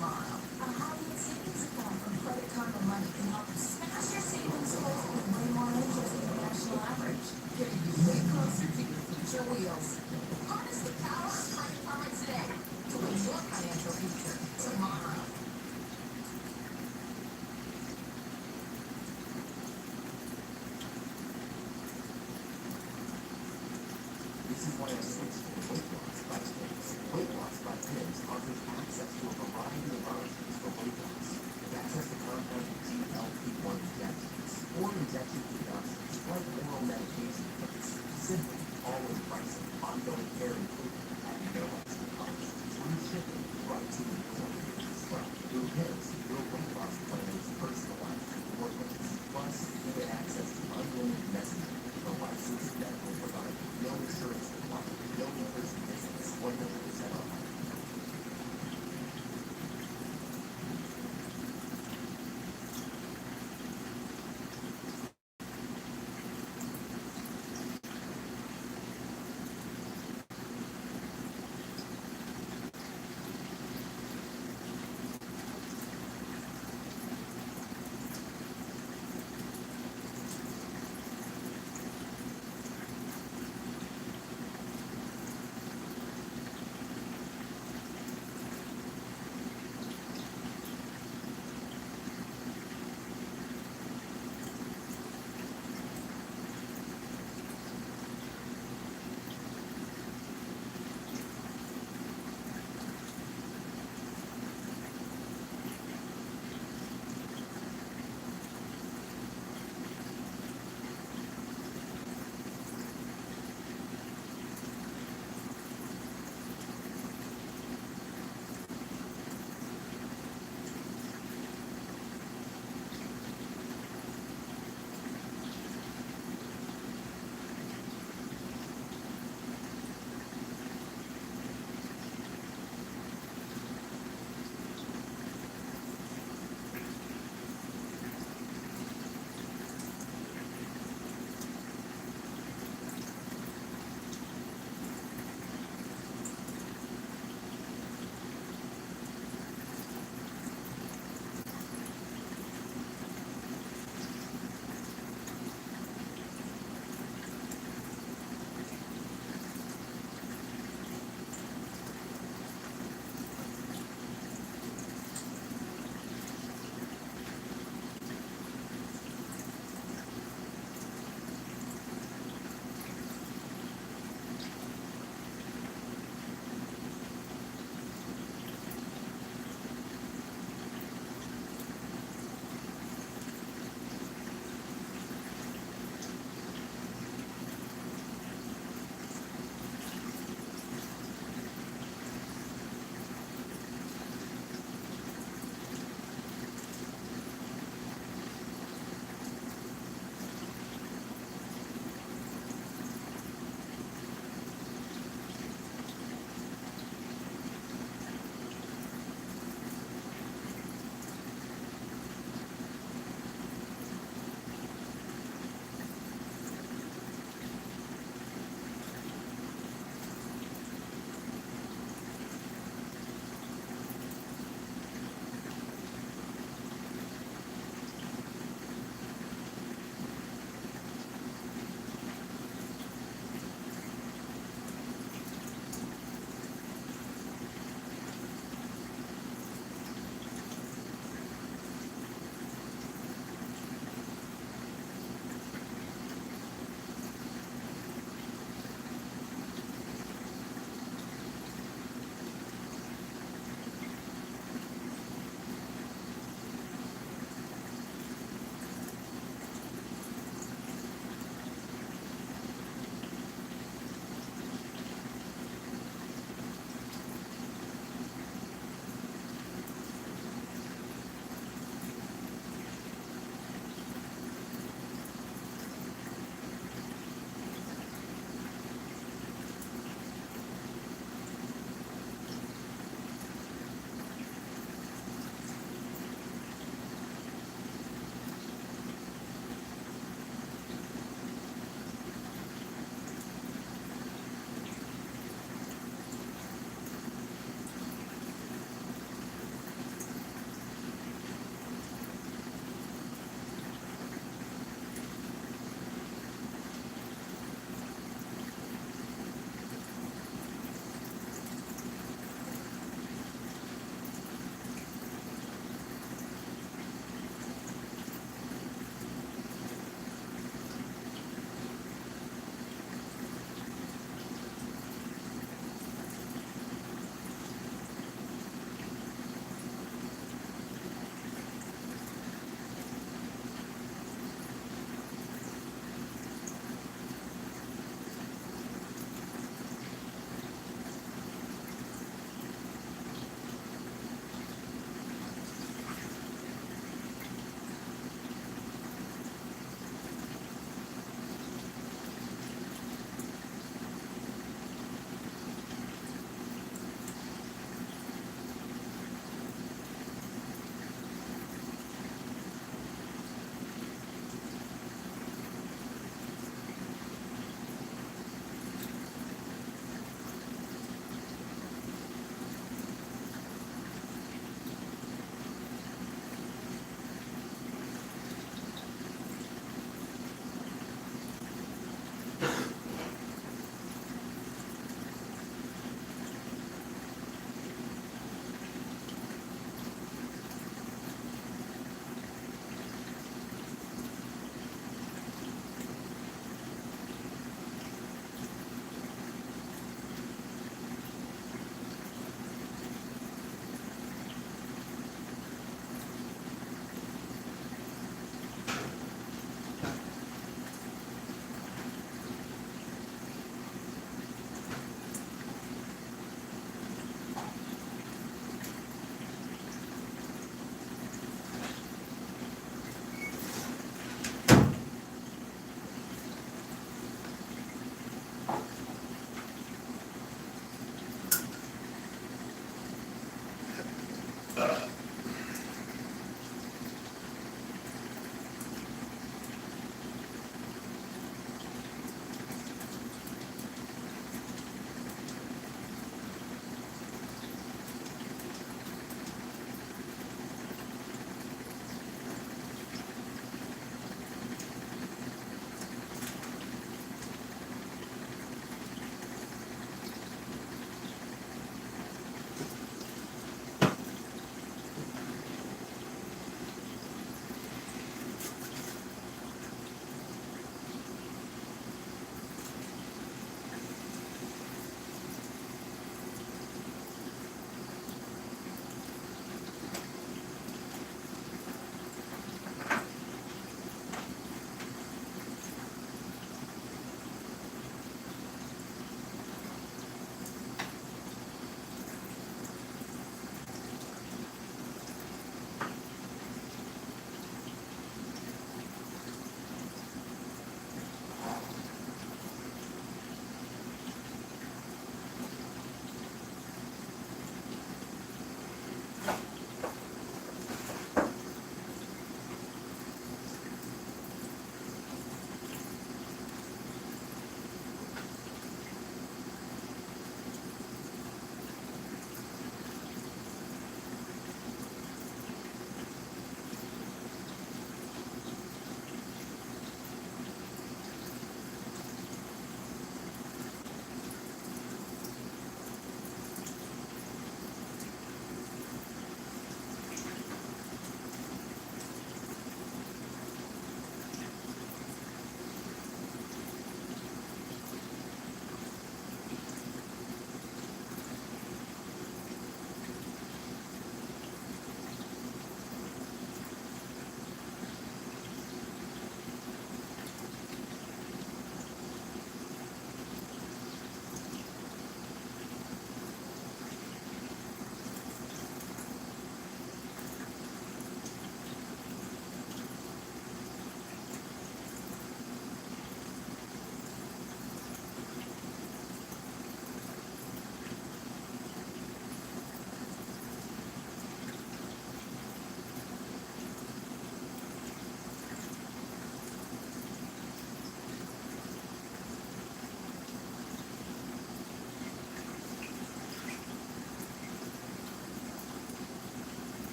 tomorrow. A high-yield savings account from Credit Karma Money can help you smash your savings goals with way more interest than the national average, getting you way closer to your future wheels. Harness the power of Credit Karma today to win your financial future tomorrow. This is why I switched to Weight Loss by Pigs. Weight Loss by Pigs offers access to a variety of options for weight loss. With access to compounded GLP-1 injections or injection reductions like oral medication pills. Simply, always pricing, ongoing care included, at no extra cost. Free shipping right to your door. Well, through Pigs, your weight loss plan is personalized to your needs. Plus, you get access to unlimited messaging with a licensed medical provider. No insurance required. No in-person visits. 100% online.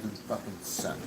heaven's fucking sent.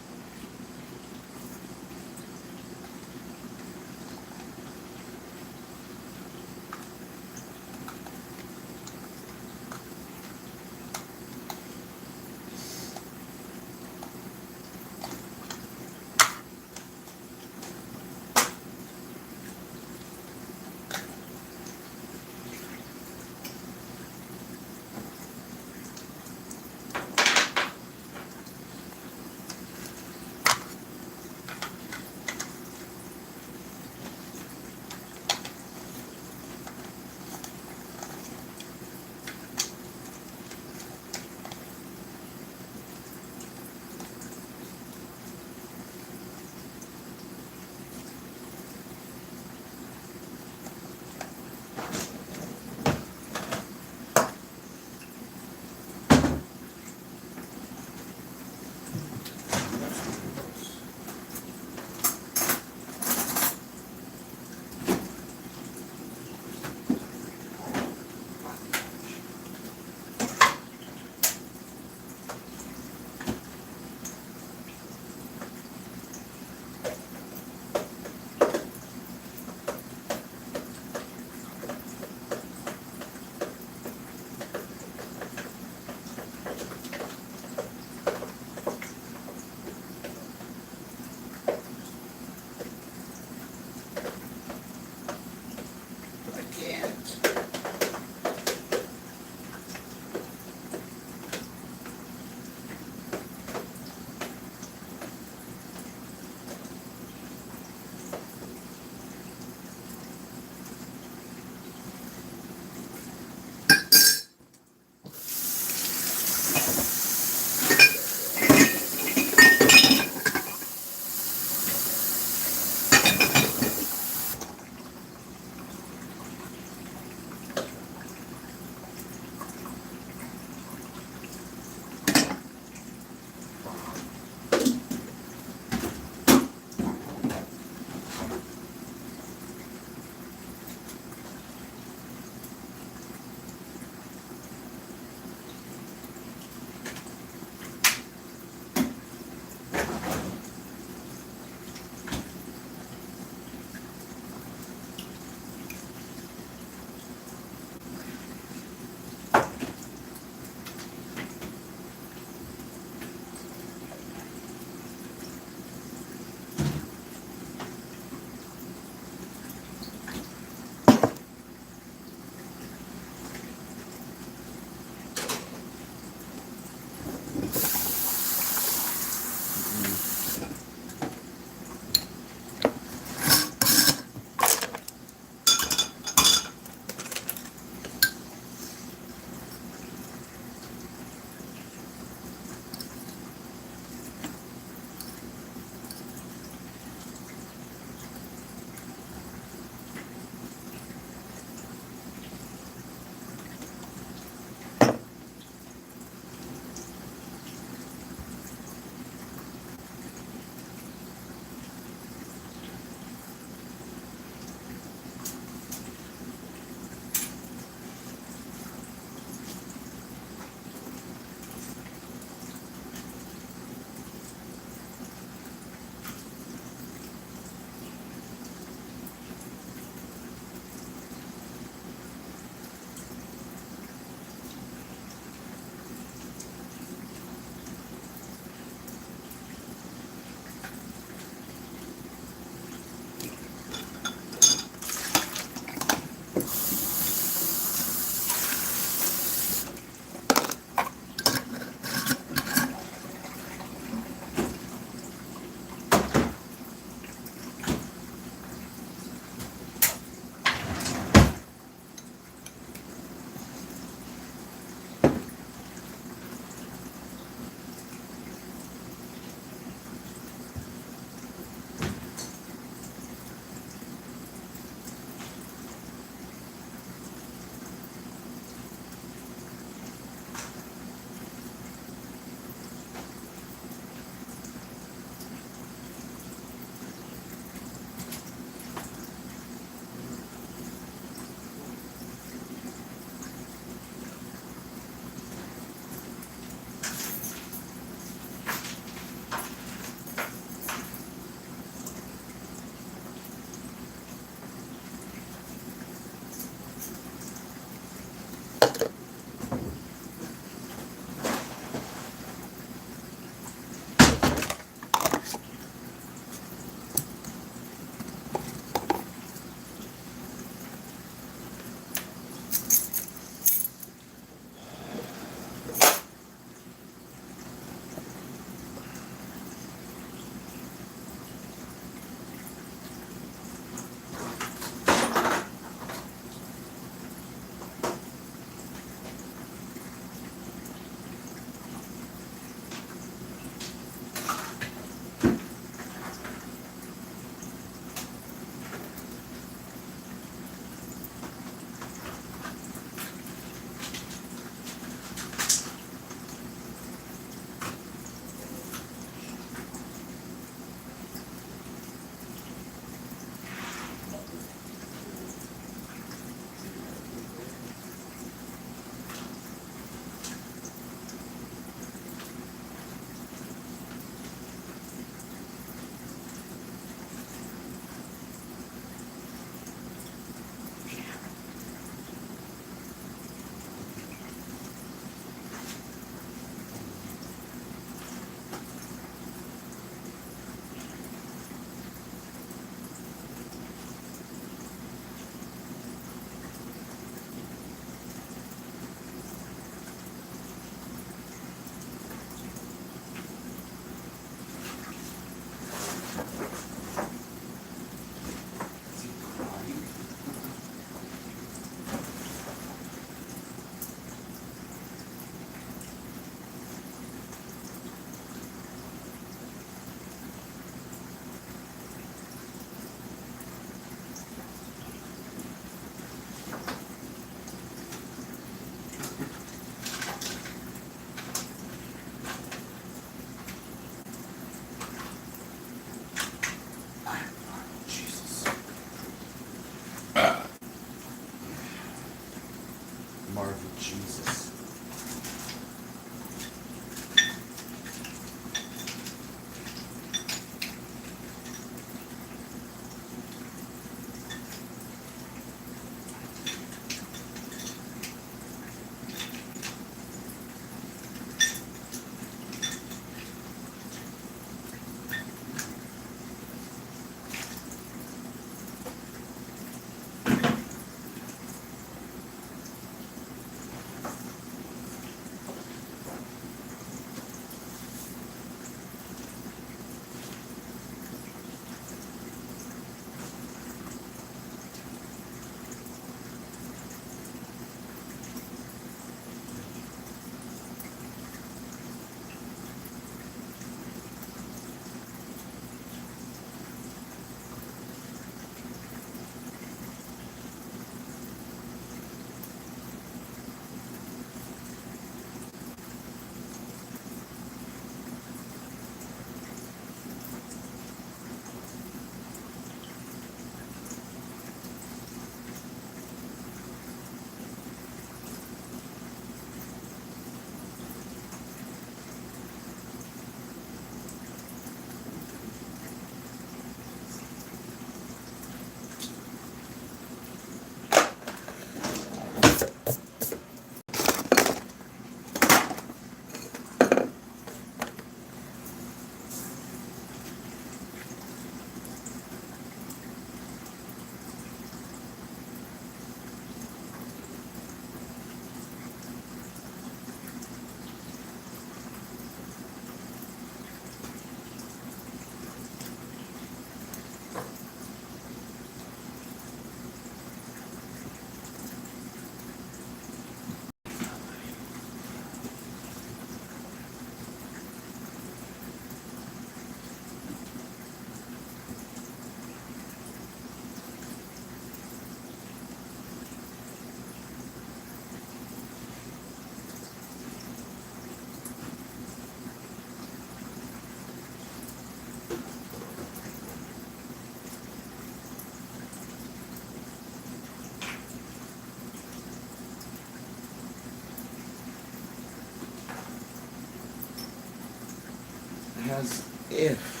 As if.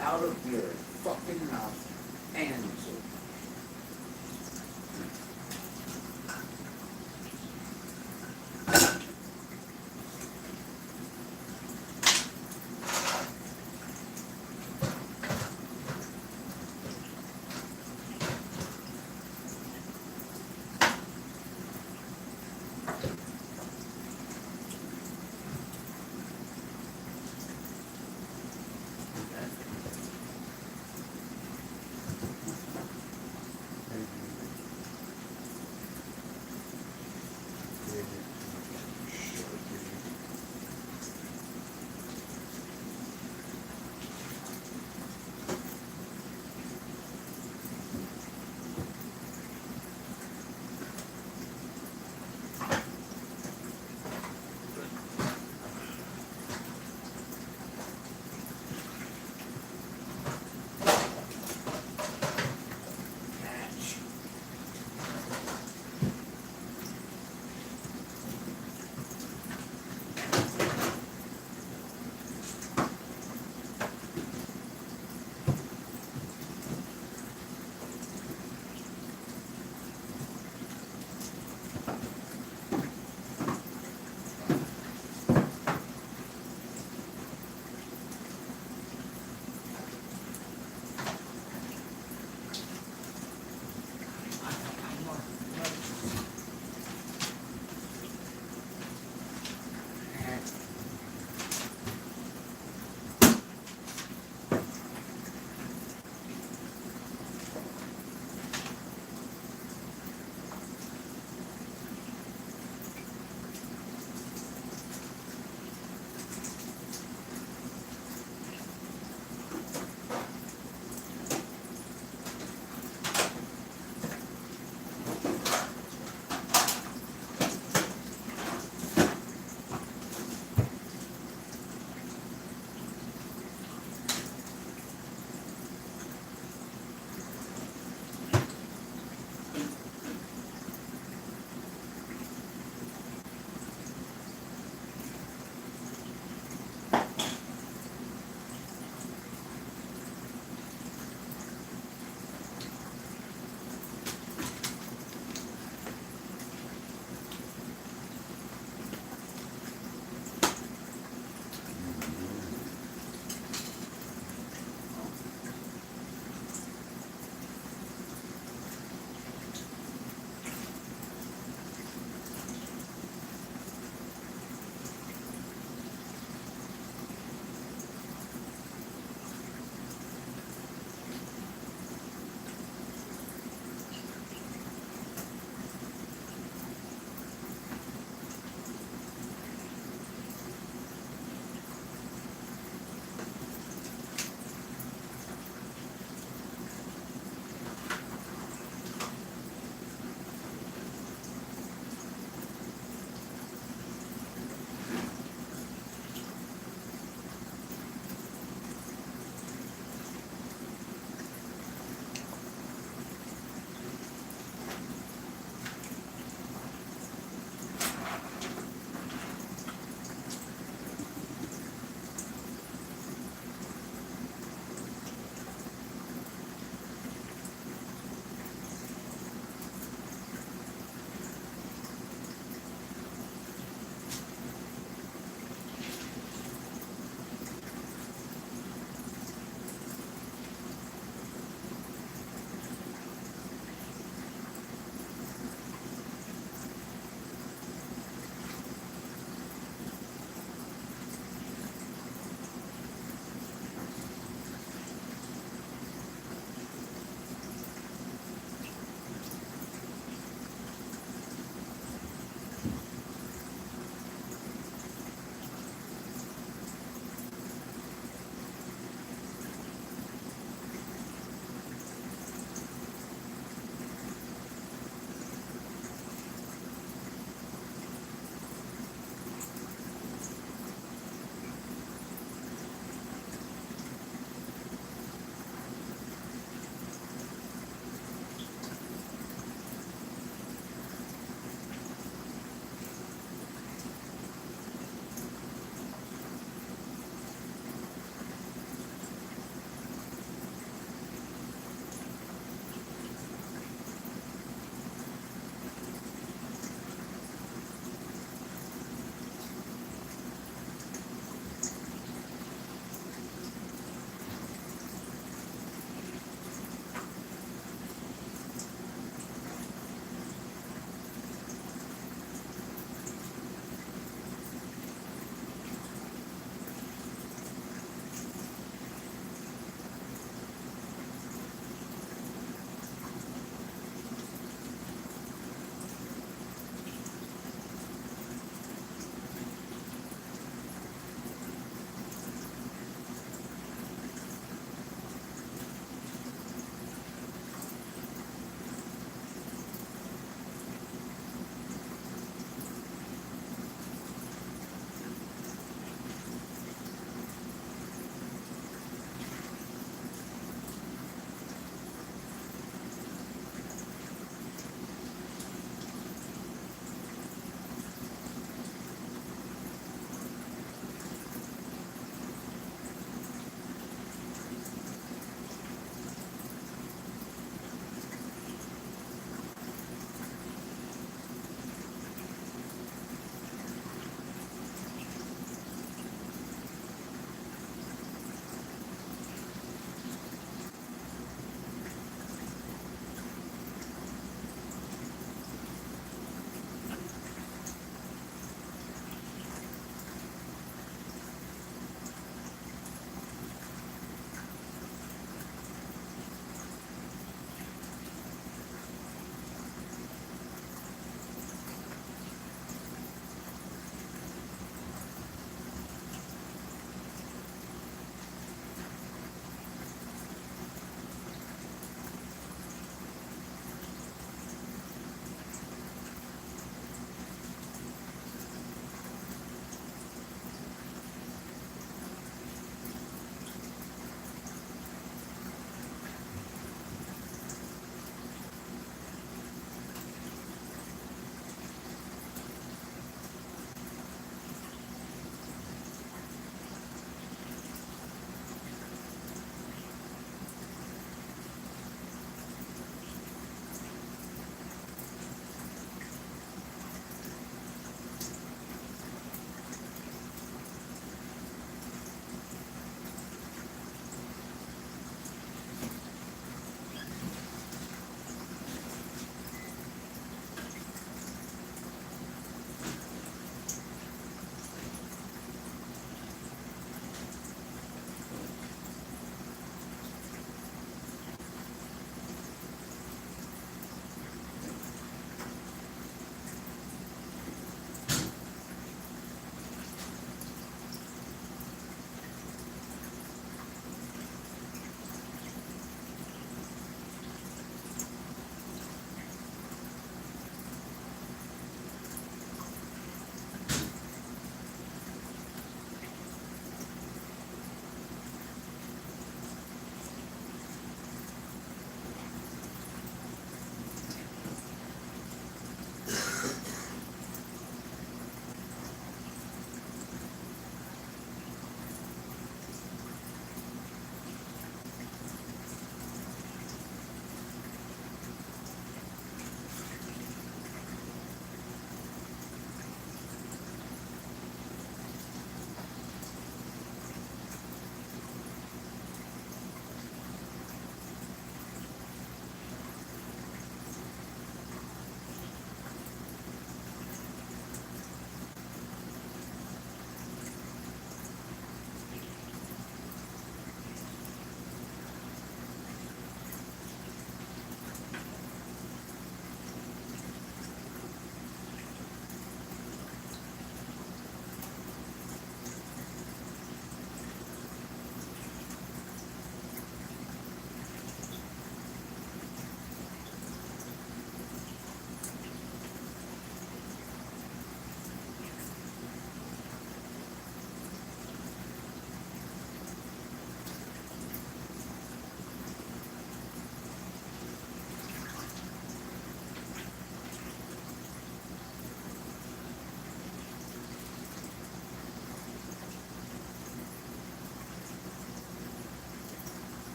Out of your fucking mouth and